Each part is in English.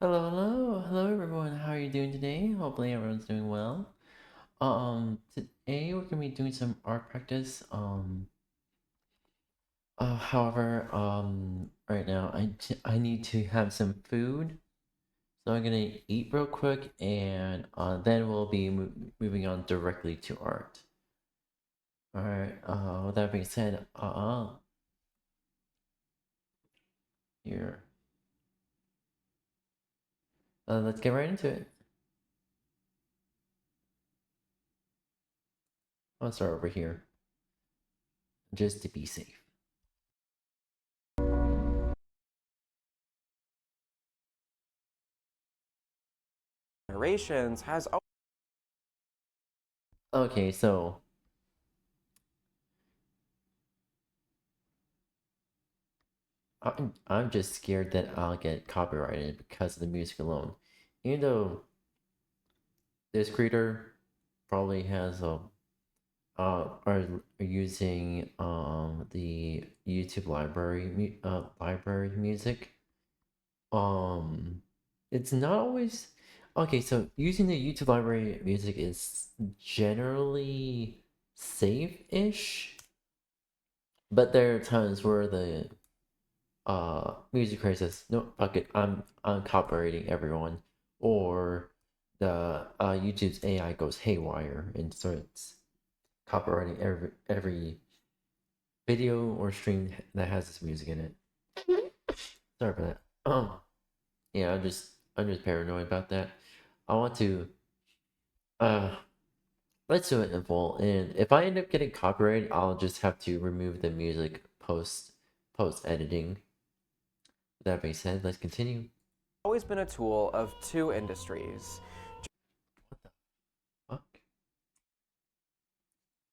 Hello everyone. How are you doing today? Hopefully everyone's doing well. Today we're gonna be doing some art practice. Right now I need to have some food, so I'm gonna eat real quick, and then we'll be moving on directly to art. All right. With that being said, here. Let's get right into it. I'll start over here, just to be safe. Generations has Okay, so I'm just scared that I'll get copyrighted because of the music alone. Even though this creator probably has a are using the YouTube library music. Um it's not always okay, so using the YouTube library music is generally safe-ish, but there are times where the music crisis, no, fuck it, I'm copyrighting everyone, or the YouTube's AI goes haywire and starts copyrighting every video or stream that has this music in it. Sorry for that. Yeah, I'm just paranoid about that. I want to uh let's do it in full, and if I end up getting copyrighted, I'll just have to remove the music post editing. That being said, let's continue. always been a tool of two industries: Fuck.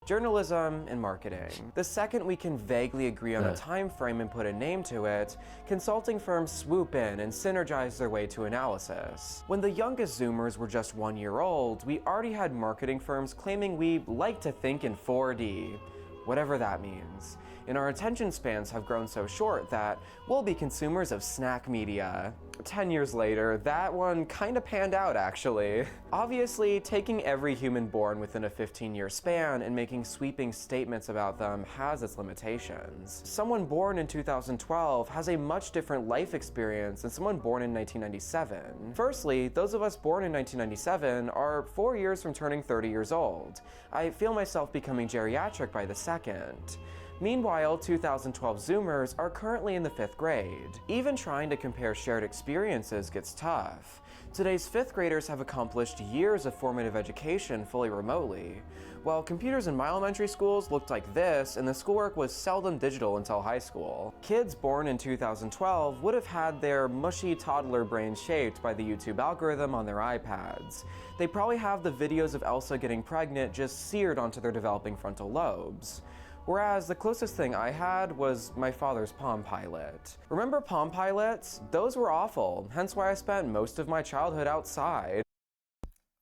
journalism and marketing. The second we can vaguely agree on a time frame and put a name to it, consulting firms swoop in and synergize their way to analysis. When the youngest Zoomers were just 1 year old, we already had marketing firms claiming we like to think in 4D, whatever that means. And our attention spans have grown so short that we'll be consumers of snack media. 10 years later, that one kinda panned out actually. Obviously, taking every human born within a 15-year span and making sweeping statements about them has its limitations. Someone born in 2012 has a much different life experience than someone born in 1997. Firstly, those of us born in 1997 are 4 years from turning 30 years old. I feel myself becoming geriatric by the second. Meanwhile, 2012 Zoomers are currently in the 5th grade. Even trying to compare shared experiences gets tough. Today's 5th graders have accomplished years of formative education fully remotely, while computers in my elementary schools looked like this and the schoolwork was seldom digital until high school. Kids born in 2012 would have had their mushy toddler brains shaped by the YouTube algorithm on their iPads. They probably have the videos of Elsa getting pregnant just seared onto their developing frontal lobes. Whereas the closest thing I had was my father's Palm Pilot. Remember Palm Pilots? Those were awful, hence why I spent most of my childhood outside.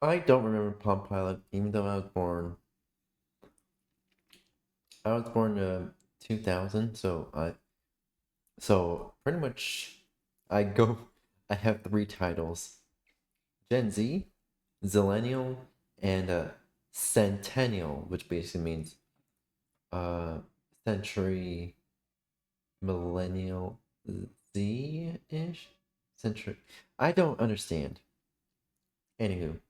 I don't remember Palm Pilot, even though I was born 2000, so pretty much I go I have three titles: Gen Z, Zillennial, and Centennial, which basically means uh century millennial Z-ish century. I don't understand. Anywho,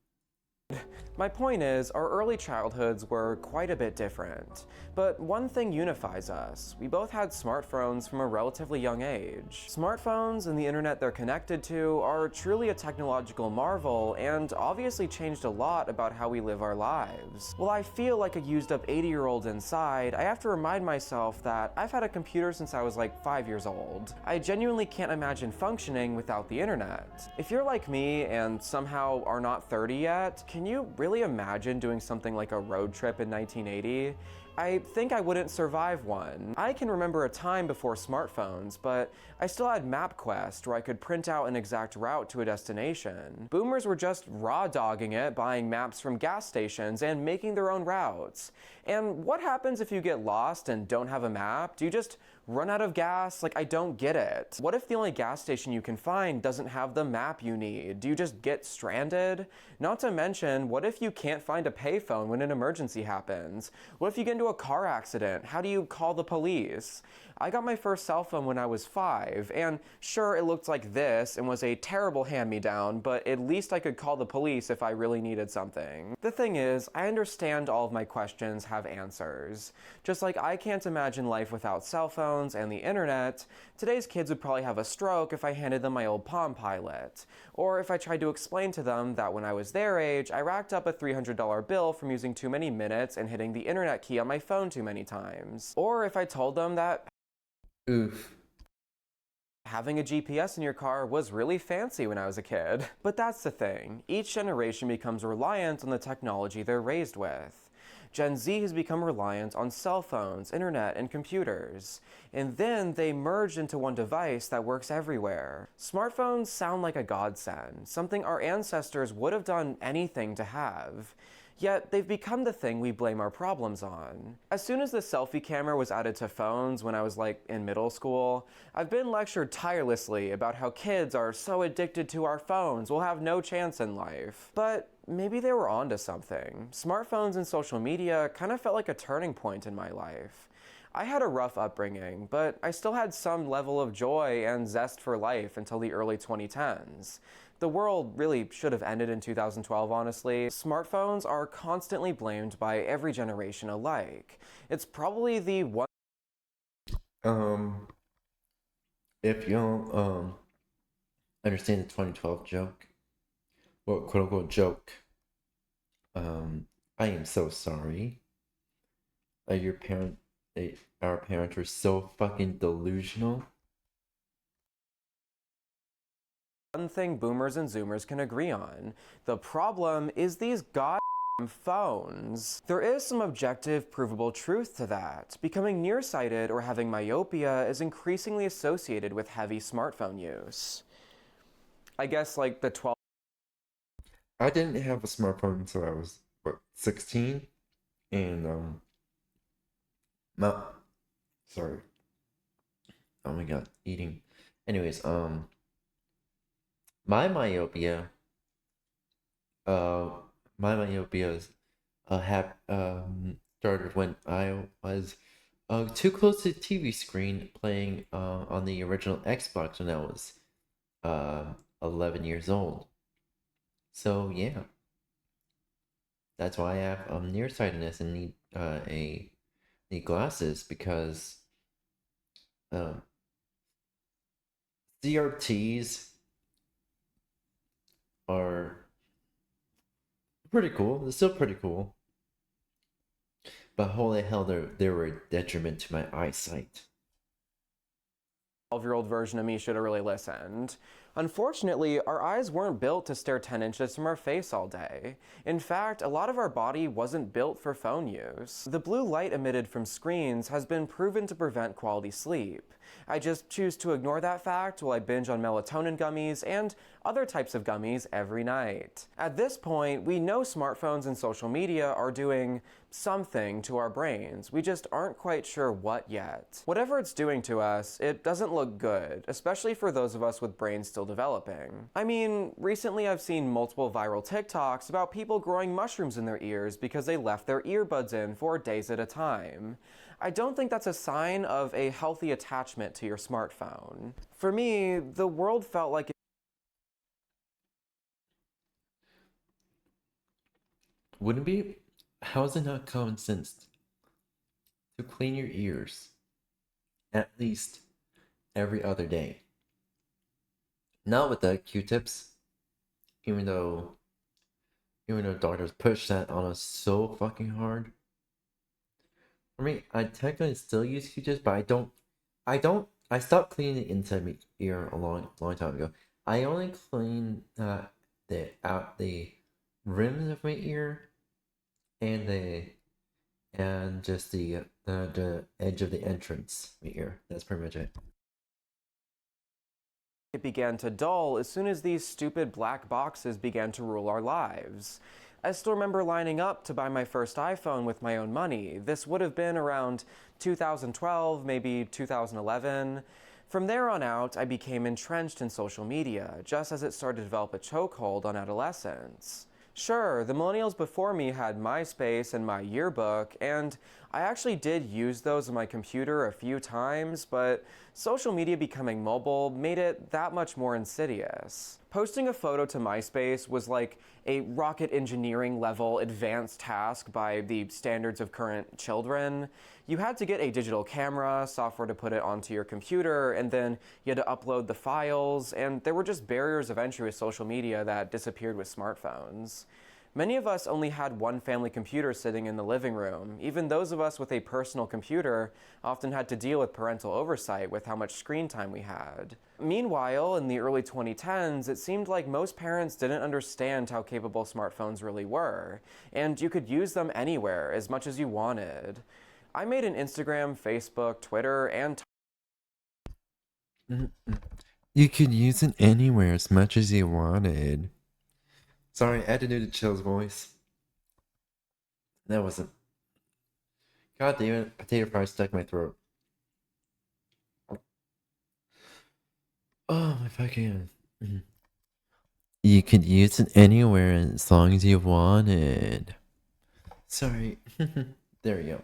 My point is, our early childhoods were quite a bit different. But one thing unifies us. We both had smartphones from a relatively young age. Smartphones and the internet they're connected to are truly a technological marvel and obviously changed a lot about how we live our lives. While I feel like a used up 80-year-old inside, I have to remind myself that I've had a computer since I was like 5 years old. I genuinely can't imagine functioning without the internet. If you're like me and somehow are not 30 yet, can you really imagine doing something like a road trip in 1980? I think I wouldn't survive one. I can remember a time before smartphones, but I still had MapQuest where I could print out an exact route to a destination. Boomers were just raw dogging it, buying maps from gas stations and making their own routes. And what happens if you get lost and don't have a map? Do you just run out of gas? Like, I don't get it. What if the only gas station you can find doesn't have the map you need? Do you just get stranded? Not to mention, what if you can't find a payphone when an emergency happens? What if you get into a car accident? How do you call the police? I got my first cell phone when I was 5, and sure, it looked like this and was a terrible hand-me-down, but at least I could call the police if I really needed something. The thing is, I understand all of my questions have answers. Just like I can't imagine life without cell phones and the internet, today's kids would probably have a stroke if I handed them my old Palm Pilot, or if I tried to explain to them that when I was their age, I racked up a $300 bill from using too many minutes and hitting the internet key on my phone too many times. Or if I told them that Oof. having a GPS in your car was really fancy when I was a kid. But that's the thing. Each generation becomes reliant on the technology they're raised with. Gen Z has become reliant on cell phones, internet, and computers. And then they merged into one device that works everywhere. Smartphones sound like a godsend, something our ancestors would have done anything to have. Yet, they've become the thing we blame our problems on. As soon as the selfie camera was added to phones when I was like in middle school, I've been lectured tirelessly about how kids are so addicted to our phones, we'll have no chance in life. But maybe they were onto something. Smartphones and social media kind of felt like a turning point in my life. I had a rough upbringing, but I still had some level of joy and zest for life until the early 2010s. The world really should have ended in 2012, honestly. Smartphones are constantly blamed by every generation alike. It's probably the one. If y'all understand the 2012 joke, well, quote unquote joke, I am so sorry. Your parent, our parents were so fucking delusional. One thing boomers and zoomers can agree on. The problem is these goddamn phones. There is some objective, provable truth to that. Becoming nearsighted or having myopia is increasingly associated with heavy smartphone use. I guess like the 12. I didn't have a smartphone until I was, 16? And, sorry. Oh my god, eating. Anyways, my myopia, uh, my myopia started when I was too close to the TV screen playing on the original Xbox when I was 11 years old. So yeah, that's why I have nearsightedness and need glasses because CRTs are pretty cool. They're still pretty cool. But holy hell, they were a detriment to my eyesight. 12-year-old version of me should have really listened. Unfortunately, our eyes weren't built to stare 10 inches from our face all day. In fact, a lot of our body wasn't built for phone use. The blue light emitted from screens has been proven to prevent quality sleep. I just choose to ignore that fact while I binge on melatonin gummies and other types of gummies every night. At this point, we know smartphones and social media are doing something to our brains. We just aren't quite sure what yet. Whatever it's doing to us, it doesn't look good, especially for those of us with brains still developing. I mean, recently I've seen multiple viral TikToks about people growing mushrooms in their ears because they left their earbuds in for days at a time. I don't think that's a sign of a healthy attachment to your smartphone. For me, the world felt like Wouldn't be? How is it not common sense to clean your ears at least every other day? Not with the Q-tips, even though doctors push that on us so fucking hard. I mean, I technically still use Q-tips, but I stopped cleaning the inside of my ear a long time ago. I only clean the rims of my ear and just the edge of the entrance of my ear. That's pretty much it. It began to dull as soon as these stupid black boxes began to rule our lives. I still remember lining up to buy my first iPhone with my own money. This would have been around 2012, maybe 2011. From there on out, I became entrenched in social media, just as it started to develop a chokehold on adolescents. Sure, the millennials before me had MySpace and my yearbook, and I actually did use those on my computer a few times, but social media becoming mobile made it that much more insidious. Posting a photo to MySpace was like a rocket engineering level advanced task by the standards of current children. You had to get a digital camera, software to put it onto your computer, and then you had to upload the files, and there were just barriers of entry with social media that disappeared with smartphones. Many of us only had one family computer sitting in the living room. Even those of us with a personal computer often had to deal with parental oversight with how much screen time we had. Meanwhile, in the early 2010s, it seemed like most parents didn't understand how capable smartphones really were, and you could use them anywhere as much as you wanted. I made an Instagram, Facebook, Twitter, and You could use it anywhere as much as you wanted. Sorry, I had to do the Chill's voice. That wasn't. God damn it, potato fries stuck in my throat. Oh my fucking. You could use it anywhere as long as you wanted. Sorry. There we go.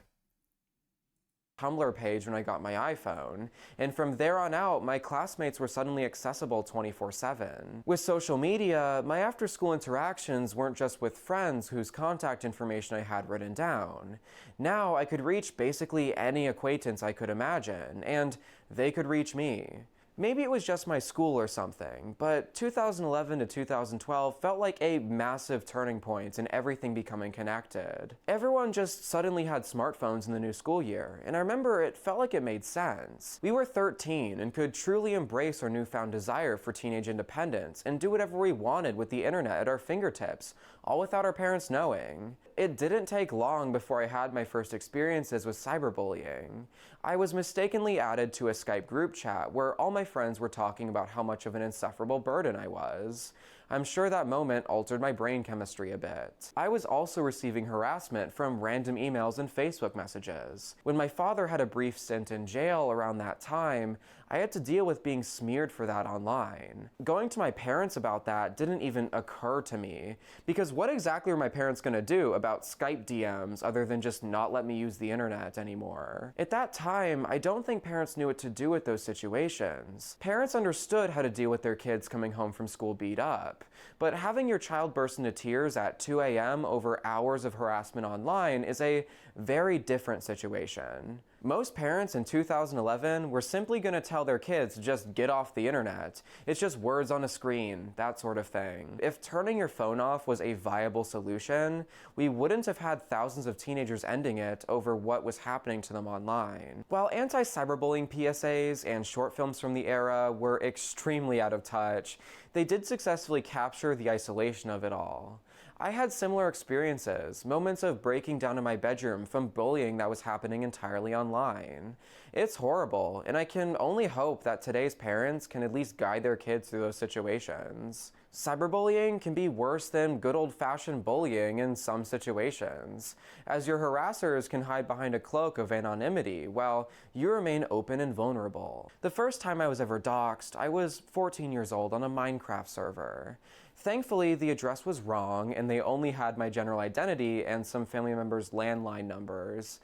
Tumblr page when I got my iPhone, and from there on out, my classmates were suddenly accessible 24/7. With social media, my after school interactions weren't just with friends whose contact information I had written down. Now I could reach basically any acquaintance I could imagine, and they could reach me. Maybe it was just my school or something, but 2011 to 2012 felt like a massive turning point in everything becoming connected. Everyone just suddenly had smartphones in the new school year, and I remember it felt like it made sense. We were 13 and could truly embrace our newfound desire for teenage independence and do whatever we wanted with the internet at our fingertips, all without our parents knowing. It didn't take long before I had my first experiences with cyberbullying. I was mistakenly added to a Skype group chat where all my friends were talking about how much of an insufferable burden I was. I'm sure that moment altered my brain chemistry a bit. I was also receiving harassment from random emails and Facebook messages. When my father had a brief stint in jail around that time, I had to deal with being smeared for that online. Going to my parents about that didn't even occur to me, because what exactly were my parents gonna do about Skype DMs other than just not let me use the internet anymore? At that time, I don't think parents knew what to do with those situations. Parents understood how to deal with their kids coming home from school beat up, but having your child burst into tears at 2 a.m. over hours of harassment online is a very different situation. Most parents in 2011 were simply going to tell their kids to just get off the internet. It's just words on a screen, that sort of thing. If turning your phone off was a viable solution, we wouldn't have had thousands of teenagers ending it over what was happening to them online. While anti-cyberbullying PSAs and short films from the era were extremely out of touch, they did successfully capture the isolation of it all. I had similar experiences, moments of breaking down in my bedroom from bullying that was happening entirely online. It's horrible, and I can only hope that today's parents can at least guide their kids through those situations. Cyberbullying can be worse than good old-fashioned bullying in some situations, as your harassers can hide behind a cloak of anonymity while you remain open and vulnerable. The first time I was ever doxxed, I was 14 years old on a Minecraft server. Thankfully, the address was wrong, and they only had my general identity and some family members' landline numbers.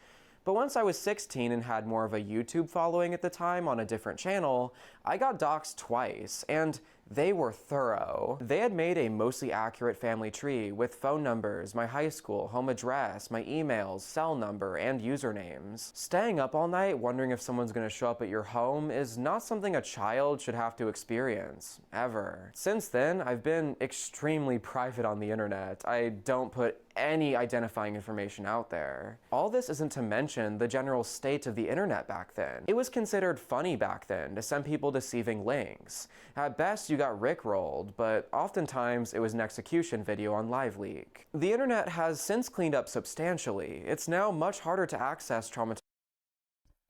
But once I was 16 and had more of a YouTube following at the time on a different channel, I got doxxed twice, and They were thorough. They had made a mostly accurate family tree with phone numbers, my high school, home address, my emails, cell number, and usernames. Staying up all night wondering if someone's gonna show up at your home is not something a child should have to experience, ever. Since then, I've been extremely private on the internet. I don't put any identifying information out there. All this isn't to mention the general state of the internet back then. It was considered funny back then to send people deceiving links. At best, you got rickrolled, but oftentimes it was an execution video on LiveLeak. The internet has since cleaned up substantially. It's now much harder to access traumatizing.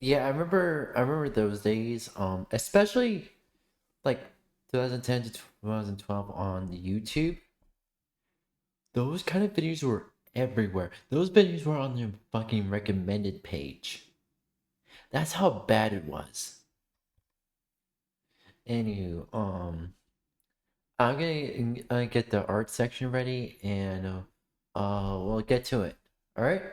Yeah, I remember those days, especially like 2010 to 2012 on YouTube. Those kind of videos were everywhere. Those videos were on their fucking recommended page. That's how bad it was. Anywho, I'm gonna get the art section ready, and we'll get to it. All right.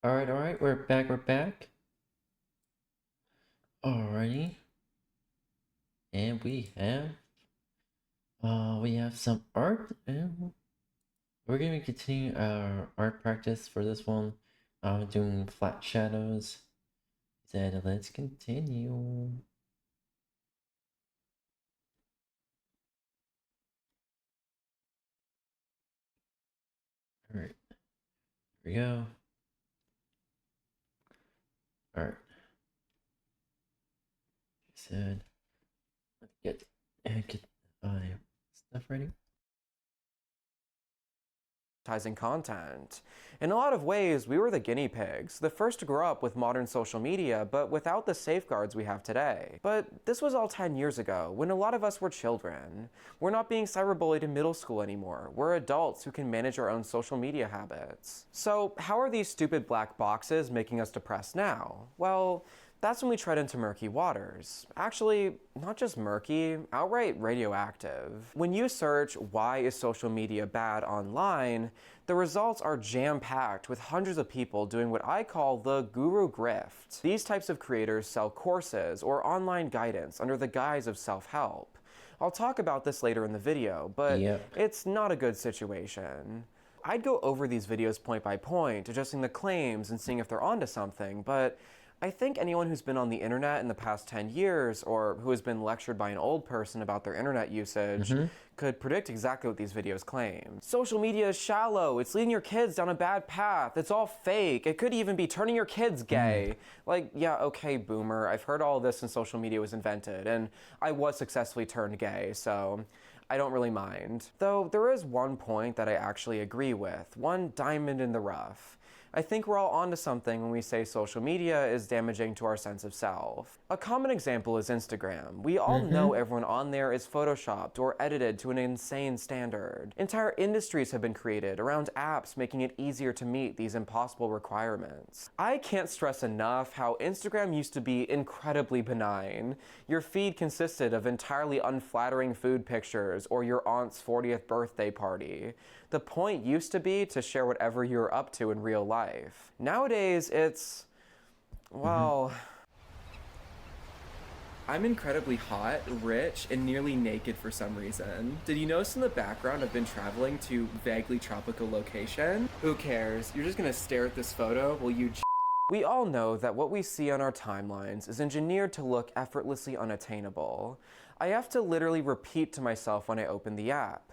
Alright, we're back. Alrighty. And we have some art, and we're gonna continue our art practice for this one. Doing flat shadows. Then let's continue. Alright, here we go. Alright. Said get my stuff ready. Content. In a lot of ways, we were the guinea pigs, the first to grow up with modern social media, but without the safeguards we have today. But this was all 10 years ago, when a lot of us were children. We're not being cyberbullied in middle school anymore. We're adults who can manage our own social media habits. So how are these stupid black boxes making us depressed now? Well, that's when we tread into murky waters. Actually, not just murky, outright radioactive. When you search, "why is social media bad" online, the results are jam-packed with hundreds of people doing what I call the guru grift. These types of creators sell courses or online guidance under the guise of self-help. I'll talk about this later in the video, but It's not a good situation. I'd go over these videos point by point, adjusting the claims and seeing if they're onto something, but I think anyone who's been on the internet in the past 10 years or who has been lectured by an old person about their internet usage could predict exactly what these videos claim. Social media is shallow. It's leading your kids down a bad path. It's all fake. It could even be turning your kids gay. Like, yeah, okay, boomer. I've heard all this since social media was invented, and I was successfully turned gay, so I don't really mind. Though there is one point that I actually agree with, one diamond in the rough. I think we're all onto something when we say social media is damaging to our sense of self. A common example is Instagram. We all know everyone on there is photoshopped or edited to an insane standard. Entire industries have been created around apps making it easier to meet these impossible requirements. I can't stress enough how Instagram used to be incredibly benign. Your feed consisted of entirely unflattering food pictures or your aunt's 40th birthday party. The point used to be to share whatever you're up to in real life. Nowadays, it's, well, I'm incredibly hot, rich, and nearly naked for some reason. Did you notice in the background I've been traveling to vaguely tropical location? Who cares? You're just gonna stare at this photo while you We all know that what we see on our timelines is engineered to look effortlessly unattainable. I have to literally repeat to myself when I open the app,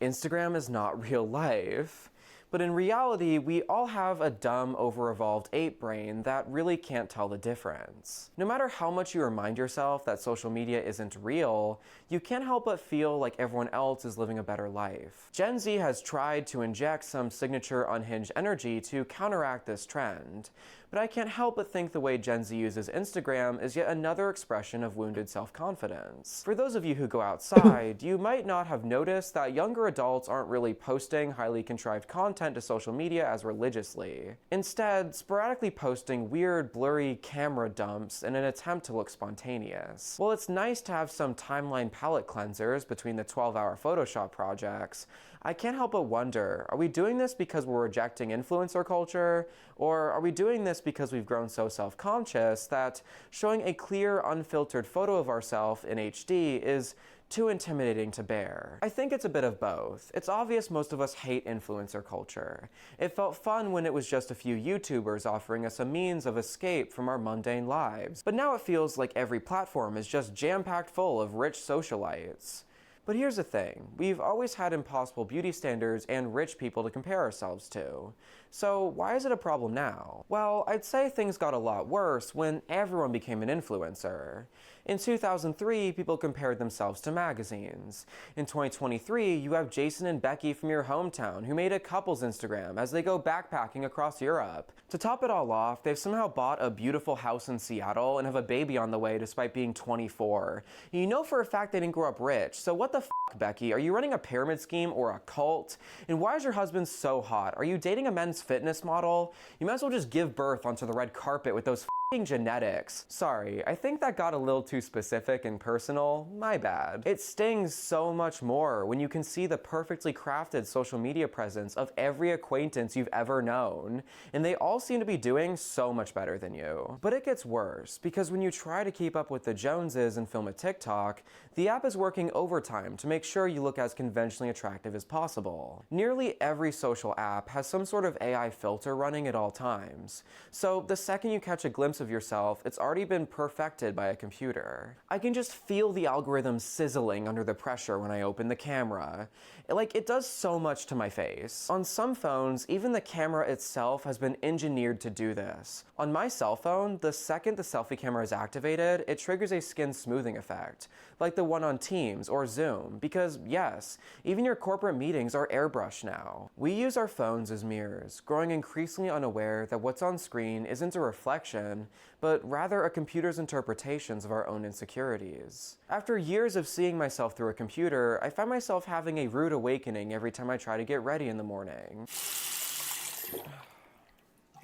Instagram is not real life. But in reality, we all have a dumb, over-evolved ape brain that really can't tell the difference. No matter how much you remind yourself that social media isn't real, you can't help but feel like everyone else is living a better life. Gen Z has tried to inject some signature unhinged energy to counteract this trend, but I can't help but think the way Gen Z uses Instagram is yet another expression of wounded self-confidence. For those of you who go outside, you might not have noticed that younger adults aren't really posting highly contrived content to social media as religiously. Instead, sporadically posting weird, blurry camera dumps in an attempt to look spontaneous. While it's nice to have some timeline palette cleansers between the 12-hour Photoshop projects, I can't help but wonder, are we doing this because we're rejecting influencer culture? Or are we doing this because we've grown so self-conscious that showing a clear, unfiltered photo of ourselves in HD is too intimidating to bear? I think it's a bit of both. It's obvious most of us hate influencer culture. It felt fun when it was just a few YouTubers offering us a means of escape from our mundane lives. But now it feels like every platform is just jam-packed full of rich socialites. But here's the thing, we've always had impossible beauty standards and rich people to compare ourselves to. So why is it a problem now? Well, I'd say things got a lot worse when everyone became an influencer. In 2003, people compared themselves to magazines. In 2023, you have Jason and Becky from your hometown who made a couple's Instagram as they go backpacking across Europe. To top it all off, they've somehow bought a beautiful house in Seattle and have a baby on the way despite being 24. You know for a fact they didn't grow up rich, so what the f***, Becky? Are you running a pyramid scheme or a cult? And why is your husband so hot? Are you dating a men's fitness model? You might as well just give birth onto the red carpet with those genetics. Sorry, I think that got a little too specific and personal. My bad. It stings so much more when you can see the perfectly crafted social media presence of every acquaintance you've ever known, and they all seem to be doing so much better than you. But it gets worse, because when you try to keep up with the Joneses and film a TikTok, the app is working overtime to make sure you look as conventionally attractive as possible. Nearly every social app has some sort of AI filter running at all times, so the second you catch a glimpse of yourself, it's already been perfected by a computer. I can just feel the algorithm sizzling under the pressure when I open the camera. It does so much to my face. On some phones, even the camera itself has been engineered to do this. On my cell phone, the second the selfie camera is activated, it triggers a skin smoothing effect, like the one on Teams or Zoom, because yes, even your corporate meetings are airbrushed now. We use our phones as mirrors, growing increasingly unaware that what's on screen isn't a reflection, but rather a computer's interpretations of our own insecurities. After years of seeing myself through a computer, I find myself having a rude awakening every time I try to get ready in the morning.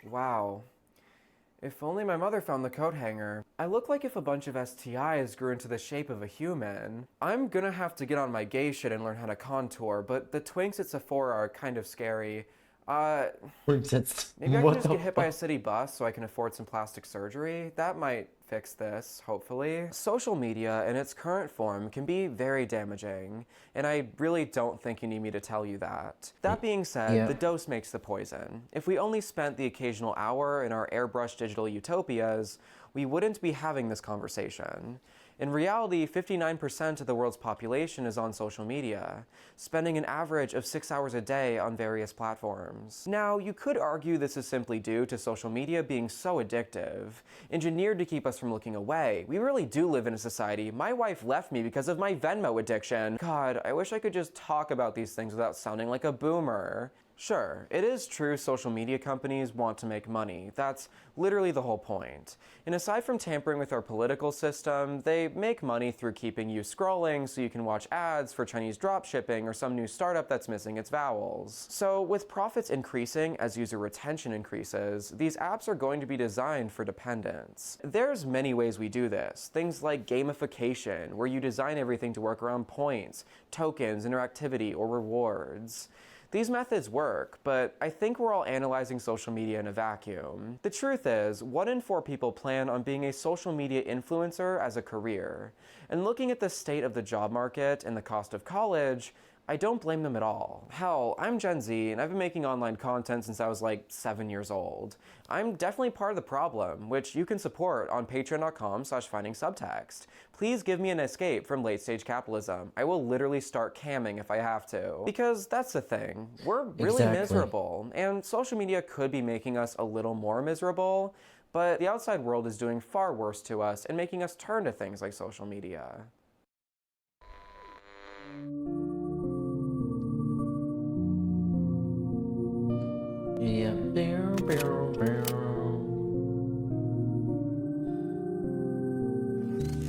Wow. If only my mother found the coat hanger. I look like if a bunch of STIs grew into the shape of a human. I'm gonna have to get on my gay shit and learn how to contour, but the twinks at Sephora are kind of scary. Maybe I can just get hit by a city bus so I can afford some plastic surgery. That might fix this, hopefully. Social media in its current form can be very damaging, and I really don't think you need me to tell you that. That being said, the dose makes the poison. If we only spent the occasional hour in our airbrushed digital utopias, we wouldn't be having this conversation. In reality, 59% of the world's population is on social media, spending an average of 6 hours a day on various platforms. Now, you could argue this is simply due to social media being so addictive, engineered to keep us from looking away. We really do live in a society. My wife left me because of my Venmo addiction. God, I wish I could just talk about these things without sounding like a boomer. Sure, it is true social media companies want to make money. That's literally the whole point. And aside from tampering with our political system, they make money through keeping you scrolling so you can watch ads for Chinese dropshipping or some new startup that's missing its vowels. So with profits increasing as user retention increases, these apps are going to be designed for dependence. There's many ways we do this. Things like gamification, where you design everything to work around points, tokens, interactivity, or rewards. These methods work, but I think we're all analyzing social media in a vacuum. The truth is, 1 in 4 people plan on being a social media influencer as a career. And looking at the state of the job market and the cost of college, I don't blame them at all. Hell, I'm Gen Z and I've been making online content since I was like 7 years old. I'm definitely part of the problem, which you can support on patreon.com/finding_subtext. Please give me an escape from late-stage capitalism. I will literally start camming if I have to. Because that's the thing, we're really miserable, and social media could be making us a little more miserable, but the outside world is doing far worse to us and making us turn to things like social media. Yeah.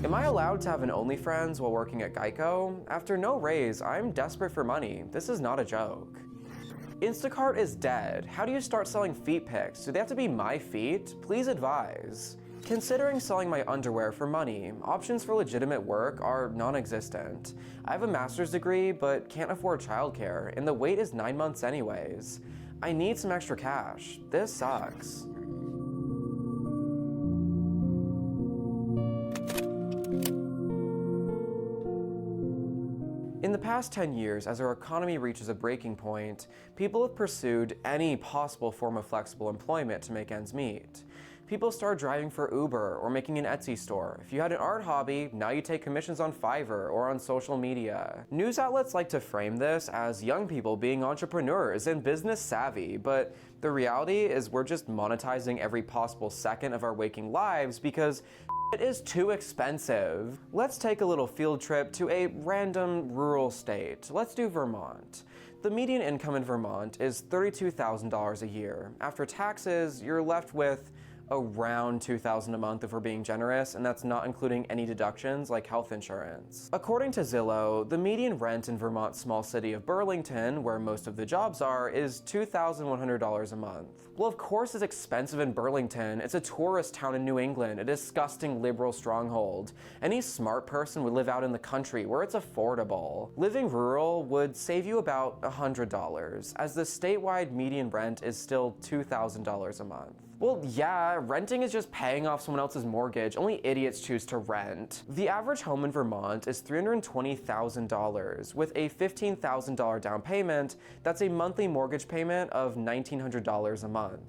Am I allowed to have an OnlyFriends while working at Geico? After no raise, I'm desperate for money. This is not a joke. Instacart is dead. How do you start selling feet pics? Do they have to be my feet? Please advise. Considering selling my underwear for money, options for legitimate work are non-existent. I have a master's degree, but can't afford childcare, and the wait is 9 months anyways. I need some extra cash. This sucks. In the past 10 years, as our economy reaches a breaking point, people have pursued any possible form of flexible employment to make ends meet. People start driving for Uber or making an Etsy store. If you had an art hobby, now you take commissions on Fiverr or on social media. News outlets like to frame this as young people being entrepreneurs and business savvy, but the reality is we're just monetizing every possible second of our waking lives because it is too expensive. Let's take a little field trip to a random rural state. Let's do Vermont. The median income in Vermont is $32,000 a year. After taxes, you're left with around $2,000 a month if we're being generous, and that's not including any deductions like health insurance. According to Zillow, the median rent in Vermont's small city of Burlington, where most of the jobs are, is $2,100 a month. Well, of course it's expensive in Burlington. It's a tourist town in New England, a disgusting liberal stronghold. Any smart person would live out in the country where it's affordable. Living rural would save you about $100, as the statewide median rent is still $2,000 a month. Well, yeah, renting is just paying off someone else's mortgage. Only idiots choose to rent. The average home in Vermont is $320,000 with a $15,000 down payment. That's a monthly mortgage payment of $1,900 a month.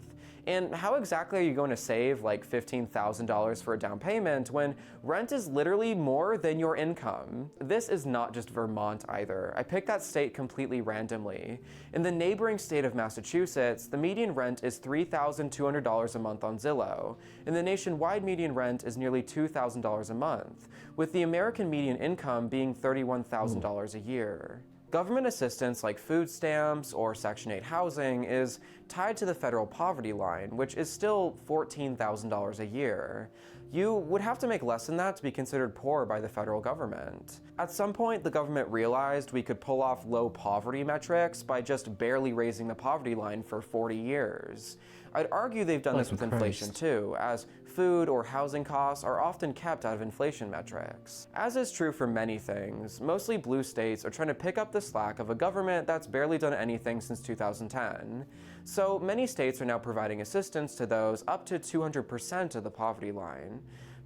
And how exactly are you going to save like $15,000 for a down payment when rent is literally more than your income? This is not just Vermont either. I picked that state completely randomly. In the neighboring state of Massachusetts, the median rent is $3,200 a month on Zillow, and the nationwide median rent is nearly $2,000 a month, with the American median income being $31,000 a year. Government assistance like food stamps or Section 8 housing is tied to the federal poverty line, which is still $14,000 a year. You would have to make less than that to be considered poor by the federal government. At some point, the government realized we could pull off low poverty metrics by just barely raising the poverty line for 40 years. I'd argue they've done this with inflation too, as food or housing costs are often kept out of inflation metrics. As is true for many things, mostly blue states are trying to pick up the slack of a government that's barely done anything since 2010. So many states are now providing assistance to those up to 200% of the poverty line.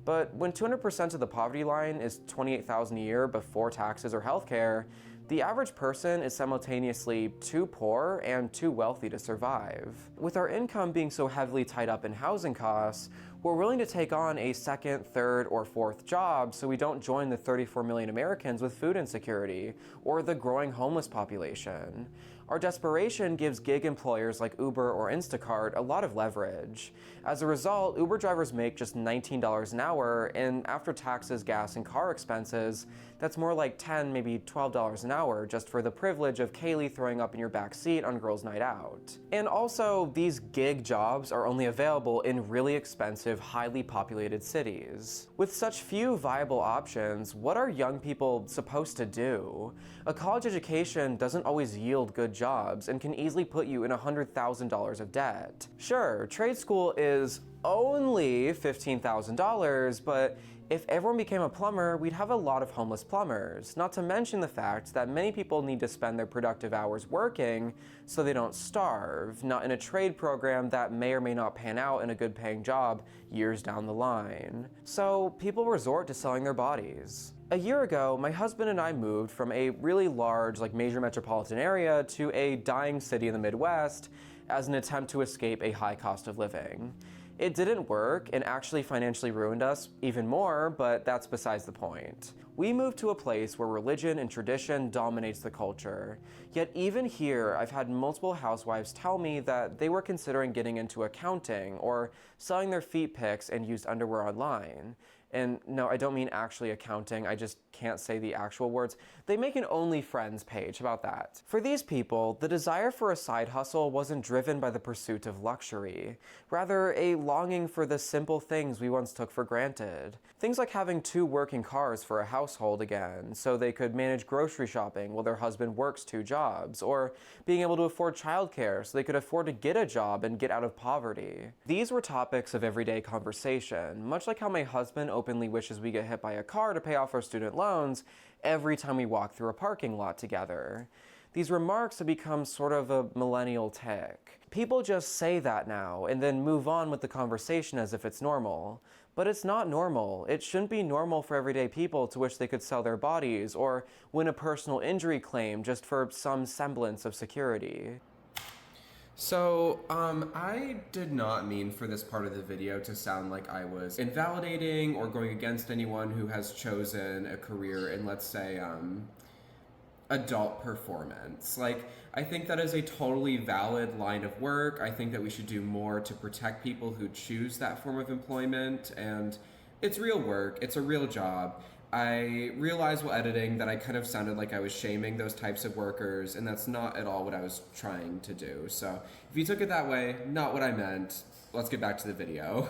But when 200% of the poverty line is $28,000 a year before taxes or healthcare, the average person is simultaneously too poor and too wealthy to survive. With our income being so heavily tied up in housing costs, we're willing to take on a second, third, or fourth job so we don't join the 34 million Americans with food insecurity or the growing homeless population. Our desperation gives gig employers like Uber or Instacart a lot of leverage. As a result, Uber drivers make just $19 an hour, and after taxes, gas, and car expenses, that's more like $10, maybe $12 an hour just for the privilege of Kaylee throwing up in your back seat on girls' night out. And also, these gig jobs are only available in really expensive, highly populated cities. With such few viable options, what are young people supposed to do? A college education doesn't always yield good jobs and can easily put you in $100,000 of debt. Sure, trade school is only $15,000, but if everyone became a plumber, we'd have a lot of homeless plumbers, not to mention the fact that many people need to spend their productive hours working so they don't starve, not in a trade program that may or may not pan out in a good paying job years down the line. So people resort to selling their bodies. A year ago, my husband and I moved from a really large, major metropolitan area to a dying city in the Midwest as an attempt to escape a high cost of living. It didn't work and actually financially ruined us even more, but that's besides the point. We moved to a place where religion and tradition dominates the culture. Yet even here, I've had multiple housewives tell me that they were considering getting into accounting or selling their feet pics and used underwear online. And no, I don't mean actually accounting, I just can't say the actual words. They make an OnlyFriends page about that. For these people, the desire for a side hustle wasn't driven by the pursuit of luxury, rather a longing for the simple things we once took for granted. Things like having 2 working cars for a household again, so they could manage grocery shopping while their husband works 2 jobs, or being able to afford childcare so they could afford to get a job and get out of poverty. These were topics of everyday conversation, much like how my husband openly wishes we get hit by a car to pay off our student loans every time we walk through a parking lot together. These remarks have become sort of a millennial tick. People just say that now and then move on with the conversation as if it's normal. But it's not normal. It shouldn't be normal for everyday people to wish they could sell their bodies or win a personal injury claim just for some semblance of security. So, I did not mean for this part of the video to sound like I was invalidating or going against anyone who has chosen a career in, let's say, adult performance. I think that is a totally valid line of work. I think that we should do more to protect people who choose that form of employment, and it's real work, it's a real job. I realized while editing that I kind of sounded like I was shaming those types of workers, and that's not at all what I was trying to do. So if you took it that way, not what I meant. Let's get back to the video.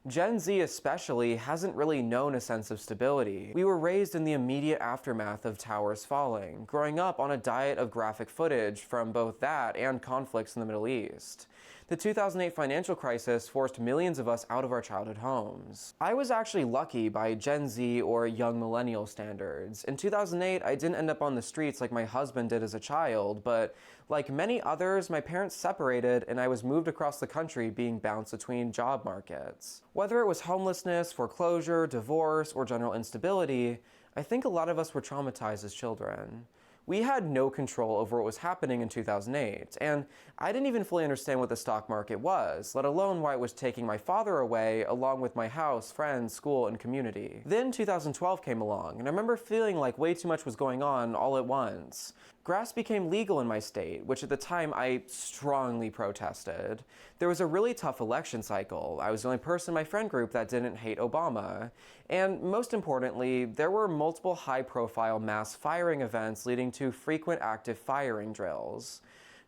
Gen Z especially hasn't really known a sense of stability. We were raised in the immediate aftermath of towers falling, growing up on a diet of graphic footage from both that and conflicts in the Middle East. The 2008 financial crisis forced millions of us out of our childhood homes. I was actually lucky by Gen Z or young millennial standards. In 2008, I didn't end up on the streets like my husband did as a child, but like many others, my parents separated and I was moved across the country being bounced between job markets. Whether it was homelessness, foreclosure, divorce, or general instability, I think a lot of us were traumatized as children. We had no control over what was happening in 2008, and I didn't even fully understand what the stock market was, let alone why it was taking my father away along with my house, friends, school, and community. Then 2012 came along, and I remember feeling like way too much was going on all at once. Grass became legal in my state, which at the time I strongly protested. There was a really tough election cycle. I was the only person in my friend group that didn't hate Obama. And most importantly, there were multiple high-profile mass firing events leading to frequent active firing drills.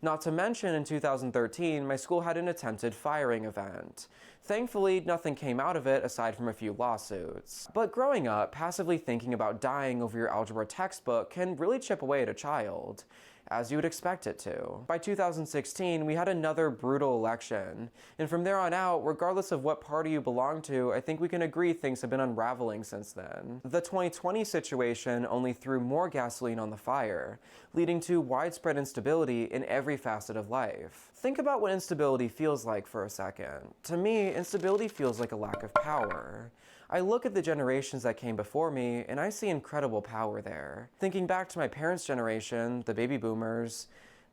Not to mention, in 2013, my school had an attempted firing event. Thankfully, nothing came out of it aside from a few lawsuits. But growing up, passively thinking about dying over your algebra textbook can really chip away at a child, as you would expect it to. By 2016, we had another brutal election, and from there on out, regardless of what party you belong to, I think we can agree things have been unraveling since then. The 2020 situation only threw more gasoline on the fire, leading to widespread instability in every facet of life. Think about what instability feels like for a second. To me, instability feels like a lack of power. I look at the generations that came before me, and I see incredible power there. Thinking back to my parents' generation, the baby boomers,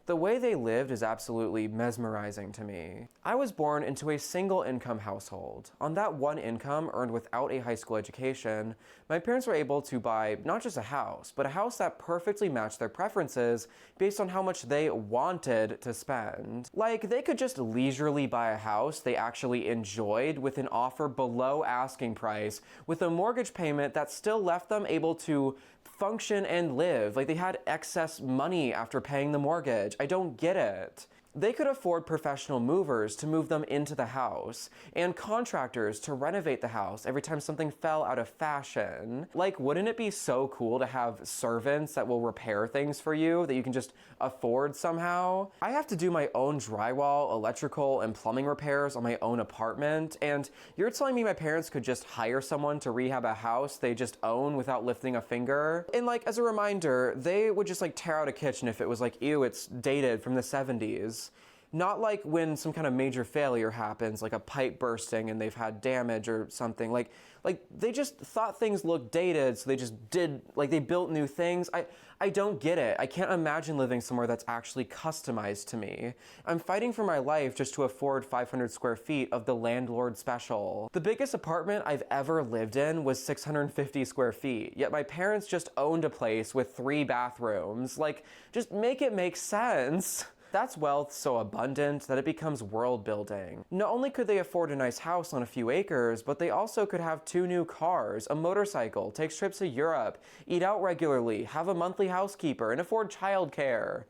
the way they lived is absolutely mesmerizing to me. I was born into a single-income household. On that one income earned without a high school education, my parents were able to buy not just a house, but a house that perfectly matched their preferences based on how much they wanted to spend. Like, they could just leisurely buy a house they actually enjoyed with an offer below asking price, with a mortgage payment that still left them able to function and live. Like, they had excess money after paying the mortgage. I don't get it. They could afford professional movers to move them into the house, and contractors to renovate the house every time something fell out of fashion. Like, wouldn't it be so cool to have servants that will repair things for you that you can just afford somehow? I have to do my own drywall, electrical, and plumbing repairs on my own apartment, and you're telling me my parents could just hire someone to rehab a house they just own without lifting a finger? And like, as a reminder, they would just like tear out a kitchen if it was like, ew, it's dated from the 70s. Not like when some kind of major failure happens, like a pipe bursting and they've had damage or something. Like they just thought things looked dated, so they just did, like, they built new things. I don't get it. I can't imagine living somewhere that's actually customized to me. I'm fighting for my life just to afford 500 square feet of the landlord special. The biggest apartment I've ever lived in was 650 square feet, yet my parents just owned a place with 3 bathrooms. Like, just make it make sense. That's wealth so abundant that it becomes world building. Not only could they afford a nice house on a few acres, but they also could have 2 new cars, a motorcycle, take trips to Europe, eat out regularly, have a monthly housekeeper, and afford childcare.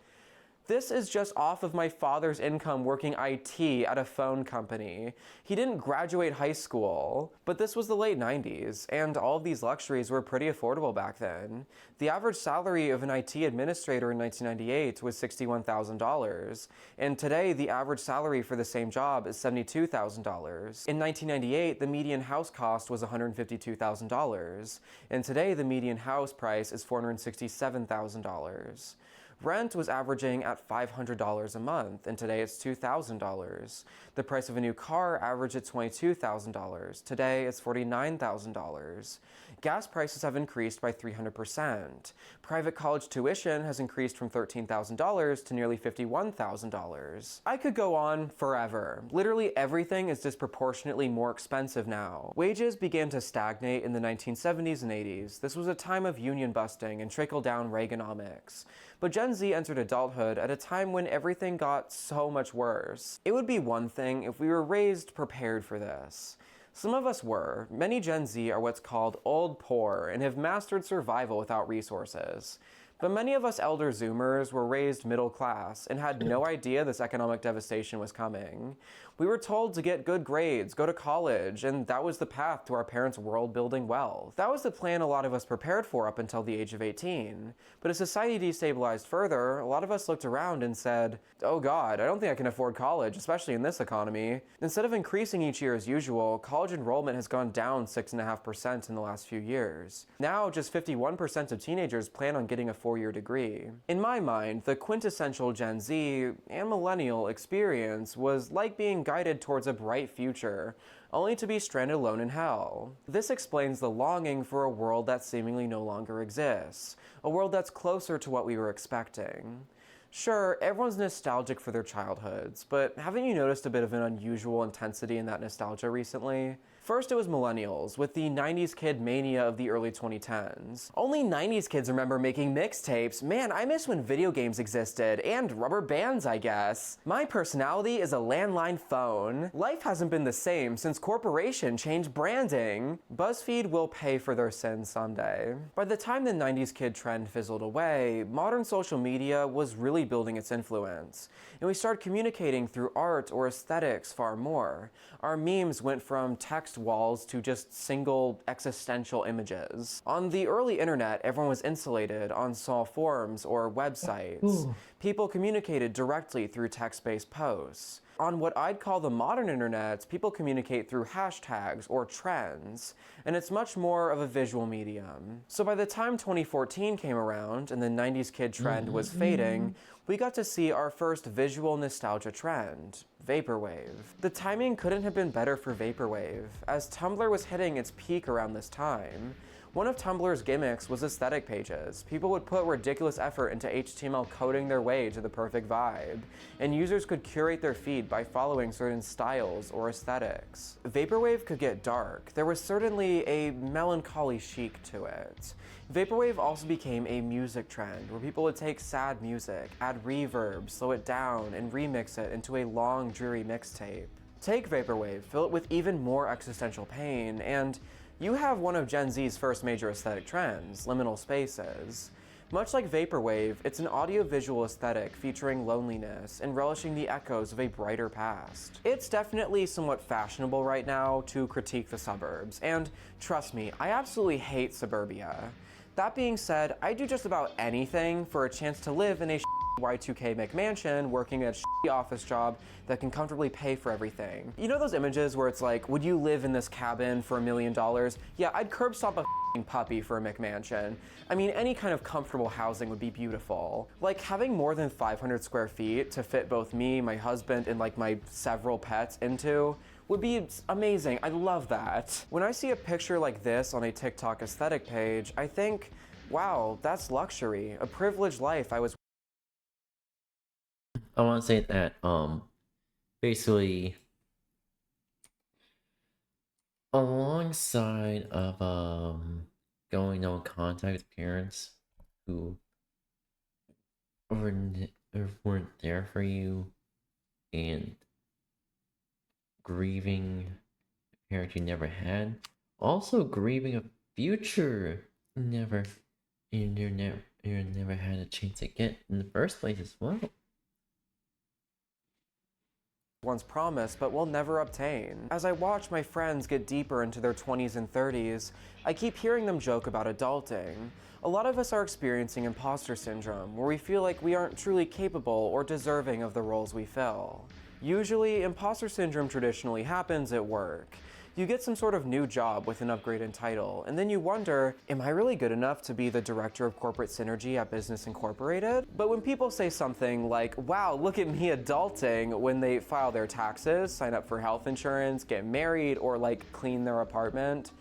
This is just off of my father's income working IT at a phone company. He didn't graduate high school, but this was the late 90s, and all of these luxuries were pretty affordable back then. The average salary of an IT administrator in 1998 was $61,000, and today the average salary for the same job is $72,000. In 1998, the median house cost was $152,000, and today the median house price is $467,000. Rent was averaging at $500 a month, and today it's $2,000. The price of a new car averaged at $22,000. Today it's $49,000. Gas prices have increased by 300%. Private college tuition has increased from $13,000 to nearly $51,000. I could go on forever. Literally everything is disproportionately more expensive now. Wages began to stagnate in the 1970s and 80s. This was a time of union busting and trickle-down Reaganomics. But Gen Z entered adulthood at a time when everything got so much worse. It would be one thing if we were raised prepared for this. Some of us were. Many Gen Z are what's called old poor and have mastered survival without resources. But many of us elder Zoomers were raised middle class and had no idea this economic devastation was coming. We were told to get good grades, go to college, and that was the path to our parents' world-building wealth. That was the plan a lot of us prepared for up until the age of 18. But as society destabilized further, a lot of us looked around and said, oh God, I don't think I can afford college, especially in this economy. Instead of increasing each year as usual, college enrollment has gone down 6.5% in the last few years. Now, just 51% of teenagers plan on getting a 4-year degree. In my mind, the quintessential Gen Z and millennial experience was like being guided towards a bright future, only to be stranded alone in hell. This explains the longing for a world that seemingly no longer exists, a world that's closer to what we were expecting. Sure, everyone's nostalgic for their childhoods, but haven't you noticed a bit of an unusual intensity in that nostalgia recently? First, it was millennials, with the 90s kid mania of the early 2010s. Only 90s kids remember making mixtapes. Man, I miss when video games existed, and rubber bands, I guess. My personality is a landline phone. Life hasn't been the same since corporation changed branding. BuzzFeed will pay for their sins someday. By the time the 90s kid trend fizzled away, modern social media was really building its influence, and we started communicating through art or aesthetics far more. Our memes went from text walls to just single existential images. On the early internet, everyone was insulated on small forums or websites. Ooh. People communicated directly through text-based posts. On what I'd call the modern internet, people communicate through hashtags or trends, and it's much more of a visual medium. So by the time 2014 came around and the 90s kid trend was fading, we got to see our first visual nostalgia trend, Vaporwave. The timing couldn't have been better for Vaporwave, as Tumblr was hitting its peak around this time. One of Tumblr's gimmicks was aesthetic pages. People would put ridiculous effort into HTML coding their way to the perfect vibe, and users could curate their feed by following certain styles or aesthetics. Vaporwave could get dark. There was certainly a melancholy chic to it. Vaporwave also became a music trend, where people would take sad music, add reverb, slow it down, and remix it into a long, dreary mixtape. Take Vaporwave, fill it with even more existential pain, and you have one of Gen Z's first major aesthetic trends, liminal spaces. Much like Vaporwave, it's an audio-visual aesthetic featuring loneliness and relishing the echoes of a brighter past. It's definitely somewhat fashionable right now to critique the suburbs, and trust me, I absolutely hate suburbia. That being said, I'd do just about anything for a chance to live in a Y2K McMansion working at a office job that can comfortably pay for everything. You know those images where it's like, would you live in this cabin for $1 million? Yeah, I'd curb stomp a puppy for a McMansion. I mean, any kind of comfortable housing would be beautiful. Like, having more than 500 square feet to fit both me, my husband, and like my several pets into would be amazing. I love that. When I see a picture like this on a TikTok aesthetic page, I think, wow, that's luxury, a privileged life I was. I want to say that, basically, alongside of, going on contact with parents who weren't there for you, and grieving a parent you never had, also grieving a future you never had a chance to get in the first place as well. Once promised but will never obtain. As I watch my friends get deeper into their 20s and 30s, I keep hearing them joke about adulting. A lot of us are experiencing imposter syndrome, where we feel like we aren't truly capable or deserving of the roles we fill. Usually, imposter syndrome traditionally happens at work. You get some sort of new job with an upgraded title, and then you wonder, am I really good enough to be the director of corporate synergy at Business Incorporated? But when people say something like, wow, look at me adulting, when they file their taxes, sign up for health insurance, get married, or like clean their apartment,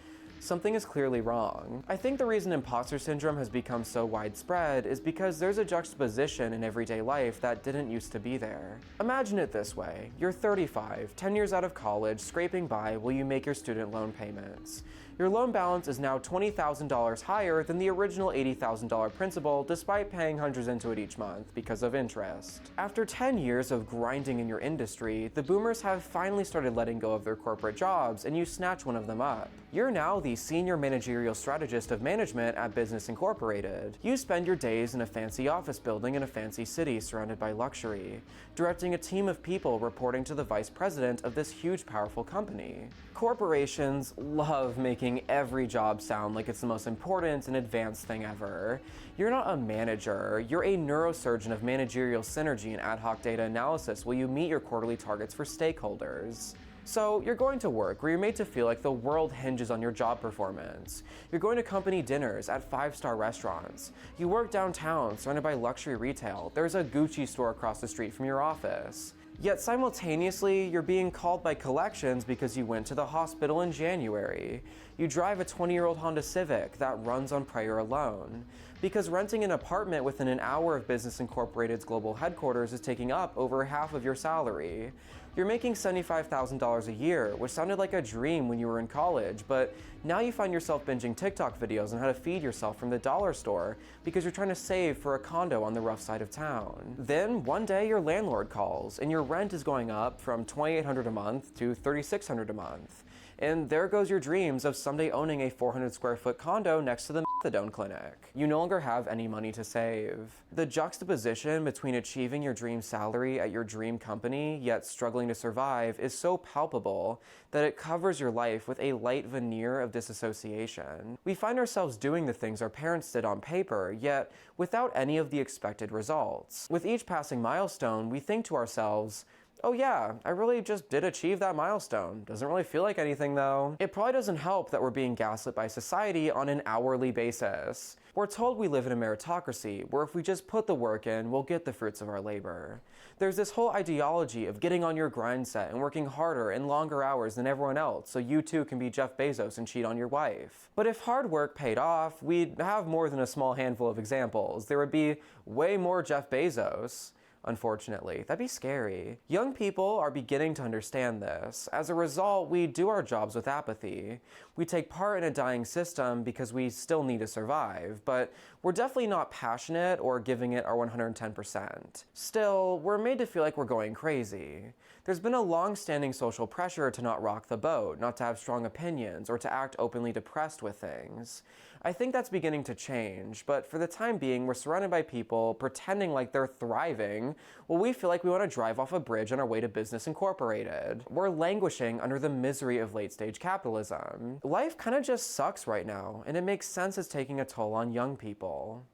Something is clearly wrong. I think the reason imposter syndrome has become so widespread is because there's a juxtaposition in everyday life that didn't used to be there. Imagine it this way. You're 35, 10 years out of college, scraping by while you make your student loan payments. Your loan balance is now $20,000 higher than the original $80,000 principal, despite paying hundreds into it each month because of interest. After 10 years of grinding in your industry, the boomers have finally started letting go of their corporate jobs, and you snatch one of them up. You're now the senior managerial strategist of management at Business Incorporated. You spend your days in a fancy office building in a fancy city surrounded by luxury, directing a team of people reporting to the vice president of this huge, powerful company. Corporations love making every job sound like it's the most important and advanced thing ever. You're not a manager, you're a neurosurgeon of managerial synergy and ad hoc data analysis while you meet your quarterly targets for stakeholders. So you're going to work where you're made to feel like the world hinges on your job performance. You're going to company dinners at 5-star restaurants. You work downtown surrounded by luxury retail. There's a Gucci store across the street from your office. Yet simultaneously, you're being called by collections because you went to the hospital in January. You drive a 20-year-old Honda Civic that runs on prayer alone. Because renting an apartment within an hour of Business Incorporated's global headquarters is taking up over half of your salary. You're making $75,000 a year, which sounded like a dream when you were in college, but now you find yourself binging TikTok videos on how to feed yourself from the dollar store because you're trying to save for a condo on the rough side of town. Then one day your landlord calls and your rent is going up from $2,800 a month to $3,600 a month. And there goes your dreams of someday owning a 400 square foot condo next to the methadone clinic. You no longer have any money to save. The juxtaposition between achieving your dream salary at your dream company, yet struggling to survive, is so palpable that it covers your life with a light veneer of disassociation. We find ourselves doing the things our parents did on paper, yet without any of the expected results. With each passing milestone, we think to ourselves, oh yeah, I really just did achieve that milestone. Doesn't really feel like anything though. It probably doesn't help that we're being gaslit by society on an hourly basis. We're told we live in a meritocracy, where if we just put the work in, we'll get the fruits of our labor. There's this whole ideology of getting on your grind set and working harder and longer hours than everyone else so you too can be Jeff Bezos and cheat on your wife. But if hard work paid off, we'd have more than a small handful of examples. There would be way more Jeff Bezos. Unfortunately, that'd be scary. Young people are beginning to understand this. As a result, we do our jobs with apathy. We take part in a dying system because we still need to survive, but we're definitely not passionate or giving it our 110%. Still, we're made to feel like we're going crazy. There's been a long-standing social pressure to not rock the boat, not to have strong opinions, or to act openly depressed with things. I think that's beginning to change, but for the time being, we're surrounded by people pretending like they're thriving while we feel like we want to drive off a bridge on our way to Business Incorporated. We're languishing under the misery of late-stage capitalism. Life kind of just sucks right now, and it makes sense it's taking a toll on young people.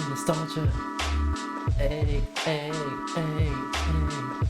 Nostalgia. Hey, hey, hey,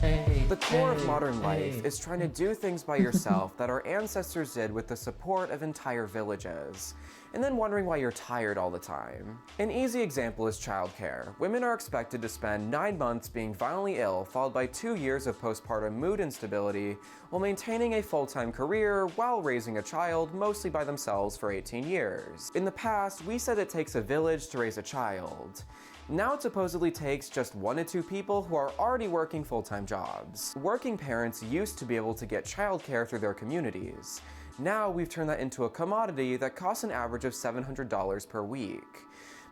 hey, hey. The core of modern life is trying to do things by yourself that our ancestors did with the support of entire villages, and then wondering why you're tired all the time. An easy example is childcare. Women are expected to spend 9 months being violently ill, followed by 2 years of postpartum mood instability, while maintaining a full-time career while raising a child mostly by themselves for 18 years. In the past, we said it takes a village to raise a child. Now it supposedly takes just 1 to 2 people who are already working full-time jobs. Working parents used to be able to get childcare through their communities. Now we've turned that into a commodity that costs an average of $700 per week.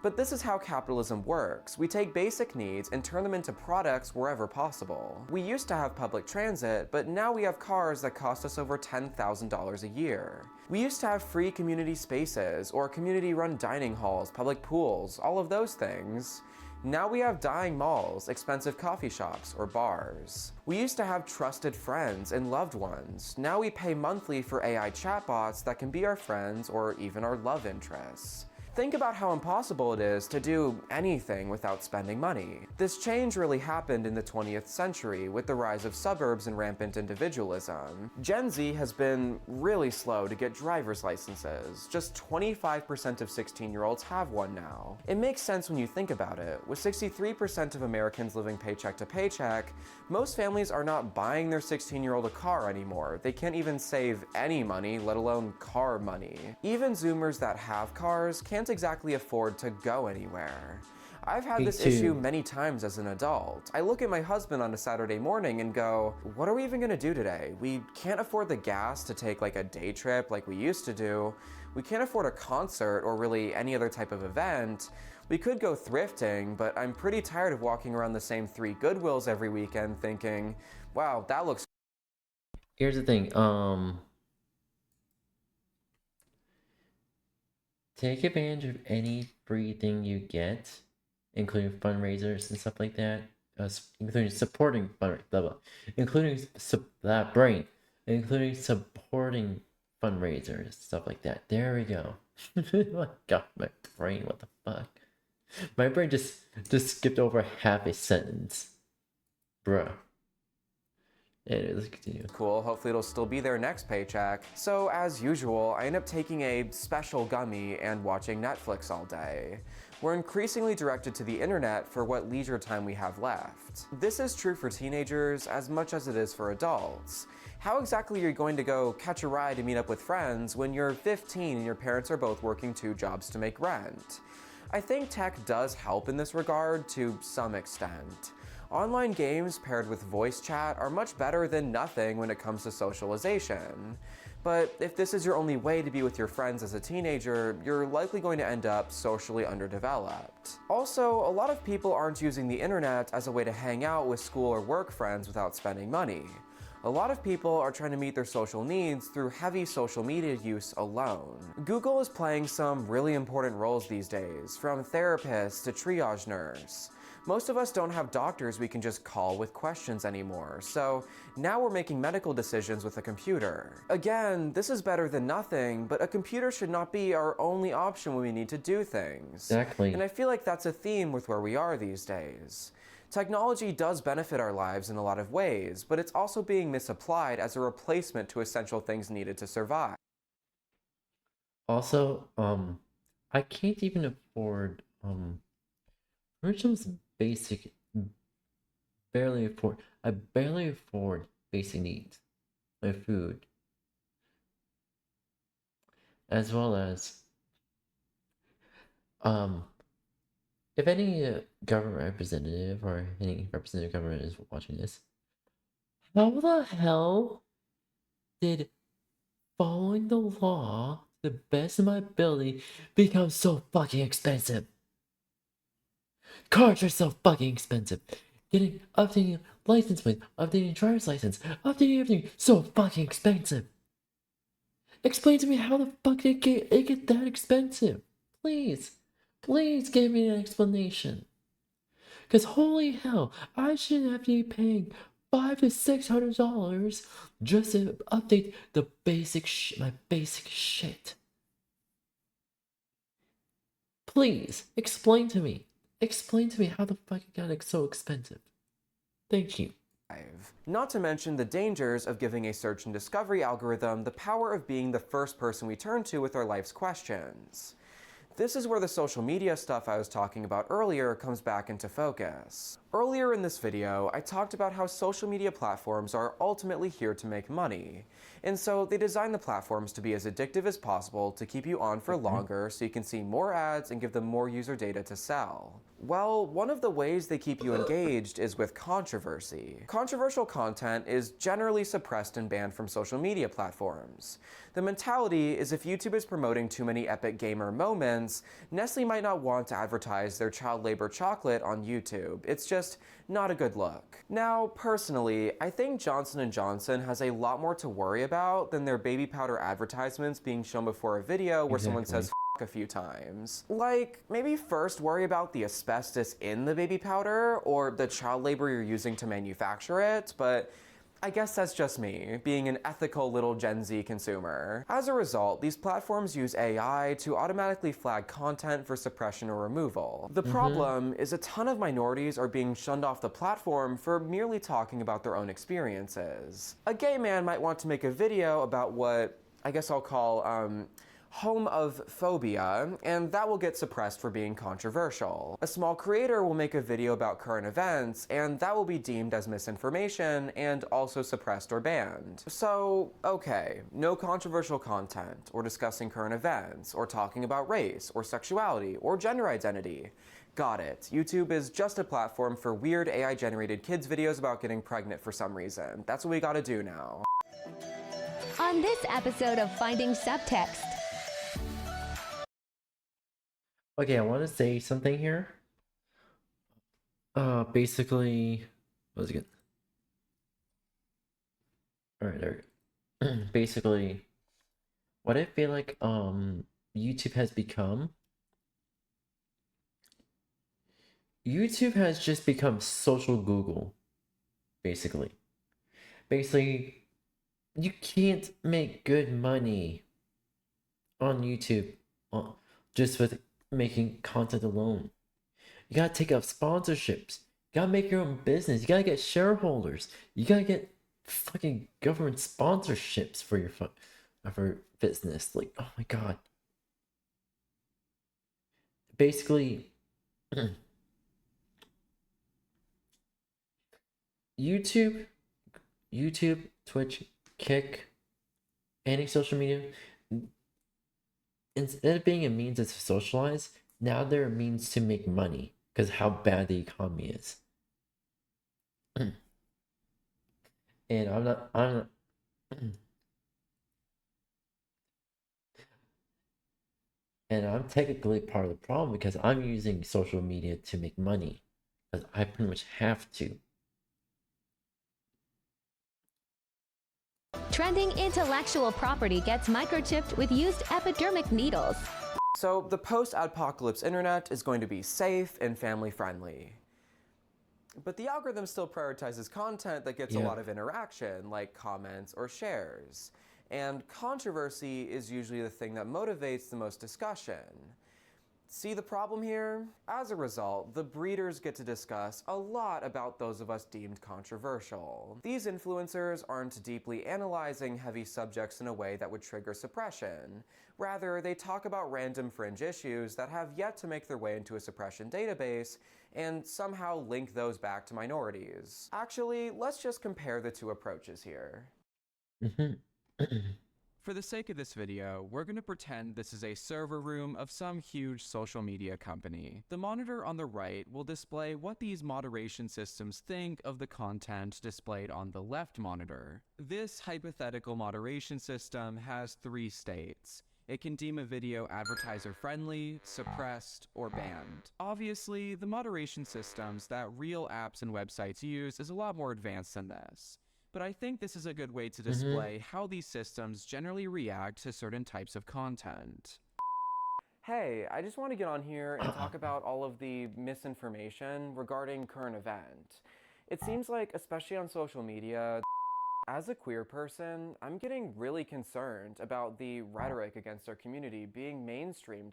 But this is how capitalism works. We take basic needs and turn them into products wherever possible. We used to have public transit, but now we have cars that cost us over $10,000 a year. We used to have free community spaces, or community-run dining halls, public pools, all of those things. Now we have dying malls, expensive coffee shops, or bars. We used to have trusted friends and loved ones. Now we pay monthly for AI chatbots that can be our friends or even our love interests. Think about how impossible it is to do anything without spending money. This change really happened in the 20th century with the rise of suburbs and rampant individualism. Gen Z has been really slow to get driver's licenses. Just 25% of 16-year-olds have one now. It makes sense when you think about it. With 63% of Americans living paycheck to paycheck, most families are not buying their 16-year-old a car anymore. They can't even save any money, let alone car money. Even Zoomers that have cars can't exactly afford to go anywhere. I've had this issue many times as an adult. I look at my husband on a Saturday morning and go, what are we even gonna do today? We can't afford the gas to take like a day trip like we used to do. We can't afford a concert or really any other type of event. We could go thrifting, but I'm pretty tired of walking around the same 3 Goodwills every weekend thinking, wow, that looks... Here's the thing, take advantage of any free thing you get, including fundraisers and stuff like that, including supporting including including supporting fundraisers, stuff like that. There we go. Oh God, my brain, what the fuck? My brain just skipped over half a sentence. Bruh. Anyways, let's continue. Cool, hopefully it'll still be there next paycheck. So as usual, I end up taking a special gummy and watching Netflix all day. We're increasingly directed to the internet for what leisure time we have left. This is true for teenagers as much as it is for adults. How exactly are you going to go catch a ride to meet up with friends when you're 15 and your parents are both working 2 jobs to make rent? I think tech does help in this regard to some extent. Online games paired with voice chat are much better than nothing when it comes to socialization. But if this is your only way to be with your friends as a teenager, you're likely going to end up socially underdeveloped. Also, a lot of people aren't using the internet as a way to hang out with school or work friends without spending money. A lot of people are trying to meet their social needs through heavy social media use alone. Google is playing some really important roles these days, from therapist to triage nurse. Most of us don't have doctors we can just call with questions anymore, so now we're making medical decisions with a computer. Again, this is better than nothing, but a computer should not be our only option when we need to do things. Exactly. And I feel like that's a theme with where we are these days. Technology does benefit our lives in a lot of ways, but it's also being misapplied as a replacement to essential things needed to survive. Also, I can't even afford, Richard's basic, I barely afford basic needs, my food, as well as, if any government representative or any representative government is watching this, how the hell did following the law to the best of my ability become so fucking expensive? Cars are so fucking expensive. Updating license plate, updating driver's license, updating everything so fucking expensive. Explain to me how the fuck it get that expensive. Please. Please give me an explanation. Cause holy hell, I shouldn't have to be paying $500 to $600 just to update the my basic shit. Please explain to me. Explain to me how the fuck it got so expensive. Thank you. Not to mention the dangers of giving a search and discovery algorithm the power of being the first person we turn to with our life's questions. This is where the social media stuff I was talking about earlier comes back into focus. Earlier in this video, I talked about how social media platforms are ultimately here to make money. And so they design the platforms to be as addictive as possible to keep you on for longer so you can see more ads and give them more user data to sell. Well, one of the ways they keep you engaged is with controversy. Controversial content is generally suppressed and banned from social media platforms. The mentality is if YouTube is promoting too many epic gamer moments, Nestle might not want to advertise their child labor chocolate on YouTube. It's just not a good look. Now, personally, I think Johnson & Johnson has a lot more to worry about than their baby powder advertisements being shown before a video where someone says f a few times. Like, maybe first worry about the asbestos in the baby powder or the child labor you're using to manufacture it, but I guess that's just me, being an ethical little Gen Z consumer. As a result, these platforms use AI to automatically flag content for suppression or removal. The Mm-hmm. problem is a ton of minorities are being shunned off the platform for merely talking about their own experiences. A gay man might want to make a video about what I guess I'll call, home of phobia, and that will get suppressed for being controversial. A small creator will make a video about current events, and that will be deemed as misinformation and also suppressed or banned. So, okay, no controversial content, or discussing current events, or talking about race, or sexuality, or gender identity. Got it. YouTube is just a platform for weird AI-generated kids videos about getting pregnant for some reason. That's what we gotta do now. On this episode of Finding Subtext. Okay, I want to say something here. Basically, what was it again? All right, there. Basically, what I feel like YouTube has become. YouTube has just become social Google, basically. Basically, you can't make good money on YouTube just with making content alone. You gotta take up sponsorships. You gotta make your own business. You gotta get shareholders. You gotta get fucking government sponsorships for your for business. Like, oh my god. Basically, YouTube, Twitch, Kick, any social media, instead of being a means to socialize, now they're a means to make money because how bad the economy is. And I'm not and I'm technically part of the problem because I'm using social media to make money because I pretty much have to. Trending intellectual property gets microchipped with used epidermic needles. So, the post-apocalypse internet is going to be safe and family-friendly. But the algorithm still prioritizes content that gets a lot of interaction, like comments or shares. And controversy is usually the thing that motivates the most discussion. See the problem here? As a result, the breeders get to discuss a lot about those of us deemed controversial. These influencers aren't deeply analyzing heavy subjects in a way that would trigger suppression. Rather, they talk about random fringe issues that have yet to make their way into a suppression database and somehow link those back to minorities. Actually, let's just compare the two approaches here. For the sake of this video, we're going to pretend this is a server room of some huge social media company. The monitor on the right will display what these moderation systems think of the content displayed on the left monitor. This hypothetical moderation system has 3 states. It can deem a video advertiser-friendly, suppressed, or banned. Obviously, the moderation systems that real apps and websites use is a lot more advanced than this. But I think this is a good way to display how these systems generally react to certain types of content. Hey, I just want to get on here and talk about all of the misinformation regarding current event. It seems like, especially on social media, as a queer person, I'm getting really concerned about the rhetoric against our community being mainstreamed.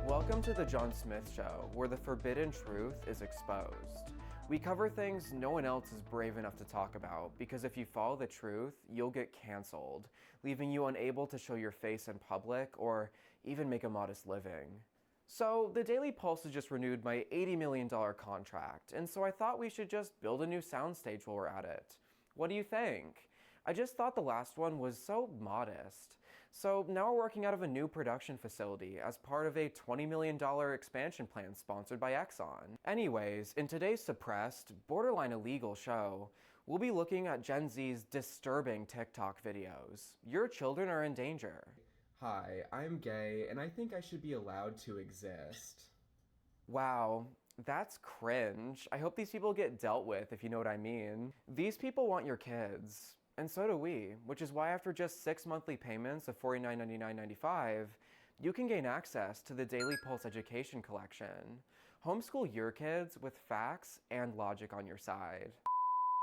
Welcome to the John Smith Show, where the forbidden truth is exposed. We cover things no one else is brave enough to talk about, because if you follow the truth, you'll get canceled, leaving you unable to show your face in public or even make a modest living. So, the Daily Pulse has just renewed my $80 million contract, and so I thought we should just build a new soundstage while we're at it. What do you think? I just thought the last one was so modest. So now we're working out of a new production facility as part of a $20 million expansion plan sponsored by Exxon. Anyways, in today's suppressed, borderline illegal show, we'll be looking at Gen Z's disturbing TikTok videos. Your children are in danger. Hi, I'm gay, and I think I should be allowed to exist. Wow, that's cringe. I hope these people get dealt with, if you know what I mean. These people want your kids. And so do we, which is why after just 6 monthly payments of $49.99.95, You can gain access to the Daily Pulse Education Collection. Homeschool your kids with facts and logic on your side.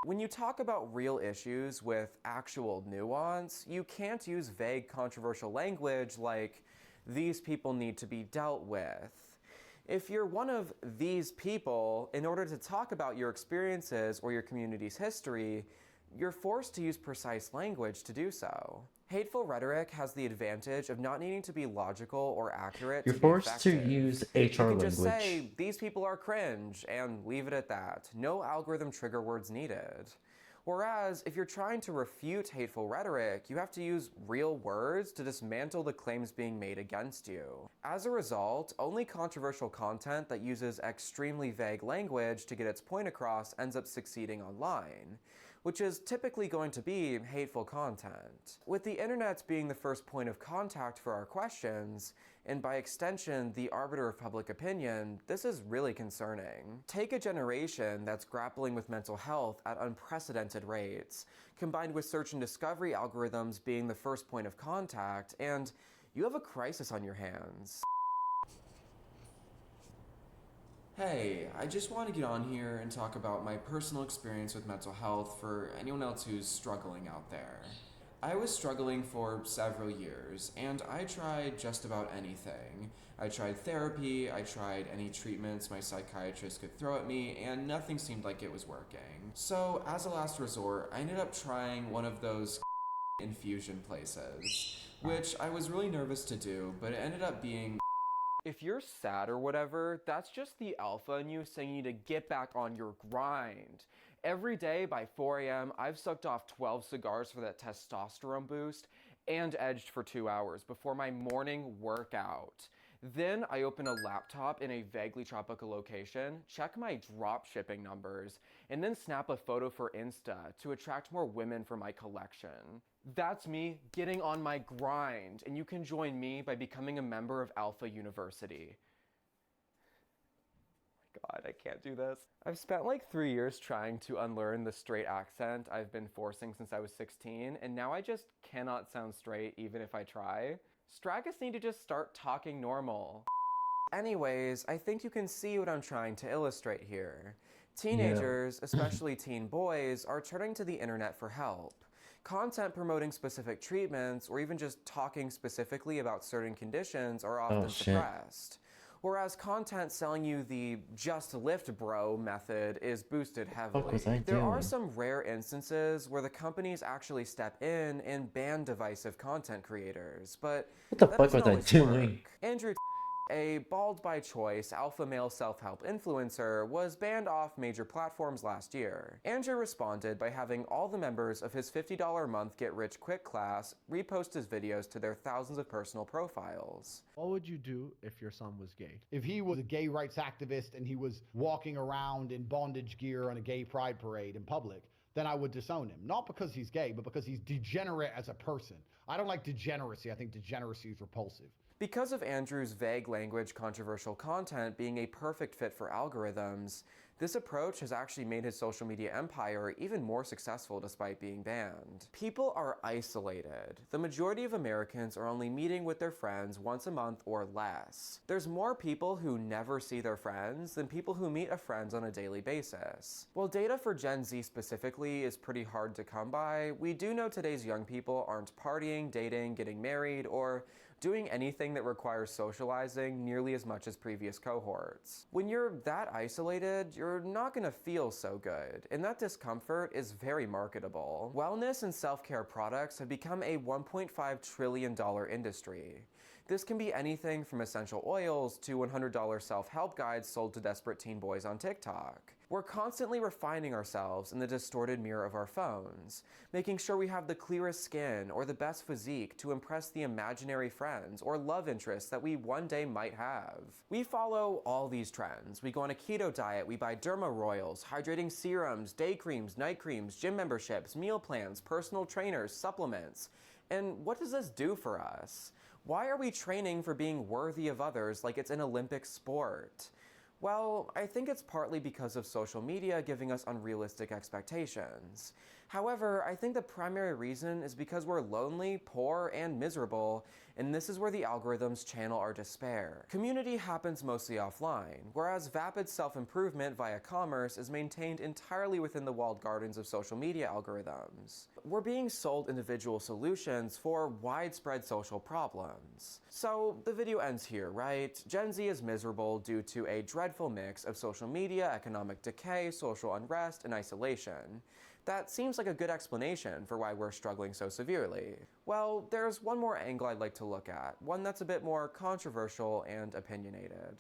When you talk about real issues with actual nuance, you can't use vague, controversial language like, "these people need to be dealt with." If you're one of these people, in order to talk about your experiences or your community's history, you're forced to use precise language to do so. Hateful rhetoric has the advantage of not needing to be logical or accurate You're to be forced to effective. use You HR can just language. say, "these people are cringe," and leave it at that. No algorithm trigger words needed. Whereas, if you're trying to refute hateful rhetoric, you have to use real words to dismantle the claims being made against you. As a result, only controversial content that uses extremely vague language to get its point across ends up succeeding online, which is typically going to be hateful content. With the internet being the first point of contact for our questions, and by extension, the arbiter of public opinion, this is really concerning. Take a generation that's grappling with mental health at unprecedented rates, combined with search and discovery algorithms being the first point of contact, and you have a crisis on your hands. Hey, I just want to get on here and talk about my personal experience with mental health for anyone else who's struggling out there. I was struggling for several years, and I tried just about anything. I tried therapy, I tried any treatments my psychiatrist could throw at me, and nothing seemed like it was working. So, as a last resort, I ended up trying one of those infusion places, which I was really nervous to do, but it ended up being. If you're sad or whatever, that's just the alpha in you saying you need to get back on your grind. Every day by 4 a.m., I've sucked off 12 cigars for that testosterone boost and edged for 2 hours before my morning workout. Then I open a laptop in a vaguely tropical location, check my drop shipping numbers, and then snap a photo for Insta to attract more women for my collection. That's me getting on my grind, and you can join me by becoming a member of Alpha University. God, I can't do this. I've spent like 3 years trying to unlearn the straight accent I've been forcing since I was 16, and now I just cannot sound straight even if I try. Straggers need to just start talking normal. Anyways, I think you can see what I'm trying to illustrate here. Teenagers, especially teen boys, are turning to the internet for help. Content promoting specific treatments, or even just talking specifically about certain conditions, are often suppressed. Whereas content selling you the "just lift bro" method is boosted heavily. There are some rare instances where the companies actually step in and ban divisive content creators, but what the that fuck doesn't was I always doing? work. Andrew, a bald by choice alpha male self-help influencer, was banned off major platforms last year. Andrew responded by having all the members of his $50 a month get rich quick class repost his videos to their thousands of personal profiles. What would you do if your son was gay? If he was a gay rights activist and he was walking around in bondage gear on a gay pride parade in public, then I would disown him. Not because he's gay, but because he's degenerate as a person. I don't like degeneracy. I think degeneracy is repulsive. Because of Andrew's vague language, controversial content being a perfect fit for algorithms, this approach has actually made his social media empire even more successful despite being banned. People are isolated. The majority of Americans are only meeting with their friends once a month or less. There's more people who never see their friends than people who meet a friend on a daily basis. While data for Gen Z specifically is pretty hard to come by, we do know today's young people aren't partying, dating, getting married, or doing anything that requires socializing nearly as much as previous cohorts. When you're that isolated, you're not gonna feel so good, and that discomfort is very marketable. Wellness and self-care products have become a $1.5 trillion industry. This can be anything from essential oils to $100 self-help guides sold to desperate teen boys on TikTok. We're constantly refining ourselves in the distorted mirror of our phones, making sure we have the clearest skin or the best physique to impress the imaginary friends or love interests that we one day might have. We follow all these trends. We go on a keto diet, we buy derma royals, hydrating serums, day creams, night creams, gym memberships, meal plans, personal trainers, supplements. And what does this do for us? Why are we training for being worthy of others like it's an Olympic sport? Well, I think it's partly because of social media giving us unrealistic expectations. However, I think the primary reason is because we're lonely, poor, and miserable, and this is where the algorithms channel our despair. Community happens mostly offline, whereas vapid self-improvement via commerce is maintained entirely within the walled gardens of social media algorithms. We're being sold individual solutions for widespread social problems. So the video ends here, right? Gen Z is miserable due to a dreadful mix of social media, economic decay, social unrest, and isolation. That seems like a good explanation for why we're struggling so severely. Well, there's one more angle I'd like to look at, one that's a bit more controversial and opinionated.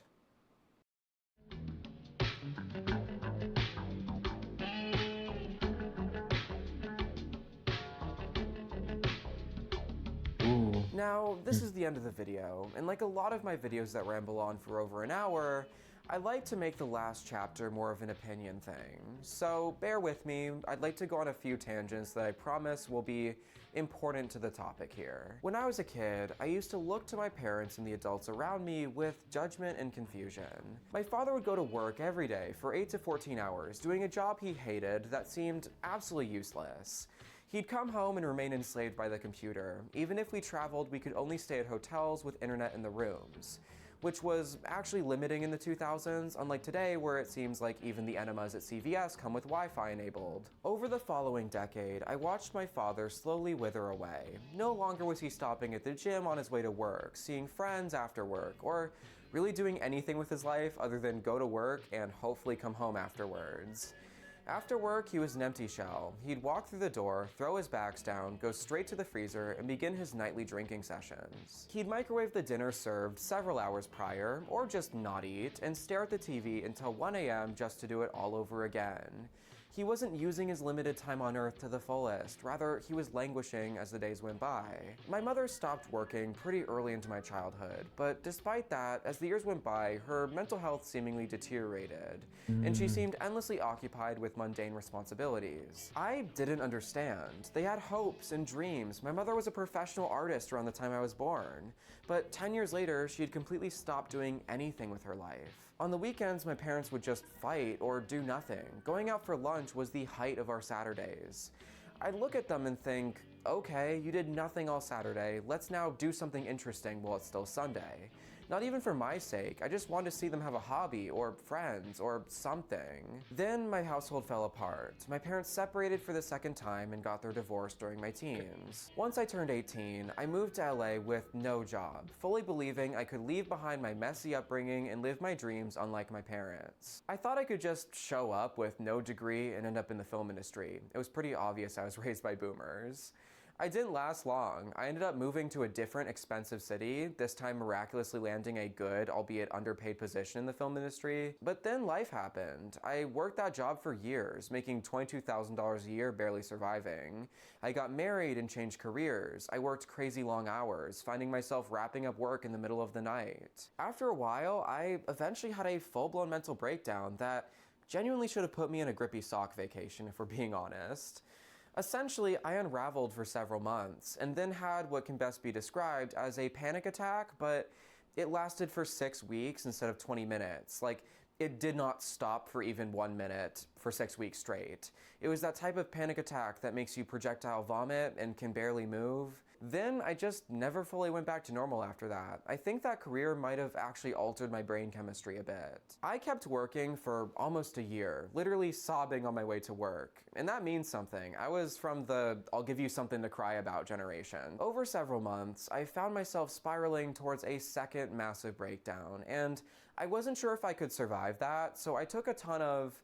Ooh. Now, this is the end of the video, and like a lot of my videos that ramble on for over an hour, I like to make the last chapter more of an opinion thing. So bear with me, I'd like to go on a few tangents that I promise will be important to the topic here. When I was a kid, I used to look to my parents and the adults around me with judgment and confusion. My father would go to work every day for 8 to 14 hours, doing a job he hated that seemed absolutely useless. He'd come home and remain enslaved by the computer. Even if we traveled, we could only stay at hotels with internet in the rooms, which was actually limiting in the 2000s, unlike today where it seems like even the enemas at CVS come with Wi-Fi enabled. Over the following decade, I watched my father slowly wither away. No longer was he stopping at the gym on his way to work, seeing friends after work, or really doing anything with his life other than go to work and hopefully come home afterwards. After work, he was an empty shell. He'd walk through the door, throw his bags down, go straight to the freezer, and begin his nightly drinking sessions. He'd microwave the dinner served several hours prior, or just not eat, and stare at the TV until 1 a.m. just to do it all over again. He wasn't using his limited time on Earth to the fullest, rather he was languishing as the days went by. My mother stopped working pretty early into my childhood, but despite that, as the years went by, her mental health seemingly deteriorated, and she seemed endlessly occupied with mundane responsibilities. I didn't understand. They had hopes and dreams. My mother was a professional artist around the time I was born, but 10 years later, she had completely stopped doing anything with her life. On the weekends, my parents would just fight or do nothing. Going out for lunch was the height of our Saturdays. I'd look at them and think, okay, you did nothing all Saturday, let's now do something interesting while it's still Sunday. Not even for my sake, I just wanted to see them have a hobby or friends or something. Then my household fell apart. My parents separated for the second time and got their divorce during my teens. Once I turned 18, I moved to LA with no job, fully believing I could leave behind my messy upbringing and live my dreams unlike my parents. I thought I could just show up with no degree and end up in the film industry. It was pretty obvious I was raised by boomers. I didn't last long. I ended up moving to a different expensive city, this time miraculously landing a good, albeit underpaid position in the film industry. But then life happened. I worked that job for years, making $22,000 a year, barely surviving. I got married and changed careers. I worked crazy long hours, finding myself wrapping up work in the middle of the night. After a while, I eventually had a full-blown mental breakdown that genuinely should have put me in a grippy sock vacation, if we're being honest. Essentially, I unraveled for several months, and then had what can best be described as a panic attack, but it lasted for 6 weeks instead of 20 minutes. Like, it did not stop for even 1 minute for 6 weeks straight. It was that type of panic attack that makes you projectile vomit and can barely move. Then I just never fully went back to normal after that. I think that career might have actually altered my brain chemistry a bit. I kept working for almost a year, literally sobbing on my way to work. And that means something. I was from the I'll give you something to cry about generation. Over several months, I found myself spiraling towards a second massive breakdown, and I wasn't sure if I could survive that, so I took a ton of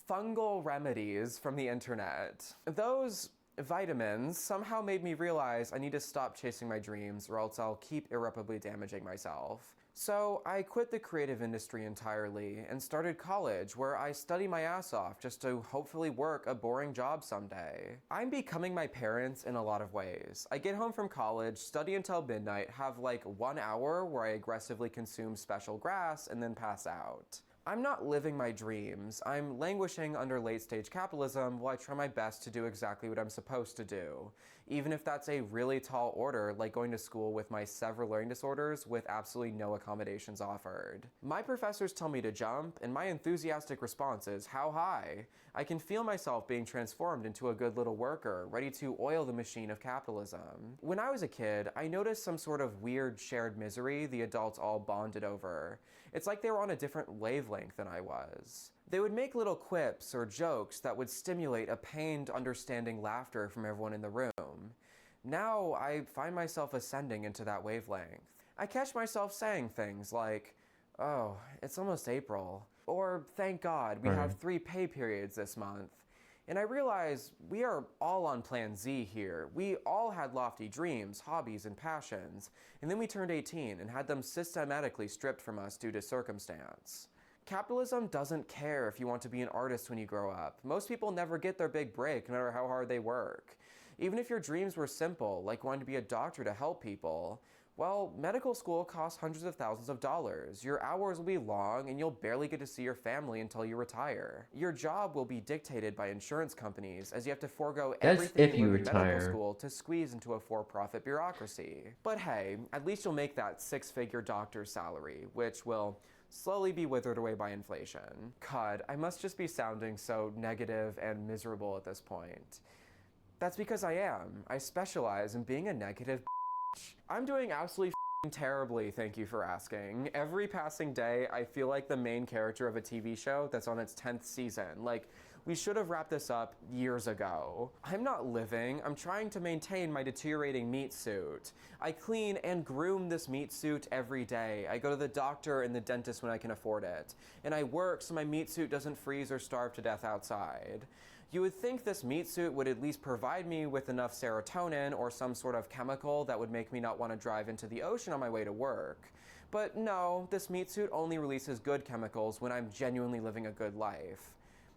fungal remedies from the internet. Those vitamins somehow made me realize I need to stop chasing my dreams or else I'll keep irreparably damaging myself. So I quit the creative industry entirely and started college, where I study my ass off just to hopefully work a boring job someday. I'm becoming my parents in a lot of ways. I get home from college, study until midnight, have like 1 hour where I aggressively consume special grass, and then pass out. I'm not living my dreams. I'm languishing under late-stage capitalism while I try my best to do exactly what I'm supposed to do, even if that's a really tall order, like going to school with my several learning disorders with absolutely no accommodations offered. My professors tell me to jump, and my enthusiastic response is, how high? I can feel myself being transformed into a good little worker, ready to oil the machine of capitalism. When I was a kid, I noticed some sort of weird shared misery the adults all bonded over. It's like they were on a different wavelength than I was. They would make little quips or jokes that would stimulate a pained, understanding laughter from everyone in the room. Now, I find myself ascending into that wavelength. I catch myself saying things like, oh, it's almost April, or thank God we have 3 pay periods this month. And I realize we are all on Plan Z here. We all had lofty dreams, hobbies, and passions, and then we turned 18 and had them systematically stripped from us due to circumstance. Capitalism doesn't care if you want to be an artist when you grow up. Most people never get their big break, no matter how hard they work. Even if your dreams were simple, like wanting to be a doctor to help people, well, medical school costs hundreds of thousands of dollars. Your hours will be long, and you'll barely get to see your family until you retire. Your job will be dictated by insurance companies, as you have to forego everything if you you learned in medical retire. school to squeeze into a for-profit bureaucracy. But hey, at least you'll make that 6-figure doctor's salary, which will slowly be withered away by inflation. God, I must just be sounding so negative and miserable at this point. That's because I am. I specialize in being a negative I'm doing absolutely terribly, thank you for asking. Every passing day, I feel like the main character of a TV show that's on its 10th season. Like, we should have wrapped this up years ago. I'm not living, I'm trying to maintain my deteriorating meat suit. I clean and groom this meat suit every day. I go to the doctor and the dentist when I can afford it. And I work so my meat suit doesn't freeze or starve to death outside. You would think this meat suit would at least provide me with enough serotonin or some sort of chemical that would make me not want to drive into the ocean on my way to work. But no, this meat suit only releases good chemicals when I'm genuinely living a good life.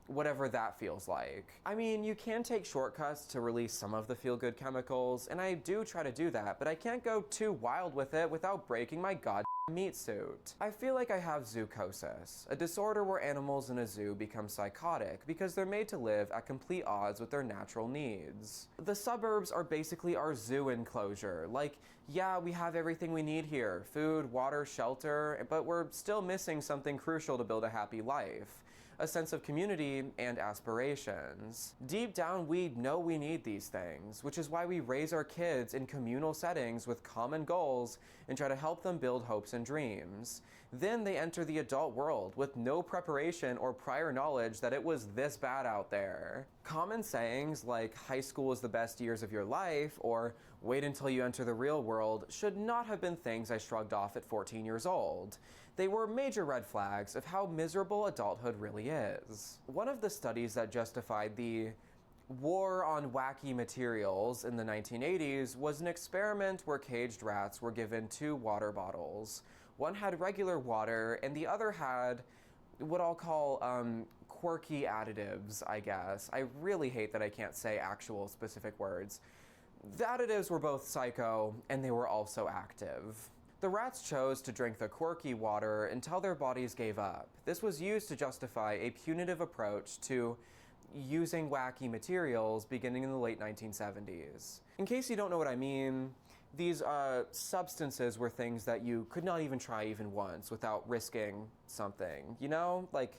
Whatever that feels like. I mean, you can take shortcuts to release some of the feel-good chemicals, and I do try to do that, but I can't go too wild with it without breaking my goddamn meat suit. I feel like I have zoochosis, a disorder where animals in a zoo become psychotic because they're made to live at complete odds with their natural needs. The suburbs are basically our zoo enclosure. Like, yeah, we have everything we need here, food, water, shelter, but we're still missing something crucial to build a happy life. A sense of community and aspirations. Deep down, we know we need these things, which is why we raise our kids in communal settings with common goals and try to help them build hopes and dreams. Then they enter the adult world with no preparation or prior knowledge that it was this bad out there. Common sayings like high school is the best years of your life or wait until you enter the real world should not have been things I shrugged off at 14 years old. They were major red flags of how miserable adulthood really is. One of the studies that justified the war on wacky materials in the 1980s was an experiment where caged rats were given 2 water bottles. One had regular water and the other had what I'll call quirky additives, I guess. I really hate that I can't say actual specific words. The additives were both psycho and they were also active. The rats chose to drink the quirky water until their bodies gave up. This was used to justify a punitive approach to using wacky materials beginning in the late 1970s. In case you don't know what I mean, these substances were things that you could not even try even once without risking something. You know, like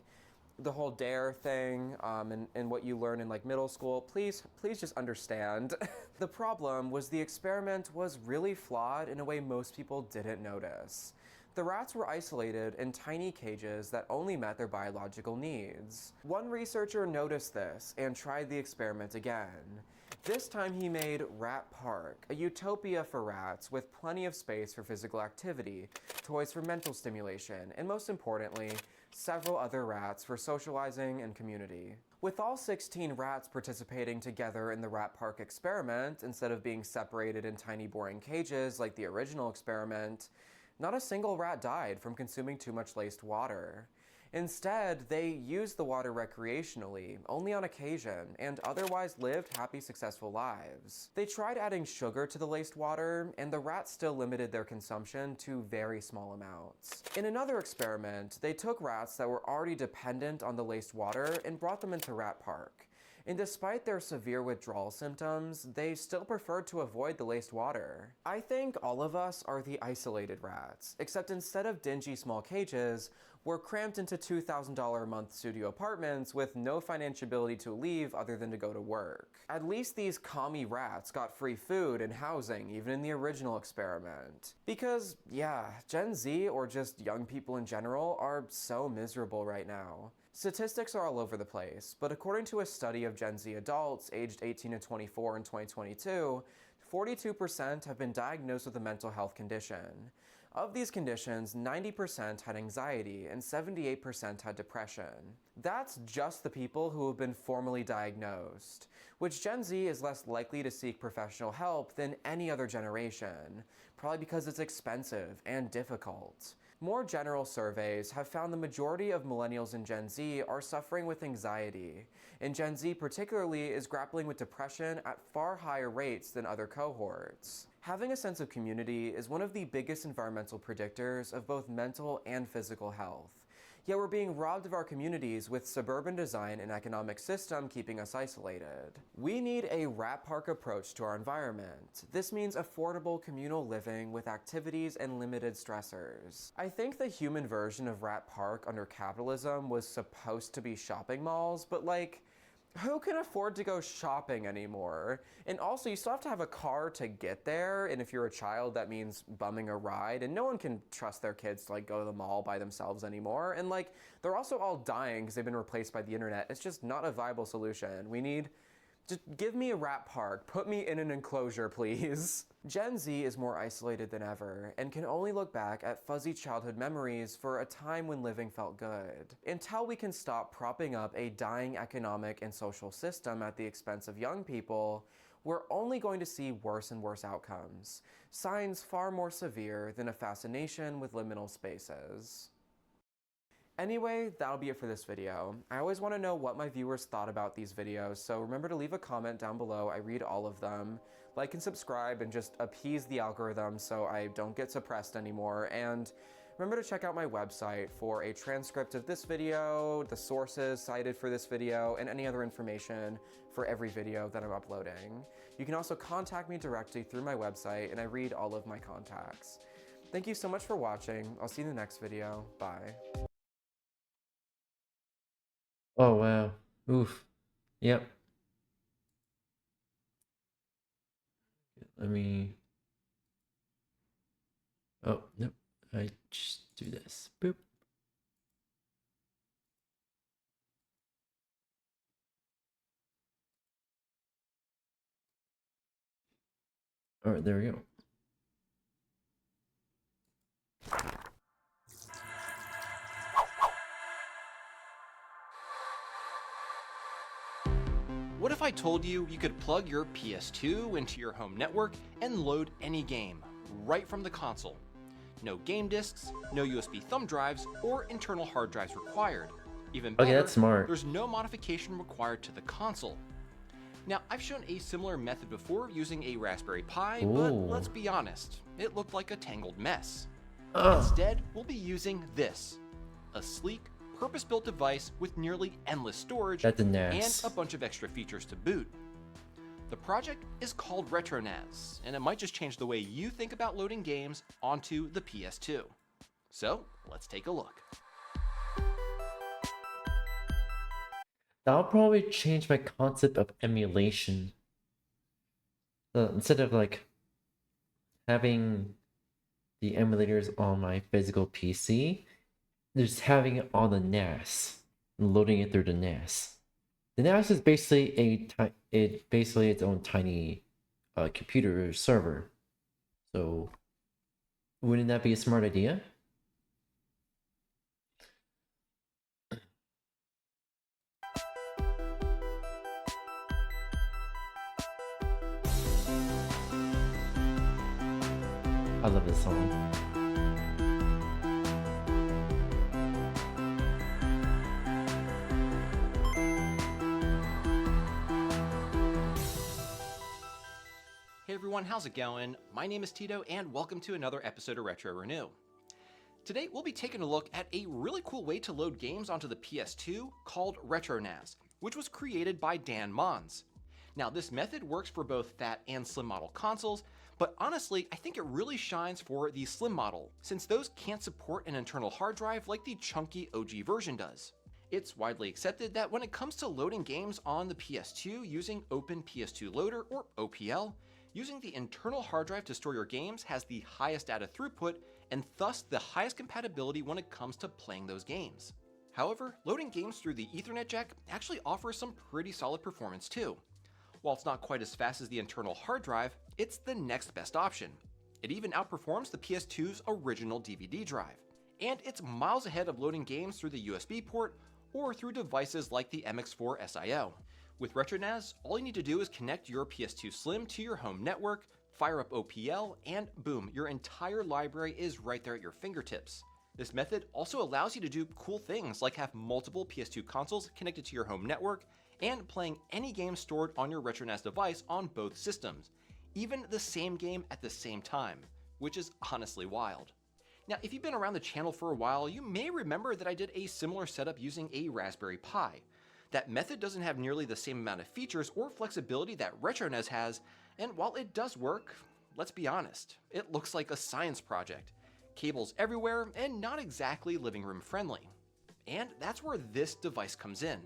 the whole dare thing and what you learn in like middle school. Please just understand. The problem was the experiment was really flawed in a way most people didn't notice. The rats were isolated in tiny cages that only met their biological needs. One researcher noticed this and tried the experiment again. This time he made Rat Park, a utopia for rats with plenty of space for physical activity, toys for mental stimulation, and most importantly, several other rats for socializing and community. With all 16 rats participating together in the Rat Park experiment, instead of being separated in tiny boring cages like the original experiment, not a single rat died from consuming too much laced water. Instead, they used the water recreationally, only on occasion, and otherwise lived happy, successful lives. They tried adding sugar to the laced water, and the rats still limited their consumption to very small amounts. In another experiment, they took rats that were already dependent on the laced water and brought them into Rat Park. And despite their severe withdrawal symptoms, they still preferred to avoid the laced water. I think all of us are the isolated rats, except instead of dingy small cages, we're cramped into $2,000 a month studio apartments with no financial ability to leave other than to go to work. At least these commie rats got free food and housing even in the original experiment. Because, yeah, Gen Z, or just young people in general, are so miserable right now. Statistics are all over the place, but according to a study of Gen Z adults aged 18 to 24 in 2022, 42% have been diagnosed with a mental health condition. Of these conditions, 90% had anxiety and 78% had depression. That's just the people who have been formally diagnosed, which Gen Z is less likely to seek professional help than any other generation, probably because it's expensive and difficult. More general surveys have found the majority of millennials and Gen Z are suffering with anxiety, and Gen Z particularly is grappling with depression at far higher rates than other cohorts. Having a sense of community is one of the biggest environmental predictors of both mental and physical health. Yet we're being robbed of our communities with suburban design and economic system keeping us isolated. We need a rat park approach to our environment. This means affordable communal living with activities and limited stressors. I think the human version of rat park under capitalism was supposed to be shopping malls, but like, who can afford to go shopping anymore? And also, you still have to have a car to get there, and if you're a child, that means bumming a ride, and no one can trust their kids to like go to the mall by themselves anymore. And like, they're also all dying because they've been replaced by the internet. It's just not a viable solution. Just give me a rat park. Put me in an enclosure, please. Gen Z is more isolated than ever and can only look back at fuzzy childhood memories for a time when living felt good. Until we can stop propping up a dying economic and social system at the expense of young people, we're only going to see worse and worse outcomes. Signs far more severe than a fascination with liminal spaces. Anyway, that'll be it for this video. I always want to know what my viewers thought about these videos, so remember to leave a comment down below. I read all of them. Like and subscribe and just appease the algorithm so I don't get suppressed anymore. And remember to check out my website for a transcript of this video, the sources cited for this video, and any other information for every video that I'm uploading. You can also contact me directly through my website, and I read all of my contacts. Thank you so much for watching. I'll see you in the next video. Bye. Oh wow. Oof. Yep. Let me. Oh, nope. I just do this. Boop. Alright, there we go. What if I told you you could plug your PS2 into your home network and load any game right from the console? No game discs, no USB thumb drives, or internal hard drives required. Even better, Okay, that's smart. there's no modification required to the console. Now, I've shown a similar method before using a Raspberry Pi, but Ooh. let's be honest, it looked like a tangled mess. Oh. Instead, we'll be using this, a sleek, purpose-built device with nearly endless storage That's a and NAS. a bunch of extra features to boot. The project is called RetroNAS, and it might just change the way you think about loading games onto the PS2. So, let's take a look. That'll probably change my concept of emulation. Instead of like having the emulators on my physical PC, just having it on the NAS and loading it through the NAS. The NAS is basically its own tiny computer server. So wouldn't that be a smart idea? I love this song. everyone, how's it going? My name is Tito and welcome to another episode of Retro Renew. Today we'll be taking a look at a really cool way to load games onto the PS2 called RetroNAS, which was created by Dan Mons. Now this method works for both fat and slim model consoles, but honestly I think it really shines for the slim model, since those can't support an internal hard drive like the chunky OG version does. It's widely accepted that when it comes to loading games on the PS2 using Open PS2 Loader or OPL, using the internal hard drive to store your games has the highest data throughput and thus the highest compatibility when it comes to playing those games. However, loading games through the Ethernet jack actually offers some pretty solid performance too. While it's not quite as fast as the internal hard drive, it's the next best option. It even outperforms the PS2's original DVD drive. And it's miles ahead of loading games through the USB port or through devices like the MX4 SIO. With RetroNAS, all you need to do is connect your PS2 Slim to your home network, fire up OPL, and boom, your entire library is right there at your fingertips. This method also allows you to do cool things like have multiple PS2 consoles connected to your home network and playing any game stored on your RetroNAS device on both systems, even the same game at the same time, which is honestly wild. Now, if you've been around the channel for a while, you may remember that I did a similar setup using a Raspberry Pi. That method doesn't have nearly the same amount of features or flexibility that RetroNAS has, and while it does work, let's be honest, it looks like a science project. Cables everywhere and not exactly living room friendly. And that's where this device comes in.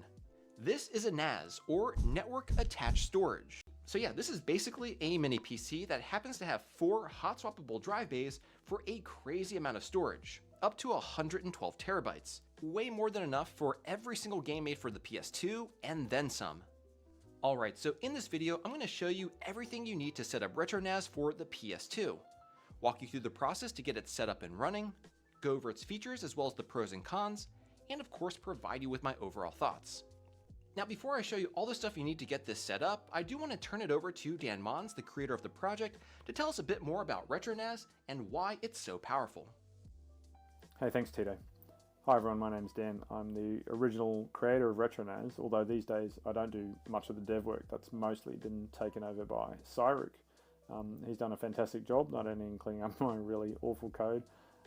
This is a NAS, or Network Attached Storage. So yeah, this is basically a mini PC that happens to have 4 hot swappable drive bays for a crazy amount of storage, up to 112 terabytes. Way more than enough for every single game made for the PS2 and then some. Alright, so in this video, I'm going to show you everything you need to set up RetroNAS for the PS2. Walk you through the process to get it set up and running, go over its features as well as the pros and cons, and of course provide you with my overall thoughts. Now before I show you all the stuff you need to get this set up, I do want to turn it over to Dan Mons, the creator of the project, to tell us a bit more about RetroNAS and why it's so powerful. Hey, thanks Tito. Hi everyone, my name's Dan. I'm the original creator of RetroNAS, although these days I don't do much of the dev work. That's mostly been taken over by Cyruk. He's done a fantastic job, not only in cleaning up my really awful code,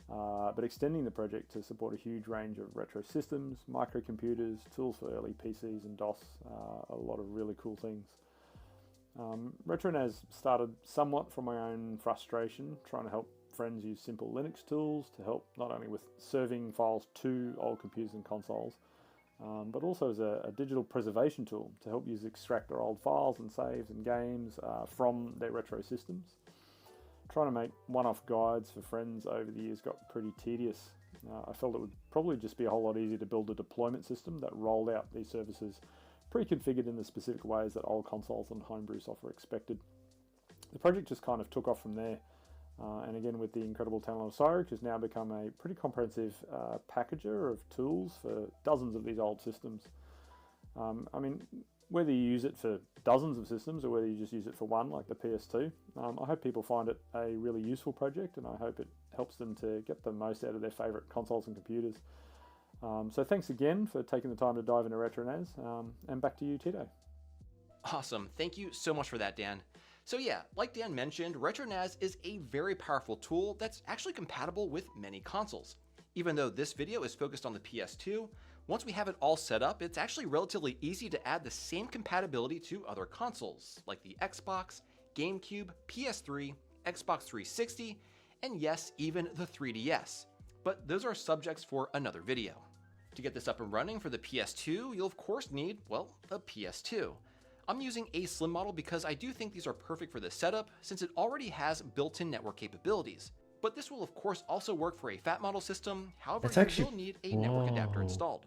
but extending the project to support a huge range of retro systems, microcomputers, tools for early PCs and DOS, a lot of really cool things. RetroNAS started somewhat from my own frustration, trying to help friends use simple Linux tools to help not only with serving files to old computers and consoles, but also as a digital preservation tool to help users extract their old files and saves and games from their retro systems. Trying to make one-off guides for friends over the years got pretty tedious. I felt it would probably just be a whole lot easier to build a deployment system that rolled out these services pre-configured in the specific ways that old consoles and homebrew software expected. The project just kind of took off from there, and again with the incredible talent of Cyruk, has now become a pretty comprehensive packager of tools for dozens of these old systems. I mean, whether you use it for dozens of systems or whether you just use it for one, like the PS2, I hope people find it a really useful project, and I hope it helps them to get the most out of their favourite consoles and computers. So thanks again for taking the time to dive into RetroNAS, and back to you, Tito. Awesome, thank you so much for that, Dan. So yeah, like Dan mentioned, RetroNAS is a very powerful tool that's actually compatible with many consoles. Even though this video is focused on the PS2, once we have it all set up, it's actually relatively easy to add the same compatibility to other consoles, like the Xbox, GameCube, PS3, Xbox 360, and yes, even the 3DS. But those are subjects for another video. To get this up and running for the PS2, you'll of course need, well, a PS2. I'm using a slim model because I do think these are perfect for this setup, since it already has built-in network capabilities. But this will of course also work for a fat model system, however you will need a network adapter installed.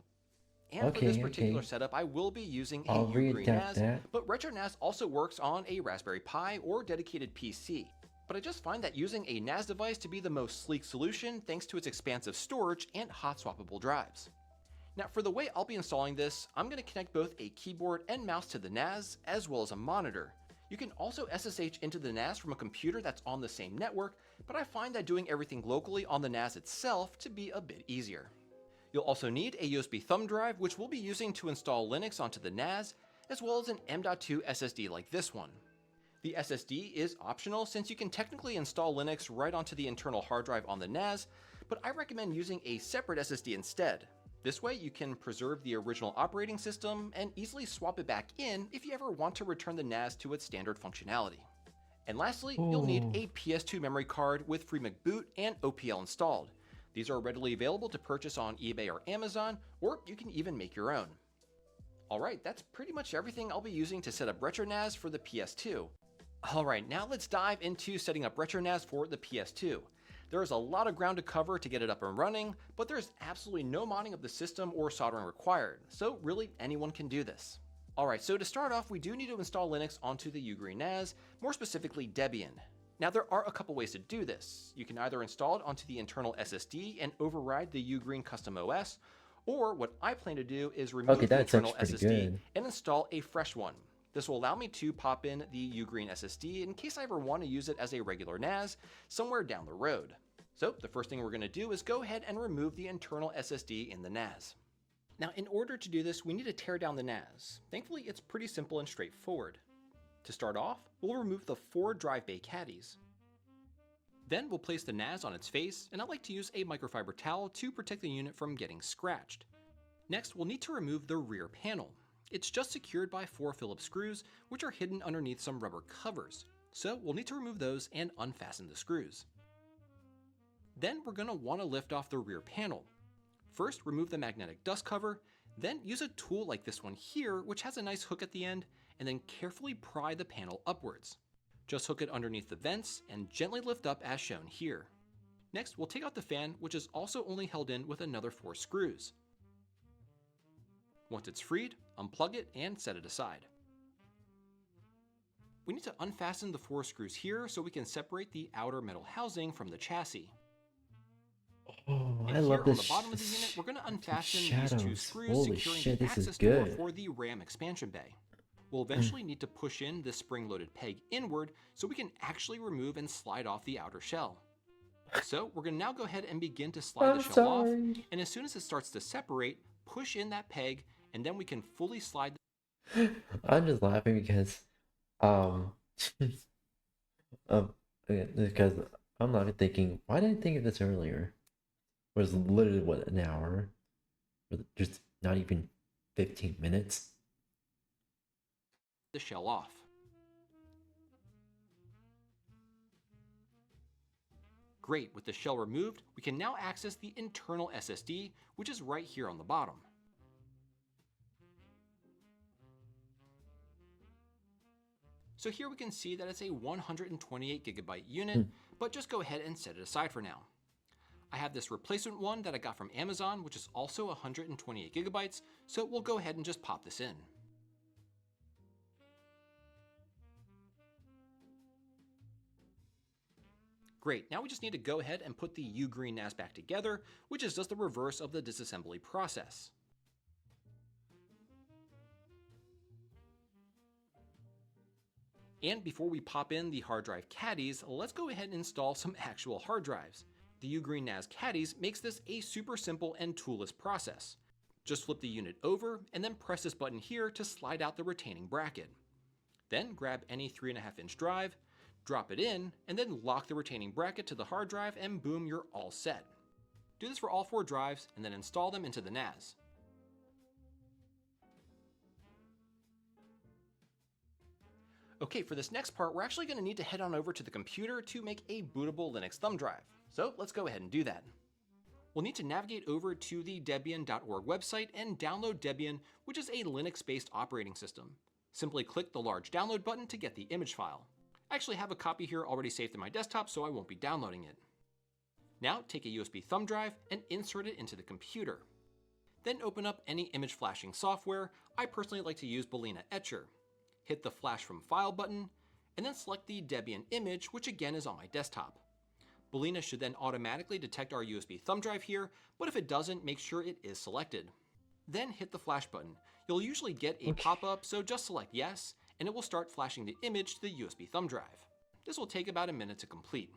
And for this particular setup, I will be using a Ugree NAS, but RetroNAS also works on a Raspberry Pi or dedicated PC. But I just find that using a NAS device to be the most sleek solution thanks to its expansive storage and hot swappable drives. Now for the way I'll be installing this, I'm going to connect both a keyboard and mouse to the NAS as well as a monitor. You can also SSH into the NAS from a computer that's on the same network, but I find that doing everything locally on the NAS itself to be a bit easier. You'll also need a USB thumb drive, which we'll be using to install Linux onto the NAS, as well as an M.2 SSD like this one. The SSD is optional since you can technically install Linux right onto the internal hard drive on the NAS, but I recommend using a separate SSD instead. This way you can preserve the original operating system and easily swap it back in if you ever want to return the NAS to its standard functionality. And lastly, you'll need a PS2 memory card with FreeMake Boot and OPL installed. These are readily available to purchase on eBay or Amazon, or you can even make your own. Alright, that's pretty much everything I'll be using to set up RetroNAS for the PS2. Alright, now let's dive into setting up RetroNAS for the PS2. There is a lot of ground to cover to get it up and running, but there's absolutely no modding of the system or soldering required, so really anyone can do this. Alright, so to start off, we do need to install Linux onto the Ugreen NAS, more specifically Debian. Now there are a couple ways to do this. You can either install it onto the internal SSD and override the Ugreen custom OS, or what I plan to do is remove the internal SSD and install a fresh one. This will allow me to pop in the Ugreen SSD in case I ever want to use it as a regular NAS somewhere down the road. So the first thing we're going to do is go ahead and remove the internal SSD in the NAS. Now in order to do this, we need to tear down the NAS. Thankfully it's pretty simple and straightforward. To start off, we'll remove the 4 drive bay caddies. Then we'll place the NAS on its face, and I like to use a microfiber towel to protect the unit from getting scratched. Next, we'll need to remove the rear panel. It's just secured by 4 Phillips screws, which are hidden underneath some rubber covers. So we'll need to remove those and unfasten the screws. Then we're going to want to lift off the rear panel. First, remove the magnetic dust cover, then use a tool like this one here, which has a nice hook at the end, and then carefully pry the panel upwards. Just hook it underneath the vents and gently lift up as shown here. Next, we'll take out the fan, which is also only held in with another 4 screws. Once it's freed, unplug it and set it aside. We need to unfasten the 4 screws here so we can separate the outer metal housing from the chassis. Oh, and I here love this. On the bottom of the unit, we're going to unfasten shadows. these 2 screws Holy securing shit, the this is access door good. for the RAM expansion bay. We'll eventually need to push in this spring-loaded peg inward so we can actually remove and slide off the outer shell. So we're going to now go ahead and begin to slide the shell off, and as soon as it starts to separate, push in that peg, and then we can fully slide I'm just laughing because because I'm not thinking, why didn't I think of this earlier? It was literally what, an hour? Or just not even 15 minutes? the shell off. Great, with the shell removed, we can now access the internal SSD, which is right here on the bottom. So here we can see that it's a 128GB unit, but just go ahead and set it aside for now. I have this replacement one that I got from Amazon, which is also 128GB, so we'll go ahead and just pop this in. Great, now we just need to go ahead and put the Ugreen NAS back together, which is just the reverse of the disassembly process. And before we pop in the hard drive caddies, let's go ahead and install some actual hard drives. The Ugreen NAS caddies makes this a super simple and toolless process. Just flip the unit over and then press this button here to slide out the retaining bracket. Then grab any 3.5-inch drive, drop it in, and then lock the retaining bracket to the hard drive, and boom, you're all set. Do this for all 4 drives and then install them into the NAS. Okay, for this next part, we're actually going to need to head on over to the computer to make a bootable Linux thumb drive. So let's go ahead and do that. We'll need to navigate over to the Debian.org website and download Debian, which is a Linux-based operating system. Simply click the large download button to get the image file. I actually have a copy here already saved in my desktop, so I won't be downloading it. Now take a USB thumb drive and insert it into the computer. Then open up any image flashing software. I personally like to use Balena Etcher. Hit the Flash from File button, and then select the Debian image, which again is on my desktop. Balena should then automatically detect our USB thumb drive here, but if it doesn't, make sure it is selected. Then hit the Flash button. You'll usually get a pop-up, so just select Yes, and it will start flashing the image to the USB thumb drive. This will take about a minute to complete.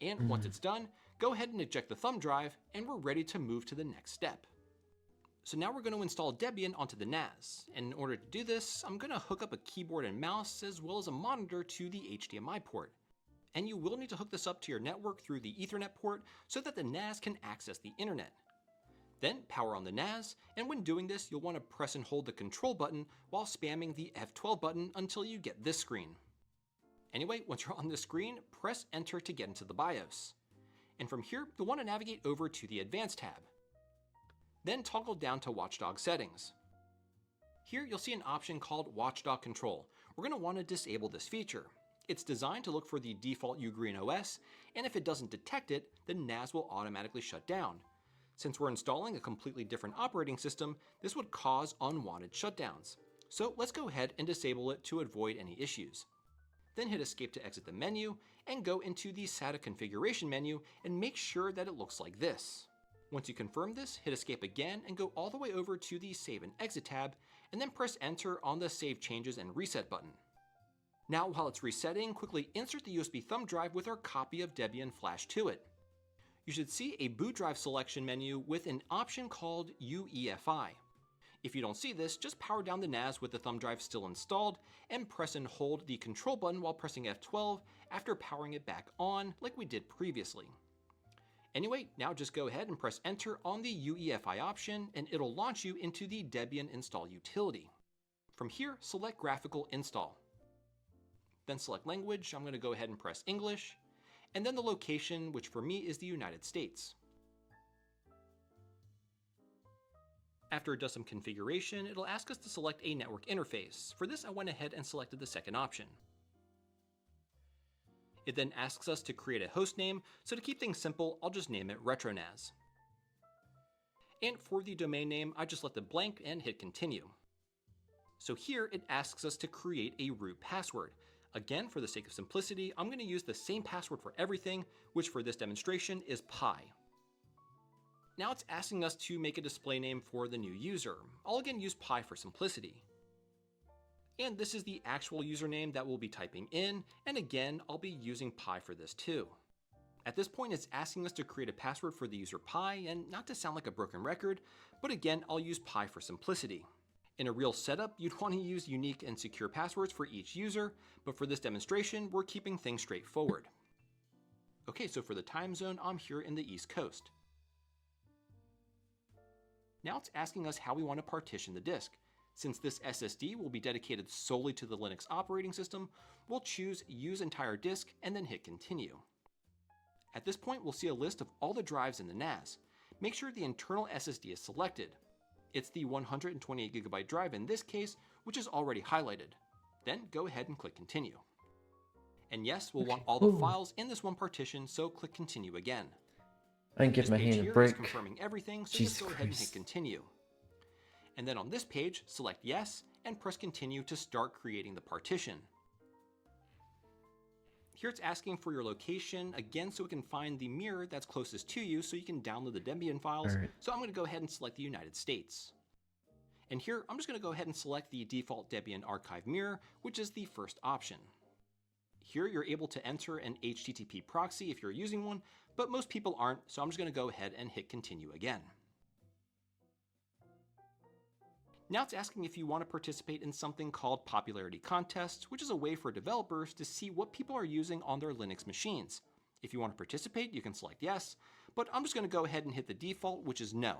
And once it's done, go ahead and eject the thumb drive, and we're ready to move to the next step. So now we're going to install Debian onto the NAS. And in order to do this, I'm going to hook up a keyboard and mouse as well as a monitor to the HDMI port. And you will need to hook this up to your network through the Ethernet port so that the NAS can access the internet. Then power on the NAS, and when doing this, you'll want to press and hold the control button while spamming the F12 button until you get this screen. Anyway, once you're on this screen, press enter to get into the BIOS. And from here, you'll want to navigate over to the Advanced tab. Then toggle down to Watchdog Settings. Here you'll see an option called Watchdog Control. We're going to want to disable this feature. It's designed to look for the default Ugreen OS, and if it doesn't detect it, the NAS will automatically shut down. Since we're installing a completely different operating system, this would cause unwanted shutdowns. So let's go ahead and disable it to avoid any issues. Then hit escape to exit the menu and go into the SATA configuration menu and make sure that it looks like this. Once you confirm this, hit escape again and go all the way over to the save and exit tab and then press enter on the save changes and reset button. Now while it's resetting, quickly insert the USB thumb drive with our copy of Debian flash to it. You should see a boot drive selection menu with an option called UEFI. If you don't see this, just power down the NAS with the thumb drive still installed and press and hold the control button while pressing F12 after powering it back on like we did previously. Anyway, now just go ahead and press enter on the UEFI option and it'll launch you into the Debian install utility. From here, select graphical install. Then select language, I'm going to go ahead and press English, and then the location, which for me is the United States. After it does some configuration, it'll ask us to select a network interface. For this, I went ahead and selected the second option. It then asks us to create a host name, so to keep things simple, I'll just name it RetroNAS. And for the domain name, I just left it blank and hit continue. So here it asks us to create a root password. Again, for the sake of simplicity, I'm going to use the same password for everything, which for this demonstration is pi. Now it's asking us to make a display name for the new user. I'll again use pi for simplicity. And this is the actual username that we'll be typing in, and again, I'll be using pi for this too. At this point, it's asking us to create a password for the user pi, and not to sound like a broken record, but again, I'll use pi for simplicity. In a real setup, you'd want to use unique and secure passwords for each user, but for this demonstration, we're keeping things straightforward. Okay, so for the time zone, I'm here in the East Coast. Now it's asking us how we want to partition the disk. Since this SSD will be dedicated solely to the Linux operating system, we'll choose Use Entire Disk and then hit Continue. At this point, we'll see a list of all the drives in the NAS. Make sure the internal SSD is selected. It's the 128GB drive in this case, which is already highlighted. Then go ahead and click Continue. And yes, we'll want all the files in this one partition, so click Continue again. I can give This my page hand a here break. is confirming everything, so Jesus just go ahead and hit Christ. Continue. And then on this page, select Yes, and press Continue to start creating the partition. Here it's asking for your location, again so it can find the mirror that's closest to you so you can download the Debian files. Alright. So I'm going to go ahead and select the United States. And here, I'm just going to go ahead and select the default Debian archive mirror, which is the first option. Here you're able to enter an HTTP proxy if you're using one, but most people aren't, so I'm just going to go ahead and hit Continue again. Now it's asking if you want to participate in something called popularity contests, which is a way for developers to see what people are using on their Linux machines. If you want to participate, you can select yes, but I'm just going to go ahead and hit the default, which is no.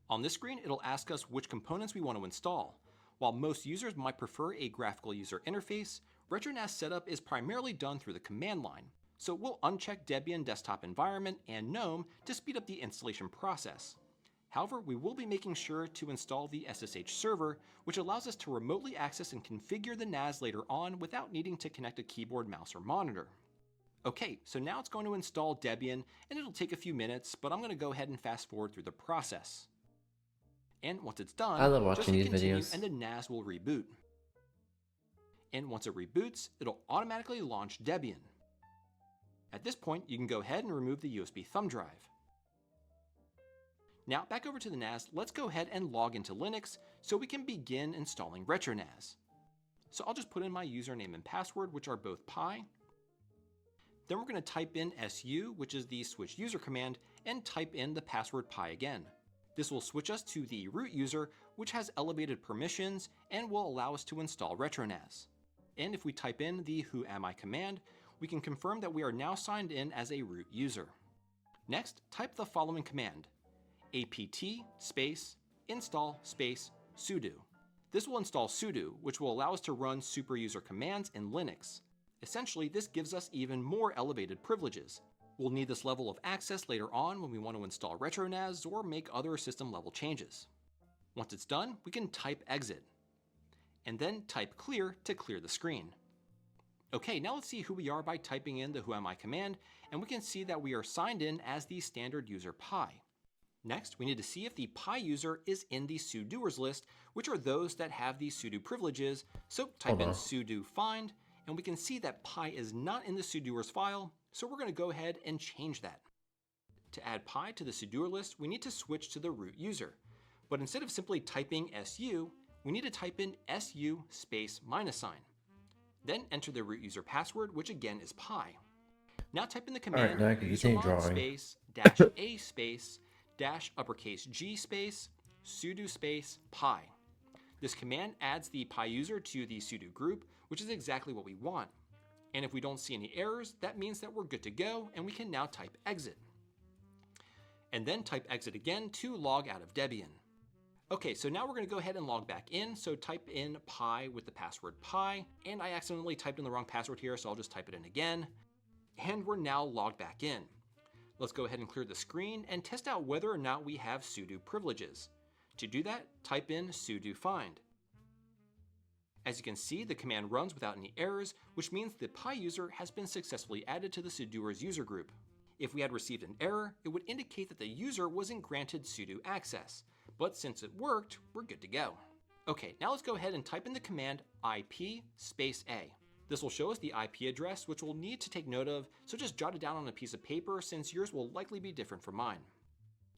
On this screen, it'll ask us which components we want to install. While most users might prefer a graphical user interface, RetroNAS setup is primarily done through the command line, so we'll uncheck Debian Desktop Environment and GNOME to speed up the installation process. However, we will be making sure to install the SSH server, which allows us to remotely access and configure the NAS later on without needing to connect a keyboard, mouse, or monitor. Okay, so now it's going to install Debian, and it'll take a few minutes, but I'm going to go ahead and fast forward through the process. And once it's done, I love just watching hit these continue videos. and the NAS will reboot. And once it reboots, it'll automatically launch Debian. At this point, you can go ahead and remove the USB thumb drive. Now, back over to the NAS, let's go ahead and log into Linux so we can begin installing RetroNAS. So I'll just put in my username and password, which are both pi. Then we're going to type in su, which is the switch user command, and type in the password pi again. This will switch us to the root user, which has elevated permissions and will allow us to install RetroNAS. And if we type in the whoami command, we can confirm that we are now signed in as a root user. Next, type the following command: apt space install space sudo. This will install sudo, which will allow us to run superuser commands in Linux. Essentially, this gives us even more elevated privileges. We'll need this level of access later on when we want to install RetroNAS or make other system level changes. Once it's done, we can type exit, and then type clear to clear the screen. Okay, now let's see who we are by typing in the whoami command, and we can see that we are signed in as the standard user pi. Next, we need to see if the pi user is in the sudoers list, which are those that have the sudo privileges, so type in sudo find, and we can see that pi is not in the sudoers file, so we're going to go ahead and change that. To add pi to the sudoer list, we need to switch to the root user. But instead of simply typing su, we need to type in su space $. Then enter the root user password, which again is pi. Now type in the command usermon space -a space -uppercase G space sudo space pi. This command adds the pi user to the sudo group, which is exactly what we want. And if we don't see any errors, that means that we're good to go, and we can now type exit. And then type exit again to log out of Debian. Okay, so now we're going to go ahead and log back in, so type in pi with the password pi, and I accidentally typed in the wrong password here, so I'll just type it in again. And we're now logged back in. Let's go ahead and clear the screen and test out whether or not we have sudo privileges. To do that, type in sudo find. As you can see, the command runs without any errors, which means the pi user has been successfully added to the sudoers user group. If we had received an error, it would indicate that the user wasn't granted sudo access, but since it worked, we're good to go. Okay, now let's go ahead and type in the command ip space a. This will show us the IP address, which we'll need to take note of, so just jot it down on a piece of paper since yours will likely be different from mine.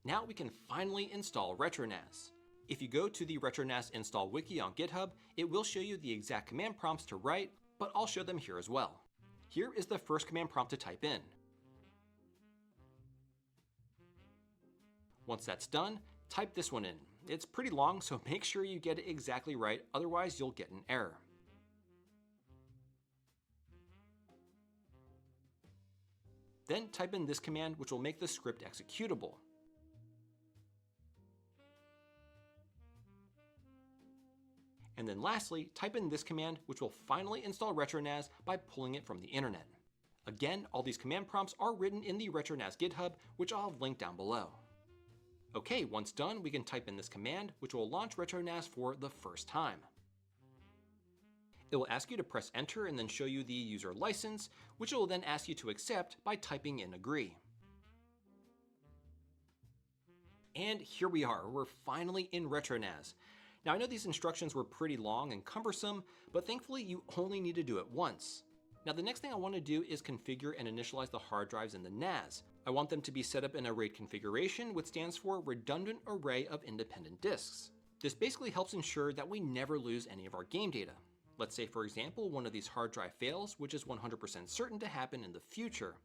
Now we can finally install RetroNAS. If you go to the RetroNAS install wiki on GitHub, it will show you the exact command prompts to write, but I'll show them here as well. Here is the first command prompt to type in. Once that's done, type this one in. It's pretty long, so make sure you get it exactly right, otherwise you'll get an error. Then type in this command, which will make the script executable. And then lastly, type in this command, which will finally install RetroNAS by pulling it from the internet. Again, all these command prompts are written in the RetroNAS GitHub, which I'll have linked down below. Okay, once done, we can type in this command, which will launch RetroNAS for the first time. It will ask you to press enter and then show you the user license, which it will then ask you to accept by typing in agree. And here we are, we're finally in RetroNAS. Now I know these instructions were pretty long and cumbersome, but thankfully you only need to do it once. Now the next thing I want to do is configure and initialize the hard drives in the NAS. I want them to be set up in a RAID configuration, which stands for Redundant Array of Independent Disks. This basically helps ensure that we never lose any of our game data. Let's say, for example, one of these hard drive fails, which is 100% certain to happen in the future.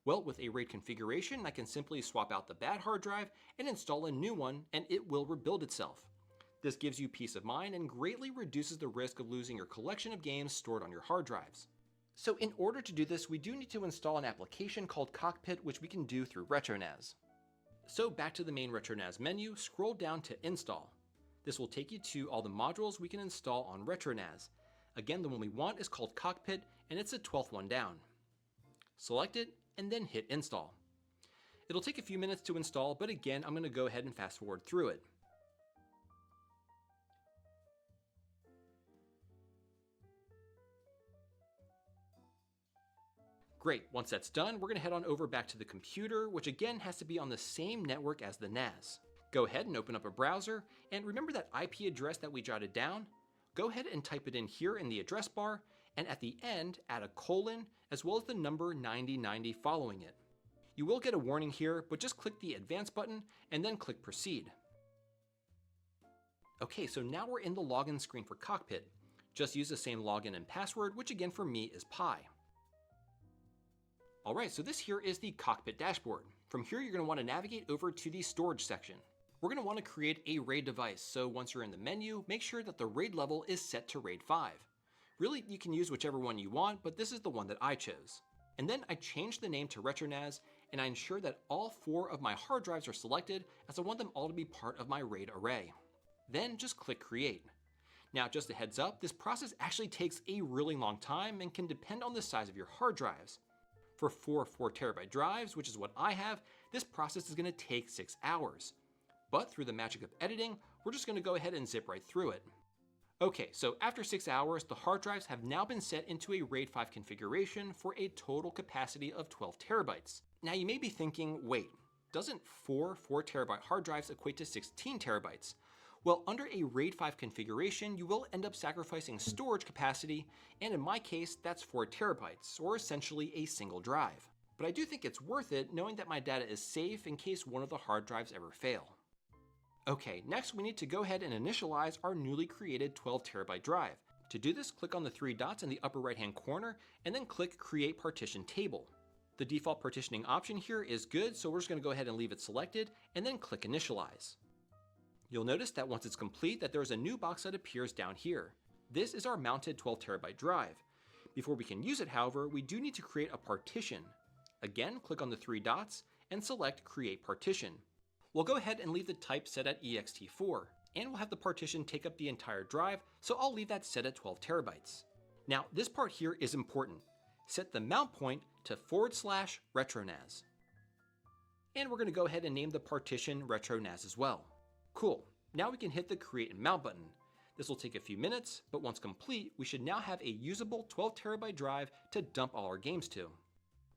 Well, with a RAID configuration, I can simply swap out the bad hard drive and install a new one, and it will rebuild itself. This gives you peace of mind and greatly reduces the risk of losing your collection of games stored on your hard drives. So in order to do this, we do need to install an application called Cockpit, which we can do through RetroNAS. So back to the main RetroNAS menu, scroll down to Install. This will take you to all the modules we can install on RetroNAS. Again, the one we want is called Cockpit, and it's the 12th one down. Select it, and then hit Install. It'll take a few minutes to install, but again, I'm going to go ahead and fast forward through it. Great, once that's done, we're going to head on over back to the computer, which again has to be on the same network as the NAS. Go ahead and open up a browser, and remember that IP address that we jotted down? Go ahead and type it in here in the address bar, and at the end, add a colon, as well as the number 9090 following it. You will get a warning here, but just click the Advanced button, and then click Proceed. Okay, so now we're in the login screen for Cockpit. Just use the same login and password, which again for me is Pi. Alright, so this here is the cockpit dashboard. From here, you're going to want to navigate over to the storage section. We're going to want to create a RAID device, so once you're in the menu, make sure that the RAID level is set to RAID 5. Really, you can use whichever one you want, but this is the one that I chose. And then I changed the name to RetroNAS, and I ensure that all 4 of my hard drives are selected, as I want them all to be part of my RAID array. Then just click Create. Now, just a heads up, this process actually takes a really long time and can depend on the size of your hard drives. For 4 4TB drives, which is what I have, this process is going to take 6 hours. But through the magic of editing, we're just going to go ahead and zip right through it. Okay, so after 6 hours, the hard drives have now been set into a RAID 5 configuration for a total capacity of 12 terabytes. Now you may be thinking, wait, doesn't 4 4TB hard drives equate to 16 terabytes? Well, under a RAID 5 configuration, you will end up sacrificing storage capacity, and in my case, that's 4 terabytes, or essentially a single drive. But I do think it's worth it knowing that my data is safe in case one of the hard drives ever fail. Okay, next we need to go ahead and initialize our newly created 12 terabyte drive. To do this, click on the 3 dots in the upper right hand corner and then click Create Partition Table. The default partitioning option here is good, so we're just going to go ahead and leave it selected and then click Initialize. You'll notice that once it's complete that there's a new box that appears down here. This is our mounted 12 terabyte drive. Before we can use it, however, we do need to create a partition. Again, click on the 3 dots and select Create Partition. We'll go ahead and leave the type set at ext4, and we'll have the partition take up the entire drive, so I'll leave that set at 12 terabytes. Now, this part here is important. Set the mount point to /RetroNAS. And we're going to go ahead and name the partition RetroNAS as well. Cool, now we can hit the Create and Mount button. This will take a few minutes, but once complete, we should now have a usable 12 terabyte drive to dump all our games to.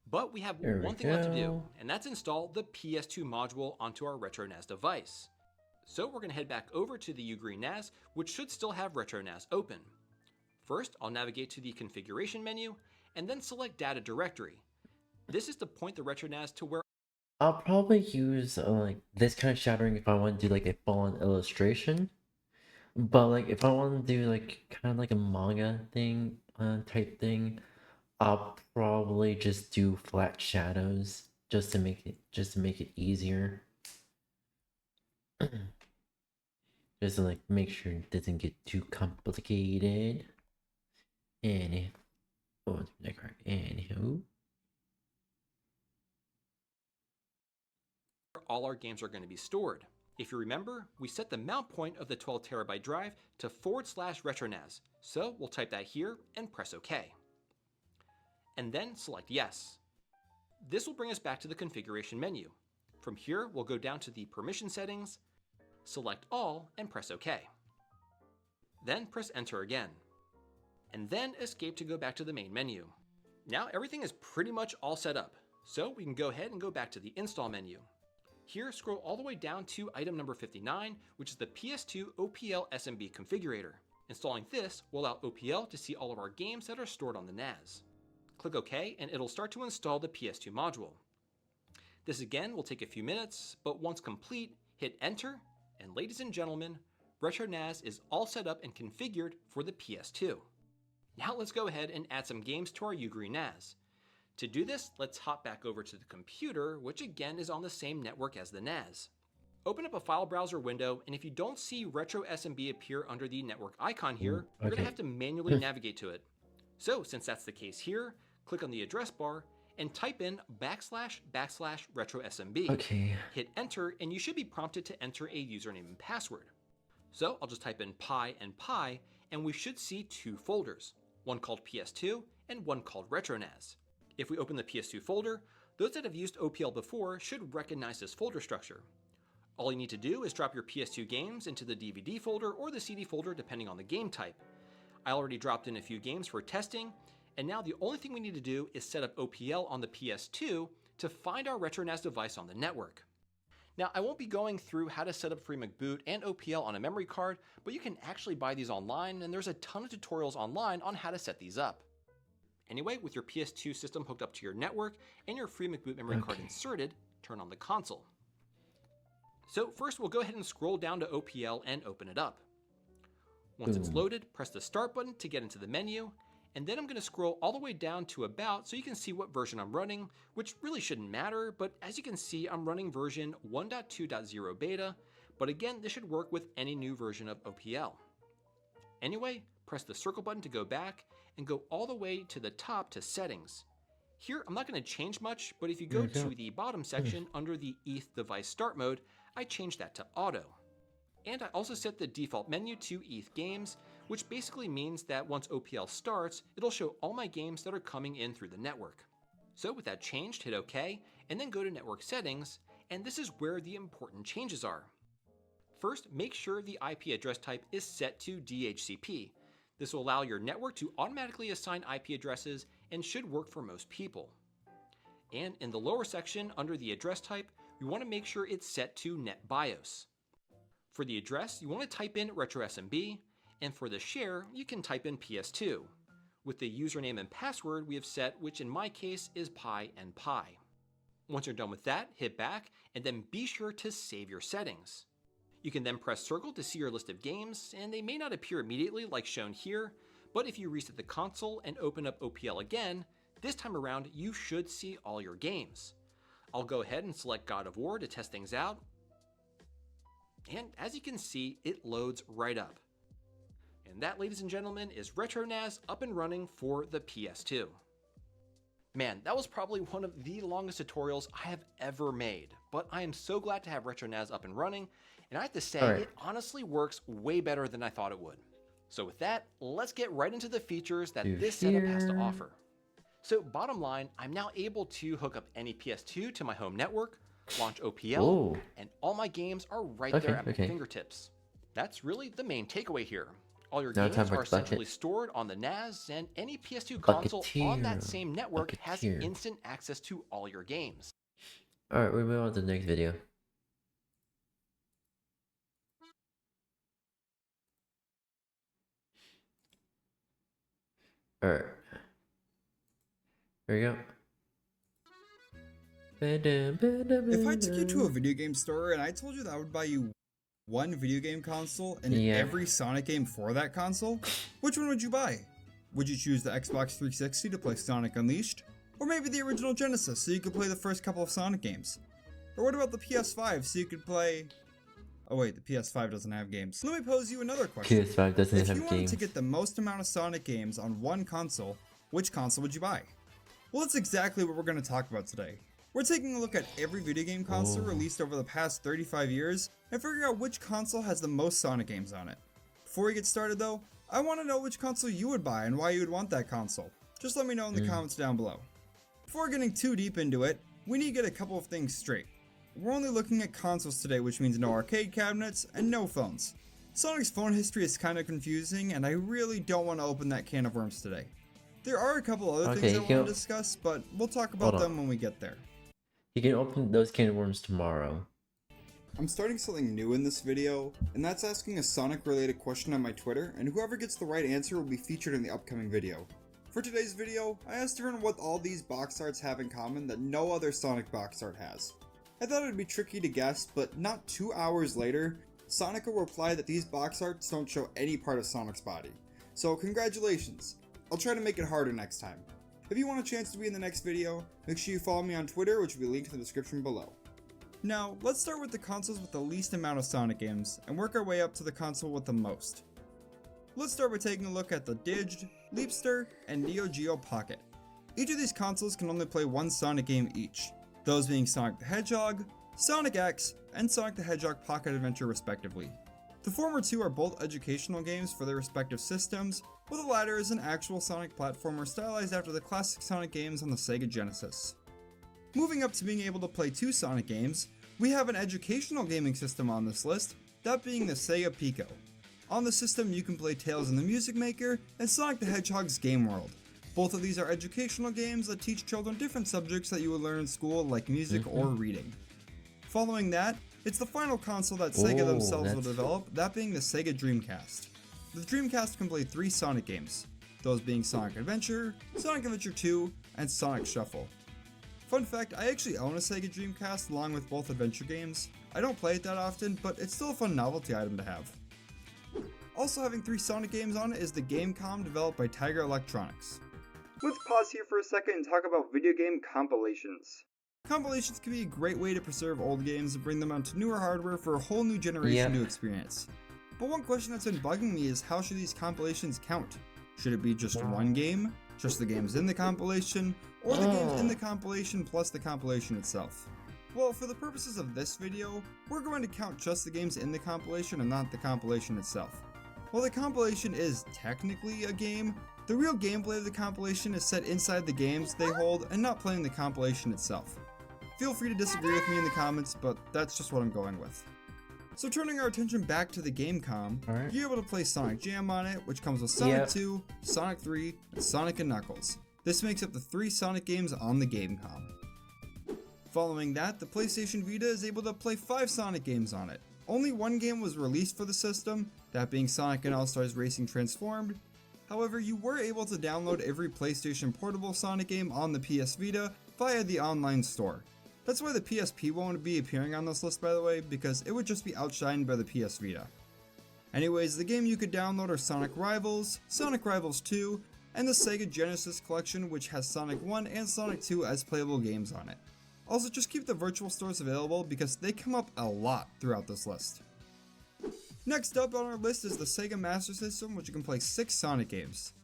But we have one thing left to do, and that's install the PS2 module onto our RetroNAS device. So we're going to head back over to the Ugreen NAS, which should still have RetroNAS open. First, I'll navigate to the configuration menu, and then select Data Directory. This is to point the RetroNAS to where I'll probably use like this kind of shattering if I want to do like a full-on illustration. But like if I want to do like kind of like a manga thing type thing, I'll probably just do flat shadows just to make it easier. Just to like make sure it doesn't get too complicated. And anywho. all our games are going to be stored. If you remember, we set the mount point of the 12 terabyte drive to /RetroNAS, so we'll type that here and press OK. And then select Yes. This will bring us back to the configuration menu. From here, we'll go down to the permission settings, select all, and press OK. Then press Enter again. And then escape to go back to the main menu. Now everything is pretty much all set up, so we can go ahead and go back to the Install menu. Here, scroll all the way down to item number 59, which is the PS2 OPL SMB configurator. Installing this will allow OPL to see all of our games that are stored on the NAS. Click OK, and it'll start to install the PS2 module. This again will take a few minutes, but once complete, hit Enter, and ladies and gentlemen, RetroNAS is all set up and configured for the PS2. Now let's go ahead and add some games to our Ugreen NAS. To do this, let's hop back over to the computer, which again is on the same network as the NAS. Open up a file browser window, and if you don't see Retro SMB appear under the network icon here, you're going to have to manually navigate to it. So since that's the case here, click on the address bar and type in //retro SMB. Okay. Hit enter, and you should be prompted to enter a username and password. So I'll just type in pi and pi, and we should see two folders, one called PS2 and one called RetroNAS. If we open the PS2 folder, those that have used OPL before should recognize this folder structure. All you need to do is drop your PS2 games into the DVD folder or the CD folder depending on the game type. I already dropped in a few games for testing, and now the only thing we need to do is set up OPL on the PS2 to find our RetroNAS device on the network. Now, I won't be going through how to set up FreeMac Boot and OPL on a memory card, but you can actually buy these online, and there's a ton of tutorials online on how to set these up. Anyway, with your PS2 system hooked up to your network and your FreeMac Boot memory card inserted, turn on the console. So first we'll go ahead and scroll down to OPL and open it up. Once it's loaded, press the Start button to get into the menu, and then I'm going to scroll all the way down to about so you can see what version I'm running, which really shouldn't matter, but as you can see, I'm running version 1.2.0 beta, but again, this should work with any new version of OPL. Anyway, press the circle button to go back and go all the way to the top to settings. Here, I'm not going to change much, but if you go to the bottom section under the ETH device start mode, I changed that to auto. And I also set the default menu to ETH games, which basically means that once OPL starts, it'll show all my games that are coming in through the network. So with that changed, hit OK, and then go to network settings, and this is where the important changes are. First, make sure the IP address type is set to DHCP. This will allow your network to automatically assign IP addresses and should work for most people. And in the lower section under the address type, we want to make sure it's set to NetBIOS. For the address, you want to type in RetroSMB, and for the share, you can type in PS2. With the username and password we have set, which in my case is Pi and Pi. Once you're done with that, hit back, and then be sure to save your settings. You can then press circle to see your list of games, and they may not appear immediately like shown here, but if you reset the console and open up OPL again, this time around you should see all your games. I'll go ahead and select God of War to test things out, and as you can see, it loads right up. And that, ladies and gentlemen, is RetroNAS up and running for the PS2. Man, that was probably one of the longest tutorials I have ever made, but I am so glad to have RetroNAS up and running, and I have to say, it honestly works way better than I thought it would. So with that, let's get right into the features that this setup has to offer. So bottom line, I'm now able to hook up any PS2 to my home network, launch OPL, and all my games are right there at my fingertips. That's really the main takeaway here. All your games are essentially stored on the NAS, and any PS2 console on that same network has instant access to all your games. Alright, we move on to the next video. Alright. Here we go. If I took you to a video game store and I told you that I would buy you one video game console and every Sonic game for that console, which one would you buy? Would you choose the Xbox 360 to play Sonic Unleashed? Or maybe the original Genesis so you could play the first couple of Sonic games? Or what about the PS5 so you could play... Oh wait, the PS5 doesn't have games. Let me pose you another question. PS5 doesn't have games. If you wanted to get the most amount of Sonic games on one console, which console would you buy? Well, that's exactly what we're going to talk about today. We're taking a look at every video game console released over the past 35 years and figuring out which console has the most Sonic games on it. Before we get started though, I want to know which console you would buy and why you would want that console. Just let me know in the comments down below. Before getting too deep into it, we need to get a couple of things straight. We're only looking at consoles today, which means no arcade cabinets and no phones. Sonic's phone history is kind of confusing and I really don't want to open that can of worms today. There are a couple other things I want to discuss, but we'll talk about them when we get there. You can open those can of worms tomorrow. I'm starting something new in this video, and that's asking a Sonic related question on my Twitter, and whoever gets the right answer will be featured in the upcoming video. For today's video, I asked everyone what all these box arts have in common that no other Sonic box art has. I thought it would be tricky to guess, but not 2 hours later, Sonic will reply that these box arts don't show any part of Sonic's body. So congratulations, I'll try to make it harder next time. If you want a chance to be in the next video, make sure you follow me on Twitter, which will be linked in the description below. Now, let's start with the consoles with the least amount of Sonic games, and work our way up to the console with the most. Let's start by taking a look at the Digd, Leapster, and Neo Geo Pocket. Each of these consoles can only play one Sonic game each, those being Sonic the Hedgehog, Sonic X, and Sonic the Hedgehog Pocket Adventure respectively. The former two are both educational games for their respective systems, while the latter is an actual Sonic platformer stylized after the classic Sonic games on the Sega Genesis. Moving up to being able to play two Sonic games, we have an educational gaming system on this list, that being the Sega Pico. On the system you can play Tales in the Music Maker and Sonic the Hedgehog's Game World. Both of these are educational games that teach children different subjects that you would learn in school like music or reading. Following that, it's the final console that Sega themselves will develop, that being the Sega Dreamcast. The Dreamcast can play 3 Sonic games, those being Sonic Adventure, Sonic Adventure 2, and Sonic Shuffle. Fun fact, I actually own a Sega Dreamcast along with both adventure games. I don't play it that often, but it's still a fun novelty item to have. Also having 3 Sonic games on it is the Gamecom developed by Tiger Electronics. Let's pause here for a second and talk about video game compilations. Compilations can be a great way to preserve old games and bring them onto newer hardware for a whole new generation to experience. But one question that's been bugging me is how should these compilations count? Should it be just one game, just the games in the compilation, or the games in the compilation plus the compilation itself? Well, for the purposes of this video, we're going to count just the games in the compilation and not the compilation itself. While the compilation is technically a game, the real gameplay of the compilation is set inside the games they hold and not playing the compilation itself. Feel free to disagree with me in the comments, but that's just what I'm going with. So turning our attention back to the Gamecom, you're able to play Sonic Jam on it, which comes with Sonic 2, Sonic 3, and Sonic & Knuckles. This makes up the 3 Sonic games on the Gamecom. Following that, the PlayStation Vita is able to play 5 Sonic games on it. Only one game was released for the system, that being Sonic and All-Stars Racing Transformed. However, you were able to download every PlayStation Portable Sonic game on the PS Vita via the online store. That's why the PSP won't be appearing on this list, by the way, because it would just be outshined by the PS Vita. Anyways, the game you could download are Sonic Rivals, Sonic Rivals 2, and the Sega Genesis collection, which has Sonic 1 and Sonic 2 as playable games on it. Also, just keep the virtual stores available because they come up a lot throughout this list. Next up on our list is the Sega Master System, which you can play 6 Sonic games.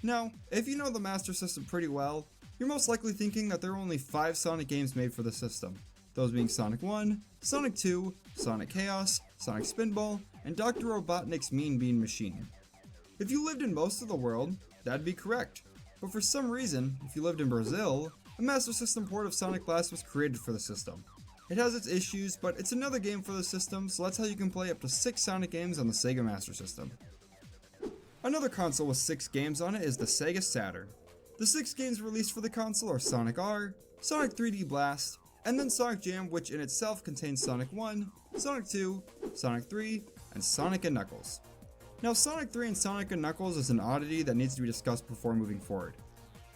Now, if you know the Master System pretty well, you're most likely thinking that there are only 5 Sonic games made for the system, those being Sonic 1, Sonic 2, Sonic Chaos, Sonic Spinball, and Dr. Robotnik's Mean Bean Machine. If you lived in most of the world, that'd be correct, but for some reason, if you lived in Brazil, a Master System port of Sonic Blast was created for the system. It has its issues, but it's another game for the system, so that's how you can play up to 6 Sonic games on the Sega Master System. Another console with 6 games on it is the Sega Saturn. The 6 games released for the console are Sonic R, Sonic 3D Blast, and then Sonic Jam, which in itself contains Sonic 1, Sonic 2, Sonic 3, and Sonic & Knuckles. Now Sonic 3 and Sonic & Knuckles is an oddity that needs to be discussed before moving forward.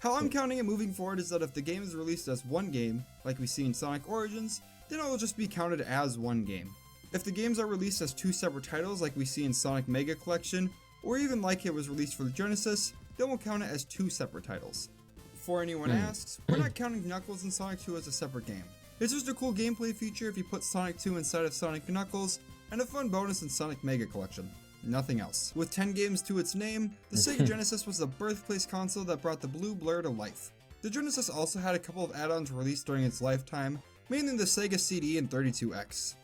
How I'm counting it moving forward is that if the game is released as one game, like we see in Sonic Origins, then it will just be counted as one game. If the games are released as 2 separate titles like we see in Sonic Mega Collection, or even like it was released for the Genesis, then we'll count it as 2 separate titles. Before anyone asks, we're not counting Knuckles and Sonic 2 as a separate game. It's just a cool gameplay feature if you put Sonic 2 inside of Sonic & Knuckles, and a fun bonus in Sonic Mega Collection. Nothing else. With 10 games to its name, the Sega Genesis was the birthplace console that brought the blue blur to life. The Genesis also had a couple of add-ons released during its lifetime, mainly the Sega CD and 32X.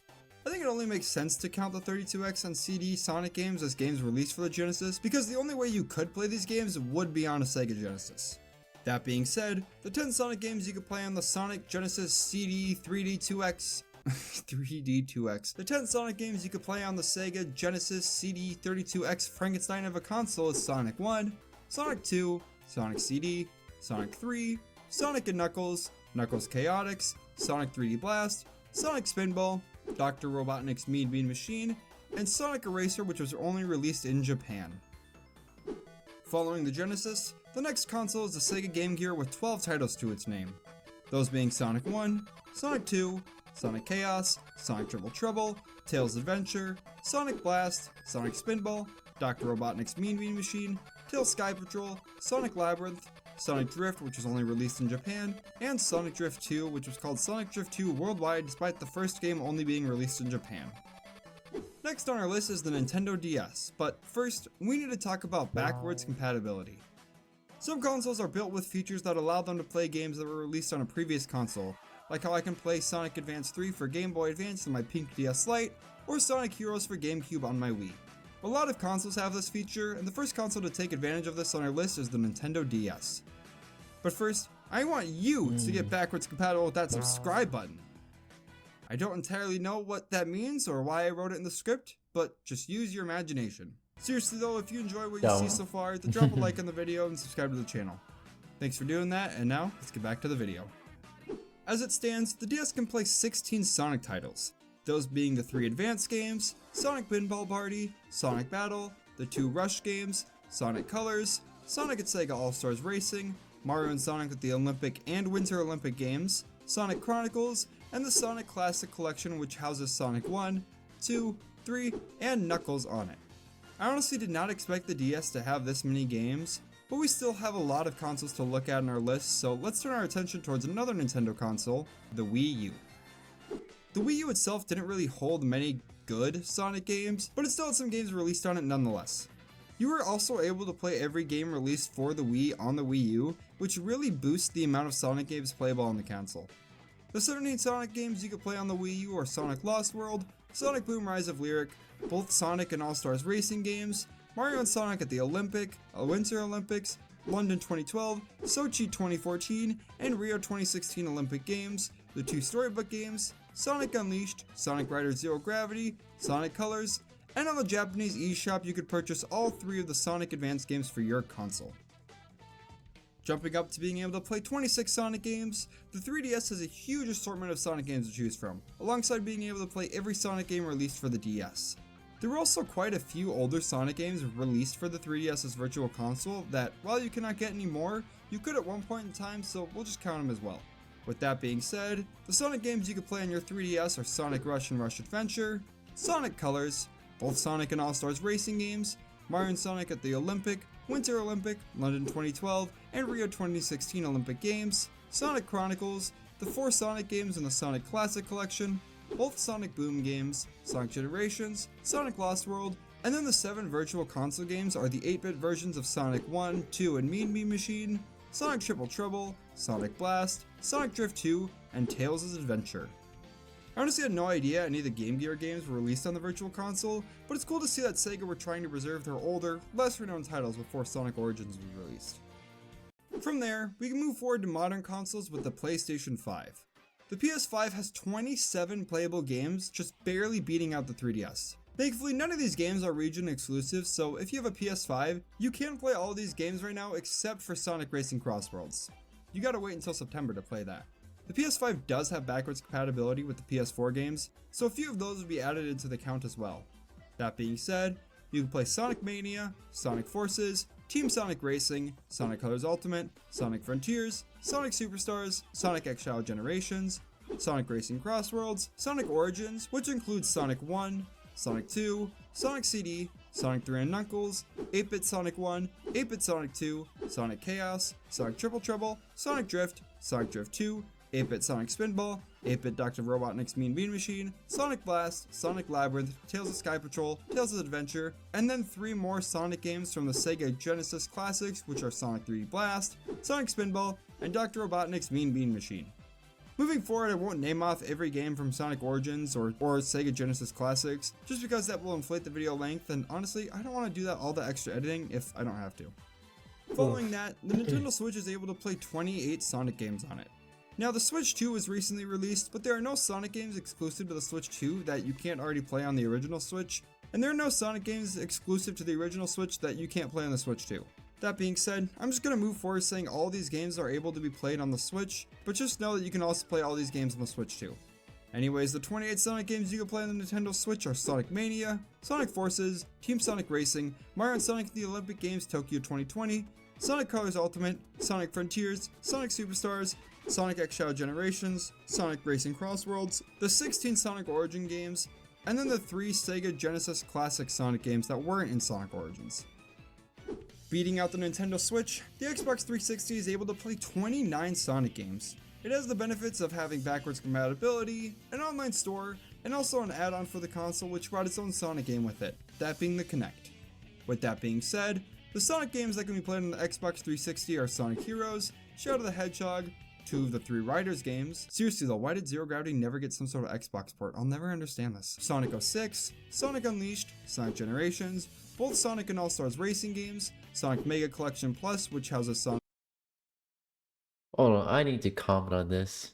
I think it only makes sense to count the 32X and CD Sonic games as games released for the Genesis because the only way you could play these games would be on a Sega Genesis. That being said, the 10 Sonic games you could play on the Sonic Genesis CD 3D2X 3D2X. The 10 Sonic games you could play on the Sega Genesis CD 32X Frankenstein of a console is Sonic 1, Sonic 2, Sonic CD, Sonic 3, Sonic & Knuckles, Knuckles Chaotix, Sonic 3D Blast, Sonic Spinball, Dr. Robotnik's Mean Bean Machine, and Sonic Eraser, which was only released in Japan. Following the Genesis, the next console is the Sega Game Gear with 12 titles to its name, those being Sonic 1, Sonic 2, Sonic Chaos, Sonic Triple Trouble, Tails Adventure, Sonic Blast, Sonic Spinball, Dr. Robotnik's Mean Bean Machine, Tails Sky Patrol, Sonic Labyrinth, Sonic Drift, which was only released in Japan, and Sonic Drift 2, which was called Sonic Drift 2 worldwide despite the first game only being released in Japan. Next on our list is the Nintendo DS, but first, we need to talk about backwards compatibility. Some consoles are built with features that allow them to play games that were released on a previous console, like how I can play Sonic Advance 3 for Game Boy Advance on my pink DS Lite, or Sonic Heroes for GameCube on my Wii. A lot of consoles have this feature, and the first console to take advantage of this on our list is the Nintendo DS. But first, I want you to get backwards compatible with that subscribe button. I don't entirely know what that means or why I wrote it in the script, but just use your imagination. Seriously though, if you enjoy what you see so far, then drop a like on the video and subscribe to the channel. Thanks for doing that, and now, let's get back to the video. As it stands, the DS can play 16 Sonic titles, those being the 3 Advance games, Sonic Pinball Party, Sonic Battle, the 2 Rush games, Sonic Colors, Sonic at Sega All-Stars Racing, Mario and Sonic at the Olympic and Winter Olympic Games, Sonic Chronicles, and the Sonic Classic Collection, which houses Sonic 1, 2, 3, and Knuckles on it. I honestly did not expect the DS to have this many games, but we still have a lot of consoles to look at in our list, so let's turn our attention towards another Nintendo console, the Wii U. The Wii U itself didn't really hold many good Sonic games, but it still had some games released on it nonetheless. You were also able to play every game released for the Wii on the Wii U, which really boosts the amount of Sonic games playable on the console. The 17 Sonic games you could play on the Wii U are Sonic Lost World, Sonic Boom Rise of Lyric, both Sonic and All-Stars racing games, Mario and Sonic at the Winter Olympics, London 2012, Sochi 2014, and Rio 2016 Olympic Games, the 2 storybook games, Sonic Unleashed, Sonic Riders Zero Gravity, Sonic Colors, and on the Japanese eShop you could purchase all 3 of the Sonic Advance games for your console. Jumping up to being able to play 26 Sonic games, the 3DS has a huge assortment of Sonic games to choose from, alongside being able to play every Sonic game released for the DS. There were also quite a few older Sonic games released for the 3DS's Virtual Console that, while you cannot get anymore, you could at one point in time, so we'll just count them as well. With that being said, the Sonic games you could play on your 3DS are Sonic Rush and Rush Adventure, Sonic Colors, both Sonic and All-Stars racing games, Mario and Sonic at the Winter Olympic, London 2012, and Rio 2016 Olympic Games, Sonic Chronicles, the 4 Sonic games in the Sonic Classic Collection, both Sonic Boom games, Sonic Generations, Sonic Lost World, and then the 7 Virtual Console games are the 8-bit versions of Sonic 1, 2, and Mean Bean Machine, Sonic Triple Trouble, Sonic Blast, Sonic Drift 2, and Tails' Adventure. I honestly had no idea any of the Game Gear games were released on the Virtual Console, but it's cool to see that Sega were trying to preserve their older, less renowned titles before Sonic Origins was released. From there, we can move forward to modern consoles with the PlayStation 5. The PS5 has 27 playable games, just barely beating out the 3DS. Thankfully, none of these games are region exclusive, so if you have a PS5, you can play all of these games right now except for Sonic Racing Crossworlds. You gotta wait until September to play that. The PS5 does have backwards compatibility with the PS4 games, so a few of those would be added into the count as well. That being said, you can play Sonic Mania, Sonic Forces, Team Sonic Racing, Sonic Colors Ultimate, Sonic Frontiers, Sonic Superstars, Sonic X-Shao Generations, Sonic Racing Crossworlds, Sonic Origins, which includes Sonic 1, Sonic 2, Sonic CD, Sonic 3 and Knuckles, 8-bit Sonic 1, 8-bit Sonic 2, Sonic Chaos, Sonic Triple Trouble, Sonic Drift 2, 8-bit Sonic Spinball, 8-bit Dr. Robotnik's Mean Bean Machine, Sonic Blast, Sonic Labyrinth, Tales of Sky Patrol, Tales of Adventure, and then 3 more Sonic games from the Sega Genesis Classics, which are Sonic 3D Blast, Sonic Spinball, and Dr. Robotnik's Mean Bean Machine. Moving forward, I won't name off every game from Sonic Origins or Sega Genesis Classics, just because that will inflate the video length, and honestly, I don't want to do that all the extra editing if I don't have to. Following that, the Nintendo Switch is able to play 28 Sonic games on it. Now, the Switch 2 was recently released, but there are no Sonic games exclusive to the Switch 2 that you can't already play on the original Switch, and there are no Sonic games exclusive to the original Switch that you can't play on the Switch 2. That being said, I'm just going to move forward saying all these games are able to be played on the Switch, but just know that you can also play all these games on the Switch 2. Anyways, the 28 Sonic games you can play on the Nintendo Switch are Sonic Mania, Sonic Forces, Team Sonic Racing, Mario and Sonic at the Olympic Games Tokyo 2020, Sonic Colors Ultimate, Sonic Frontiers, Sonic Superstars, Sonic X-Shao Generations, Sonic Racing Crossworlds, the 16 Sonic Origin games, and then the 3 Sega Genesis Classic Sonic games that weren't in Sonic Origins. Beating out the Nintendo Switch, the Xbox 360 is able to play 29 Sonic games. It has the benefits of having backwards compatibility, an online store, and also an add-on for the console which brought its own Sonic game with it, that being the Kinect. With that being said, the Sonic games that can be played on the Xbox 360 are Sonic Heroes, Shadow the Hedgehog, 2 of the 3 Riders games. Seriously though, why did Zero Gravity never get some sort of Xbox port? I'll never understand this. Sonic 06, Sonic Unleashed, Sonic Generations, both Sonic and All-Stars racing games, Sonic Mega Collection Plus, which houses Sonic... Hold on, I need to comment on this.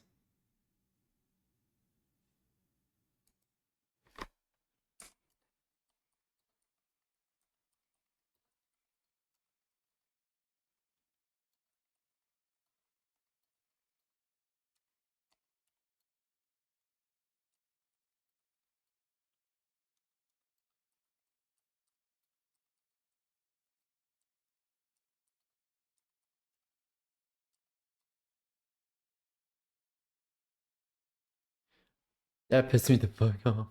That pissed me the fuck off.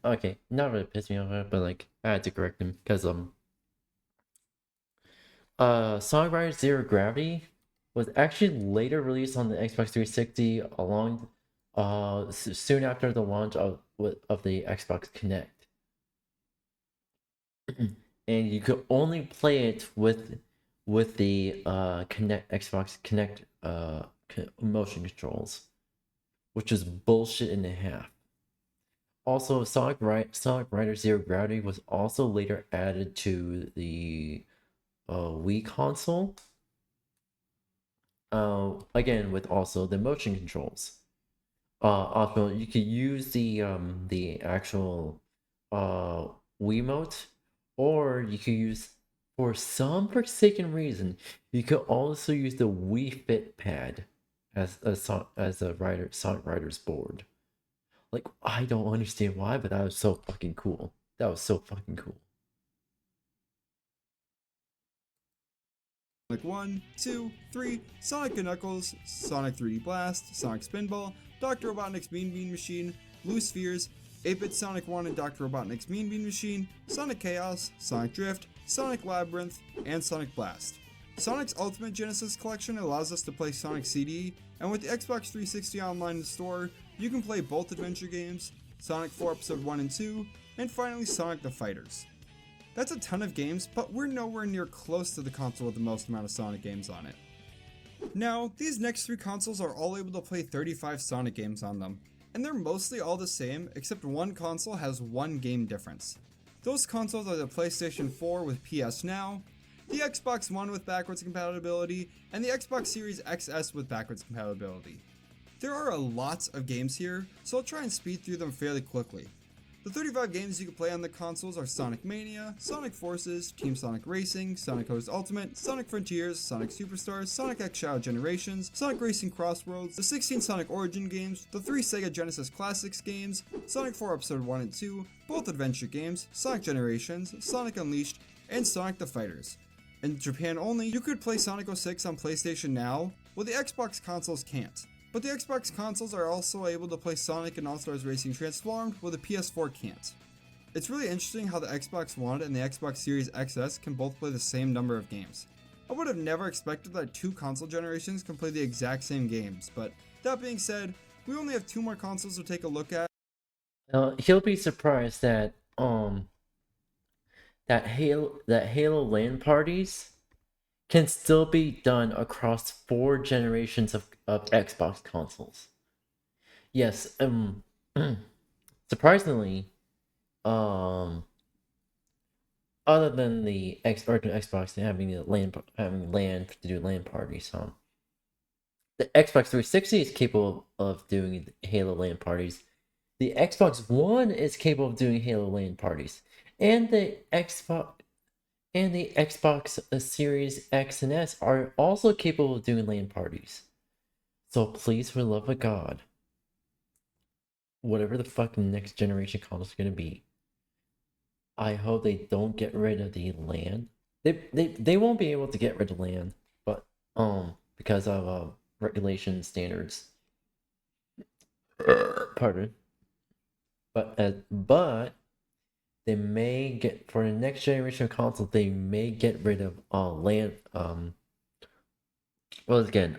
okay, not really pissed me off, but like I had to correct him because Songwriter Zero Gravity was actually later released on the Xbox 360 along soon after the launch of the Xbox Kinect. And you could only play it with the Xbox Kinect motion controls, which is bullshit and a half. Also, Sonic Rider Zero Gravity was also later added to the Wii console. Again with also the motion controls. Also, you could use the actual Wiimote, or you could use, for some forsaken reason, you could also use the Wii Fit pad as a Sonic Rider's board. Like, I don't understand why, but that was so fucking cool. That was so fucking cool. Sonic 1, 2, 3, Sonic & Knuckles, Sonic 3D Blast, Sonic Spinball, Dr. Robotnik's Mean Bean Machine, Blue Spheres, 8-Bit Sonic 1 and Dr. Robotnik's Mean Bean Machine, Sonic Chaos, Sonic Drift, Sonic Labyrinth, and Sonic Blast. Sonic's Ultimate Genesis Collection allows us to play Sonic CD, and with the Xbox 360 Online in the store, you can play both adventure games, Sonic 4 Episode 1 and 2, and finally Sonic the Fighters. That's a ton of games, but we're nowhere near close to the console with the most amount of Sonic games on it. Now, these next 3 consoles are all able to play 35 Sonic games on them, and they're mostly all the same, except one console has one game difference. Those consoles are the PlayStation 4 with PS Now, the Xbox One with backwards compatibility, and the Xbox Series XS with backwards compatibility. There are a lot of games here, so I'll try and speed through them fairly quickly. The 35 games you can play on the consoles are Sonic Mania, Sonic Forces, Team Sonic Racing, Sonic Colors Ultimate, Sonic Frontiers, Sonic Superstars, Sonic X Shadow Generations, Sonic Racing Crossroads, the 16 Sonic Origin games, the 3 Sega Genesis Classics games, Sonic 4 Episode 1 and 2, both adventure games, Sonic Generations, Sonic Unleashed, and Sonic the Fighters. In Japan only, you could play Sonic 06 on PlayStation Now, while the Xbox consoles can't. But the Xbox consoles are also able to play Sonic and All-Stars Racing Transformed, while the PS4 can't. It's really interesting how the Xbox One and the Xbox Series XS can both play the same number of games. I would have never expected that 2 console generations can play the exact same games, but that being said, we only have 2 more consoles to take a look at. He'll be surprised that Halo LAN parties can still be done across 4 generations of Xbox consoles. Yes, surprisingly, other than the original Xbox having LAN to do LAN parties, the Xbox 360 is capable of doing Halo LAN parties. The Xbox One is capable of doing Halo LAN parties, and the Xbox Series X and S are also capable of doing LAN parties. So please, for the love of God, whatever the fucking next generation console is gonna be, I hope they don't get rid of the LAN. They won't be able to get rid of LAN, but because of regulation standards. Pardon. But they may get, for the next generation of console, they may get rid of LAN. Well, again,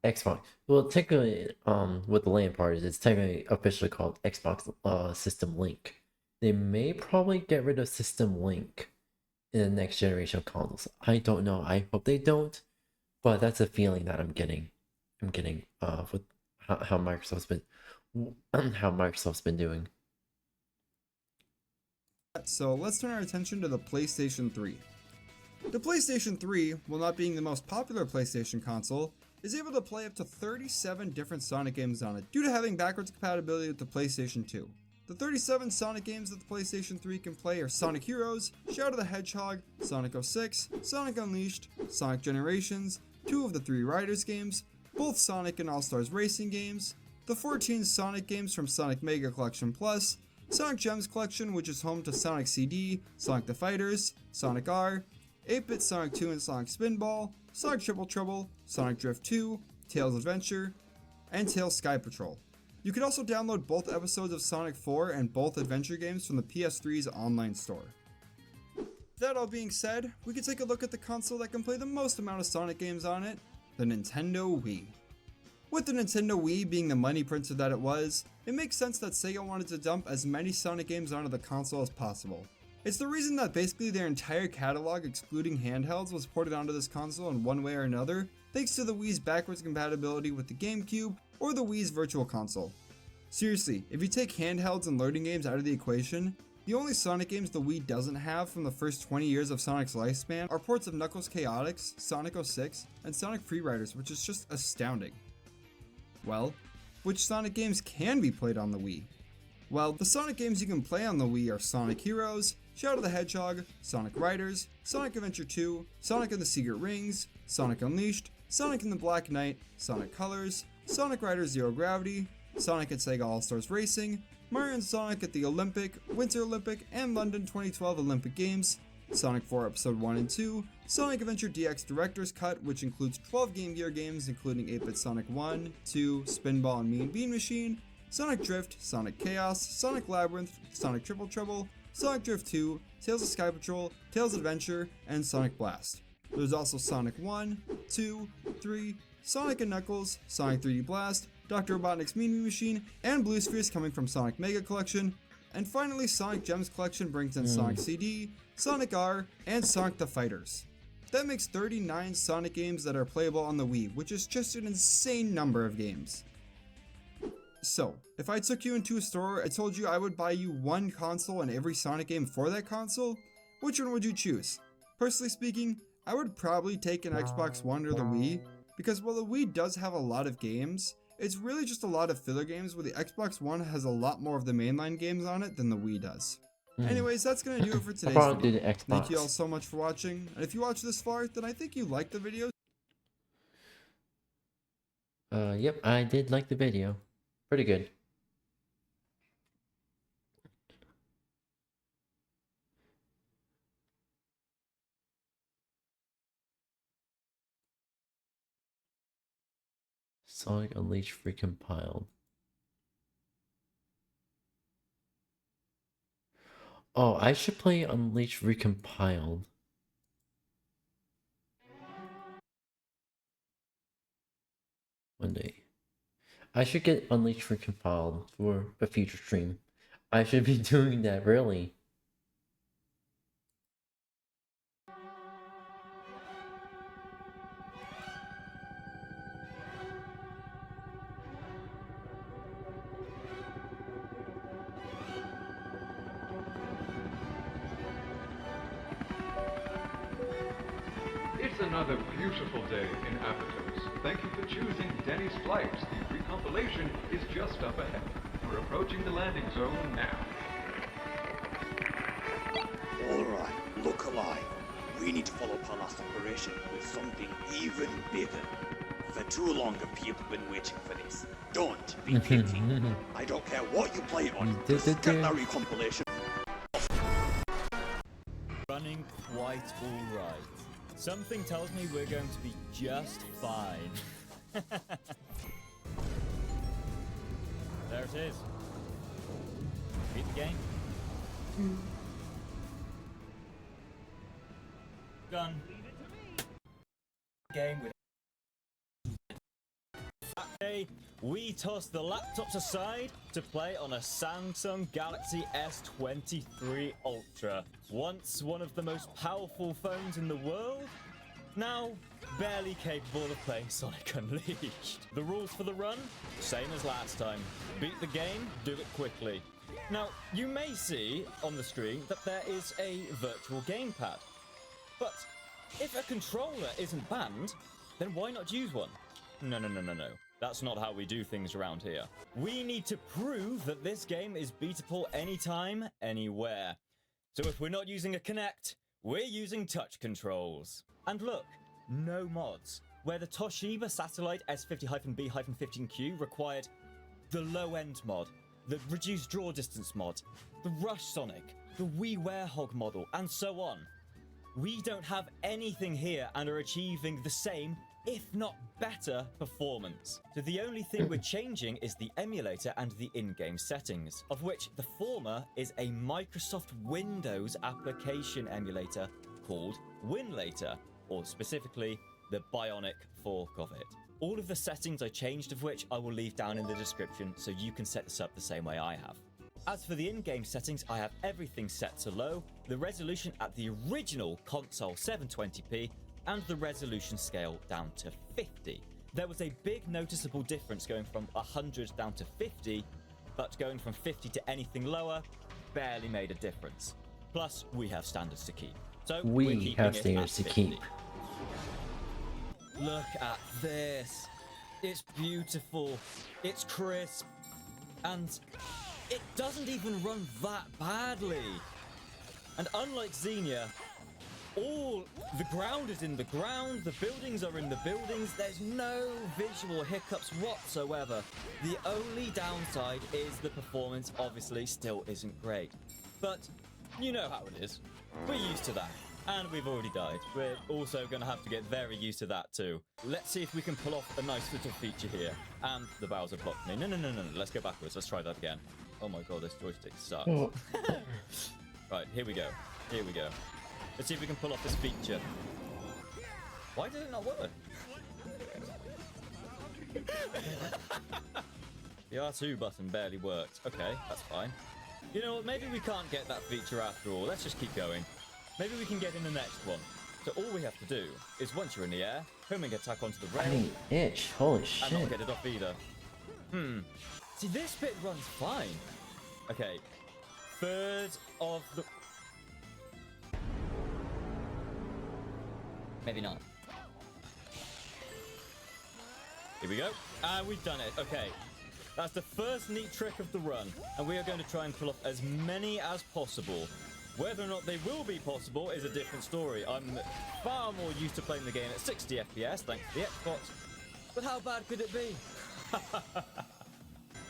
Xbox. Well, technically, with the LAN parties, it's technically officially called Xbox System Link. They may probably get rid of System Link in the next generation of consoles. I don't know. I hope they don't, but that's a feeling that I'm getting. With how Microsoft's been doing. So let's turn our attention to the PlayStation 3. The PlayStation 3, while not being the most popular PlayStation console, is able to play up to 37 different Sonic games on it due to having backwards compatibility with the PlayStation 2. The 37 Sonic games that the PlayStation 3 can play are Sonic Heroes, Shadow the Hedgehog, Sonic 06, Sonic Unleashed, Sonic Generations, 2 of the 3 Riders games, both Sonic and All-Stars Racing games, the 14 Sonic games from Sonic Mega Collection Plus, Sonic Gems Collection, which is home to Sonic CD, Sonic the Fighters, Sonic R, 8-Bit Sonic 2 and Sonic Spinball, Sonic Triple Trouble, Sonic Drift 2, Tails Adventure, and Tails Sky Patrol. You can also download both episodes of Sonic 4 and both adventure games from the PS3's online store. That all being said, we can take a look at the console that can play the most amount of Sonic games on it, the Nintendo Wii. With the Nintendo Wii being the money printer that it was, it makes sense that Sega wanted to dump as many Sonic games onto the console as possible. It's the reason that basically their entire catalog, excluding handhelds, was ported onto this console in one way or another, thanks to the Wii's backwards compatibility with the GameCube or the Wii's Virtual Console. Seriously, if you take handhelds and loading games out of the equation, the only Sonic games the Wii doesn't have from the first 20 years of Sonic's lifespan are ports of Knuckles Chaotix, Sonic 06, and Sonic Freeriders, which is just astounding. Well, which Sonic games can be played on the Wii? Well, the Sonic games you can play on the Wii are Sonic Heroes, Shadow the Hedgehog, Sonic Riders, Sonic Adventure 2, Sonic and the Secret Rings, Sonic Unleashed, Sonic and the Black Knight, Sonic Colors, Sonic Riders Zero Gravity, Sonic and Sega All-Stars Racing, Mario and Sonic at the Olympic, Winter Olympic, and London 2012 Olympic Games, Sonic 4 Episode 1 and 2, Sonic Adventure DX Director's Cut, which includes 12 Game Gear games including 8-bit Sonic 1, 2, Spinball and Mean Bean Machine, Sonic Drift, Sonic Chaos, Sonic Labyrinth, Sonic Triple Trouble, Sonic Drift 2, Tales of Sky Patrol, Tales Adventure, and Sonic Blast. There's also Sonic 1, 2, 3, Sonic and Knuckles, Sonic 3D Blast, Dr. Robotnik's Mean Bean Machine, and Blue Spheres coming from Sonic Mega Collection, and finally Sonic Gems Collection brings in Sonic CD, Sonic R, and Sonic the Fighters. That makes 39 Sonic games that are playable on the Wii, which is just an insane number of games. So, if I took you into a store and told you I would buy you one console and every Sonic game for that console, which one would you choose? Personally speaking, I would probably take an Xbox One or the Wii, because while the Wii does have a lot of games, it's really just a lot of filler games where the Xbox One has a lot more of the mainline games on it than the Wii does. Anyways, that's gonna do it for today's I'll probably video. do the Xbox. Thank you all so much for watching, and if you watched this far, then I think you liked the video. Yep, I did like the video. Pretty good. Sonic Unleashed recompiled. Oh, I should play Unleashed recompiled. One day. I should get Unleashed recompiled for a future stream. I should be doing that, really. It's another beautiful day in Apatow. Thank you for choosing Denny's Flights. The recompilation is just up ahead. We're approaching the landing zone now. Alright, look alive. We need to follow up our last operation with something even bigger. For too long have people been waiting for this. Don't be picky. I don't care what you play it on. Just get that recompilation. Running quite alright. Something tells me we're going to be just fine. There it is. Beat the game. Done. Game with. That day, we tossed the laptops aside to play on a Samsung Galaxy S23 Ultra. Once one of the most powerful phones in the world, now barely capable of playing Sonic Unleashed. The rules for the run? Same as last time. Beat the game, do it quickly. Now, you may see on the screen that there is a virtual gamepad. But if a controller isn't banned, then why not use one? No. That's not how we do things around here. We need to prove that this game is beatable anytime, anywhere. So if we're not using a Kinect, we're using touch controls. And look, no mods. Where the Toshiba Satellite S50-B-15Q required the low-end mod, the reduced draw distance mod, the Rush Sonic, the Wii Werehog model, and so on. We don't have anything here and are achieving the same if not better, performance. So the only thing we're changing is the emulator and the in-game settings, of which the former is a Microsoft Windows application emulator called WinLater, or specifically the Bionic fork of it. All of the settings I changed of which I will leave down in the description so you can set this up the same way I have. As for the in-game settings, I have everything set to low, the resolution at the original console 720p, and the resolution scale down to 50. There was a big noticeable difference going from 100 down to 50, but going from 50 to anything lower barely made a difference. Plus, we have standards to keep. So we have standards to keep. Look at this. It's beautiful. It's crisp. And it doesn't even run that badly. And unlike Xenia, all the ground is in the ground, the buildings are in the buildings, there's no visual hiccups whatsoever. The only downside is the performance obviously still isn't great. But you know how it is. We're used to that. And we've already died. We're also going to have to get very used to that too. Let's see if we can pull off a nice little feature here. And the Bowser blocked me. No. Let's go backwards. Let's try that again. Oh my god, this joystick sucks. Right, here we go. Let's see if we can pull off this feature. Why did it not work? The R2 button barely worked. Okay, that's fine. You know what, maybe we can't get that feature after all. Let's just keep going. Maybe we can get in the next one. So all we have to do is once you're in the air, homing attack onto the rail. I itch, holy shit. And not get it off either. See, this bit runs fine. Okay, third of the... Maybe not. Here we go. And we've done it. Okay. That's the first neat trick of the run. And we are going to try and pull off as many as possible. Whether or not they will be possible is a different story. I'm far more used to playing the game at 60 FPS thanks to the Xbox. But how bad could it be?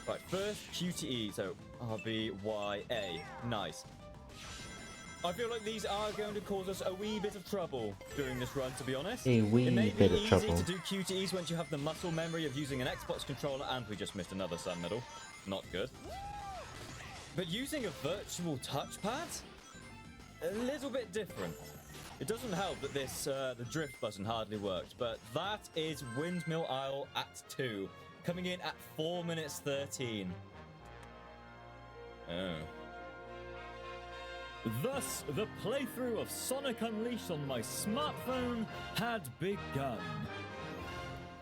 Right, first QTE. So RBYA. Nice. I feel like these are going to cause us a wee bit of trouble during this run, to be honest. A wee bit of trouble. It may be easy to do QTEs once you have the muscle memory of using an Xbox controller, and we just missed another sun medal. Not good. But using a virtual touchpad? A little bit different. It doesn't help that this, the drift button hardly worked, but that is Windmill Isle Act 2, coming in at 4 minutes 13. Oh. Thus, the playthrough of Sonic Unleashed on my smartphone had begun.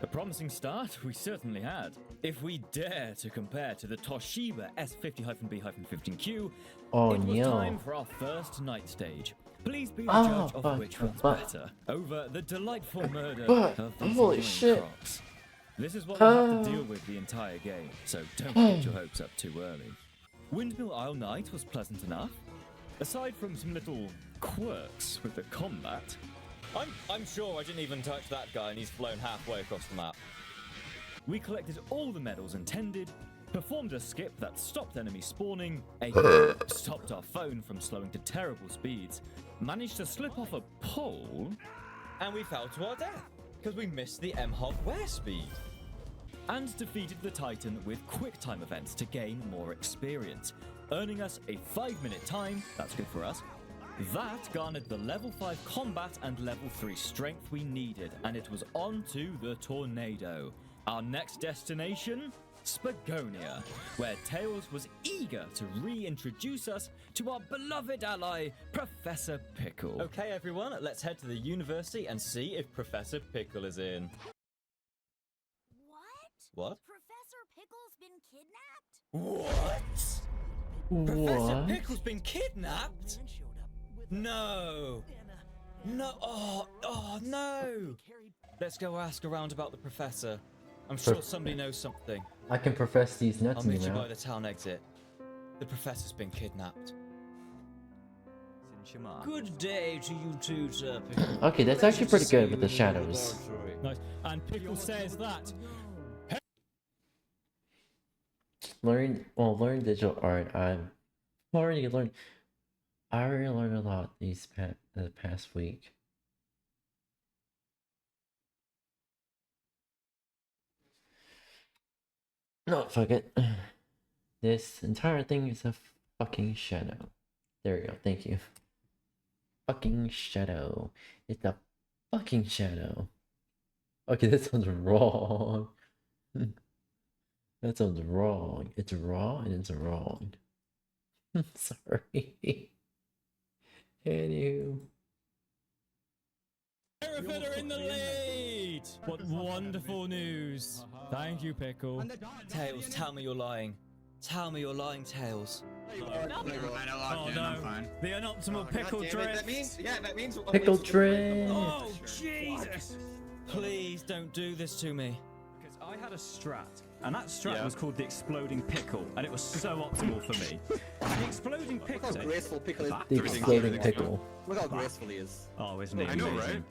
A promising start we certainly had. If we dare to compare to the Toshiba S50-B-15Q, it was time for our first night stage. Please be the judge of which one's better, over the delightful murder of these holy shit. crocs. This is what we have to deal with the entire game, so don't get your hopes up too early. Windmill Isle Night was pleasant enough. Aside from some little quirks with the combat, I'm sure I didn't even touch that guy and he's flown halfway across the map. We collected all the medals intended, performed a skip that stopped enemy spawning, stopped our phone from slowing to terrible speeds, managed to slip off a pole, and we fell to our death because we missed the MHOV wear speed. And defeated the Titan with quick time events to gain more experience, earning us a 5-minute time, that's good for us. That garnered the level 5 combat and level 3 strength we needed, and it was on to the Tornado. Our next destination? Spagonia, where Tails was eager to reintroduce us to our beloved ally, Professor Pickle. Okay everyone, let's head to the university and see if Professor Pickle is in. What? Professor Pickle's been kidnapped? What? Professor Pickle's been kidnapped? No. No. Oh, no. Let's go ask around about the professor. I'm sure somebody knows something. I can profess these nuts I'll in meet your you by mouth. the town exit. The professor's been kidnapped. Good day to you too, Sir Pickle. Okay, that's actually pretty good with the shadows. Nice. And Pickle says that. Learn digital art. I already learned a lot the past week. No, fuck it. This entire thing is a fucking shadow. There we go, thank you. Fucking shadow. It's a fucking shadow. Okay, that sounds wrong. That sounds wrong. It's raw and it's wrong. Sorry. Anywho. Hereford are in the lead! What wonderful news! Thank you, Pickle. Tails, tell me you're lying. Tell me you're lying, Tails. Oh no, the unoptimal pickle drift. That means Pickle drift. Oh Jesus! Please don't do this to me. Because I had a strat, and that strat was called the exploding pickle, and it was so optimal for me. The exploding pickle. Look how graceful pickle is. The exploding pickle. Look how graceful he is. Oh, isn't he? I know, right?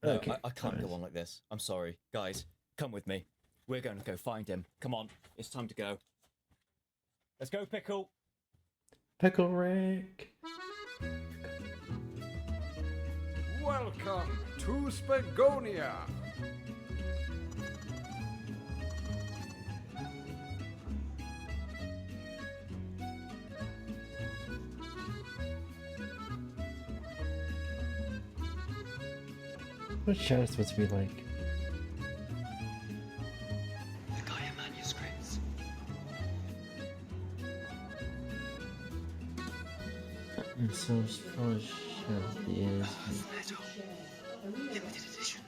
Okay. I can't go on like this. I'm sorry. Guys, come with me. We're going to go find him. Come on. It's time to go. Let's go, Pickle. Pickle Rick. Welcome to Spagonia. What's shadow supposed to be like? The Gaia manuscripts. So probably shadow is. Limited edition.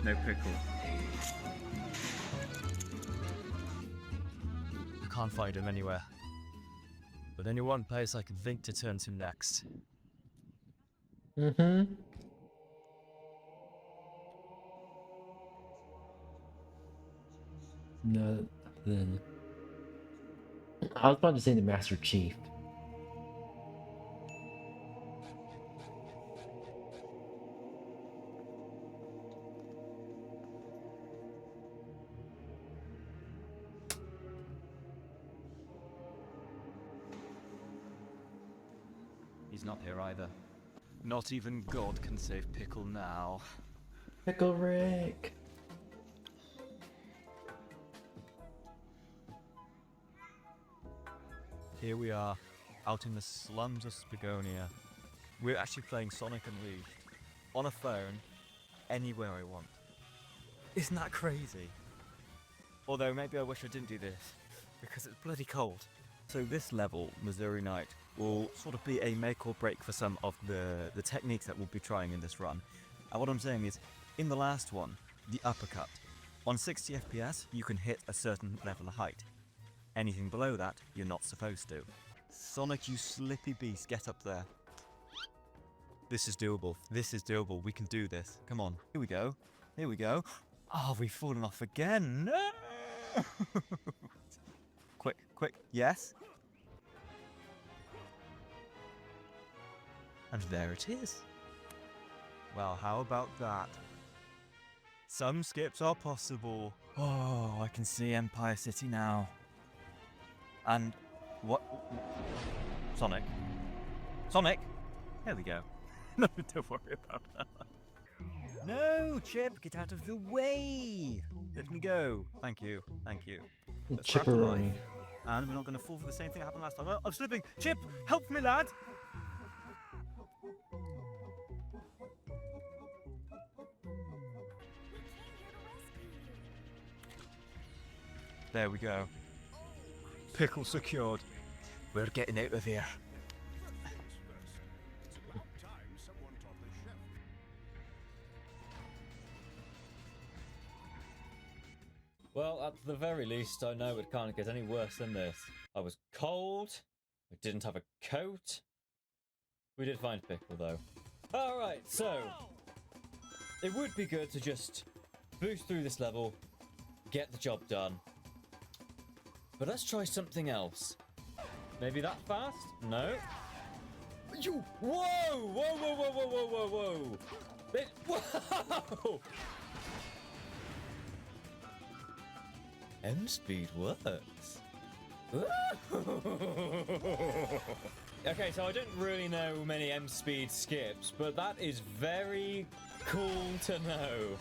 No pickle. I can't find him anywhere. But only one place I can think to turn to next. Mm-hmm. No, then. I was about to say the Master Chief. He's not here either. Not even God can save Pickle now. Pickle Rick. Here we are, out in the slums of Spagonia. We're actually playing Sonic Unleashed on a phone, anywhere I want. Isn't that crazy? Although maybe I wish I didn't do this, because it's bloody cold. So this level, Missouri Night, will sort of be a make or break for some of the techniques that we'll be trying in this run. And what I'm saying is, in the last one, the uppercut, on 60 FPS, you can hit a certain level of height. Anything below that, you're not supposed to. Sonic, you slippy beast, get up there. This is doable. This is doable. We can do this. Come on. Here we go. Here we go. Oh, we've fallen off again. No! Quick, quick. Yes. And there it is. Well, how about that? Some skips are possible. Oh, I can see Empire City now. And what? Sonic? Sonic? There we go. No, don't worry about that. No, Chip, get out of the way. Let me go. Thank you. Thank you. Chipperoni. And we're not going to fall for the same thing that happened last time. Oh, I'm slipping. Chip, help me, lad. There we go. Pickle secured. We're getting out of here. Well, at the very least, I know it can't get any worse than this. I was cold. I didn't have a coat. We did find Pickle, though. Alright, so... it would be good to just boost through this level, get the job done. But let's try something else. Maybe that fast? No. You! Whoa! Whoa! Whoa! Whoa! Whoa! Whoa! Whoa! Whoa! M speed works. Okay, so I don't really know many M speed skips, but that is very cool to know.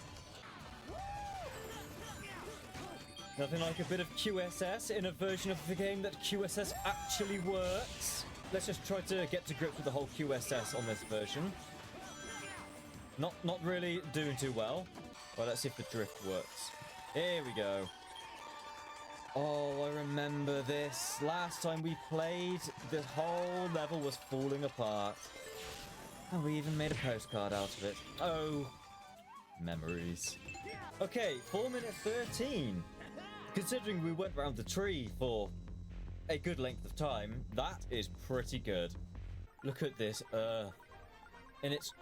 Nothing like a bit of QSS in a version of the game that QSS actually works. Let's just try to get to grips with the whole QSS on this version. Not really doing too well. But let's see if the drift works. Here we go. Oh, I remember this. Last time we played, the whole level was falling apart. And we even made a postcard out of it. Oh, memories. Okay, 4 minute 13. Considering we went round the tree for a good length of time, that is pretty good. Look at this Earth. And it's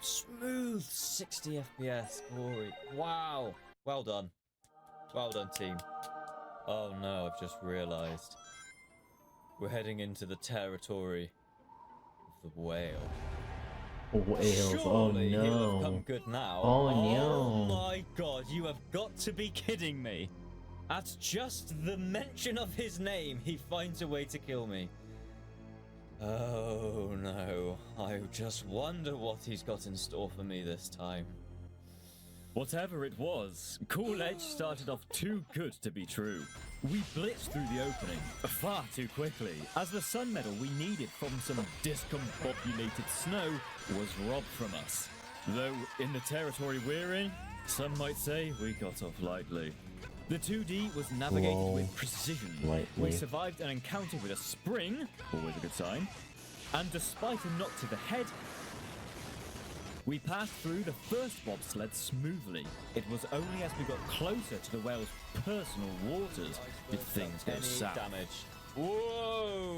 smooth 60 FPS glory. Wow. Well done. Well done, team. Oh no, I've just realized. We're heading into the territory of the whale. Whales, Surely oh he'll have no. come good now. Oh Oh no. my god, you have got to be kidding me. At just the mention of his name, he finds a way to kill me. Oh no, I just wonder what he's got in store for me this time. Whatever it was, Cool Edge started off too good to be true. We blitzed through the opening far too quickly, as the sun medal we needed from some discombobulated snow was robbed from us. Though, in the territory we're in, some might say we got off lightly. The 2D was navigated with precision. We survived an encounter with a spring, always a good sign, and despite a knock to the head, we passed through the first bobsled smoothly. It was only as we got closer to the whale's personal waters did things go south. Damage. Whoa!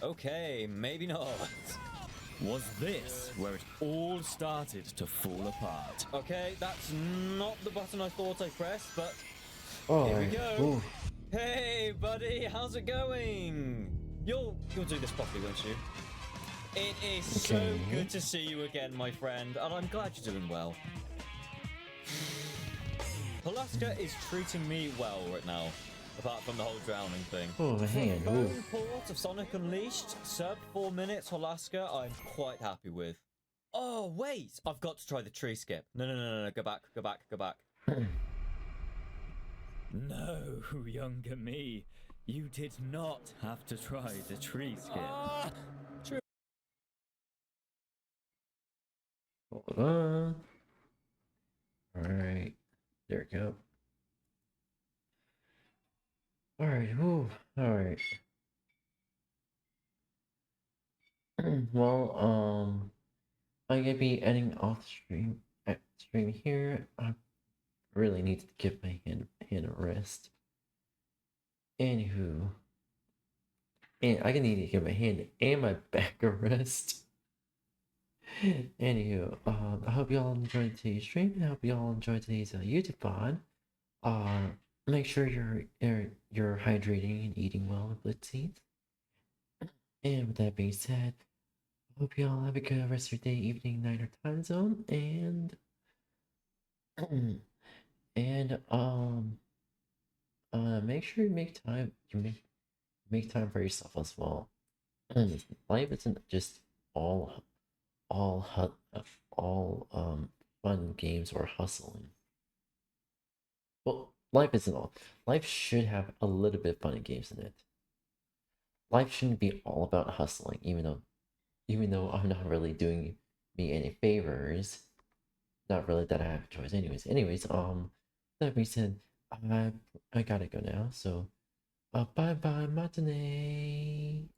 Okay, maybe not. Was this where it all started to fall apart? Okay, that's not the button I thought I pressed, but Oh, here we go. ooh. Hey, buddy, how's it going? You'll do this properly, won't you? It is so good to see you again, my friend, and I'm glad you're doing well. Alaska is treating me well right now, apart from the whole drowning thing. Oh, my hand, ooh. Phone port of Sonic Unleashed, sub 4 minutes, Alaska, I'm quite happy with. Oh, wait, I've got to try the tree skip. No, go back. No, younger me. You did not have to try the tree skip. True. Hold on. Alright. There we go. Alright, whew. Alright. Well, I'm gonna be ending off the stream here. I really need to give my hand a rest. Anywho. And I need to give my hand and my back a rest. Anywho, I hope you all enjoyed today's stream. I hope you all enjoyed today's YouTube VOD. Make sure you're hydrating and eating well with Blitzies. And with that being said, I hope you all have a good rest of your day, evening, night, or time zone. And make sure you make time. Make time for yourself as well. Life isn't just all fun games or hustling. Well, life isn't all. Life should have a little bit of fun and games in it. Life shouldn't be all about hustling, even though I'm not really doing me any favors. Not really that I have a choice. Anyways, that being said, I gotta go now. So, bye bye, matinee.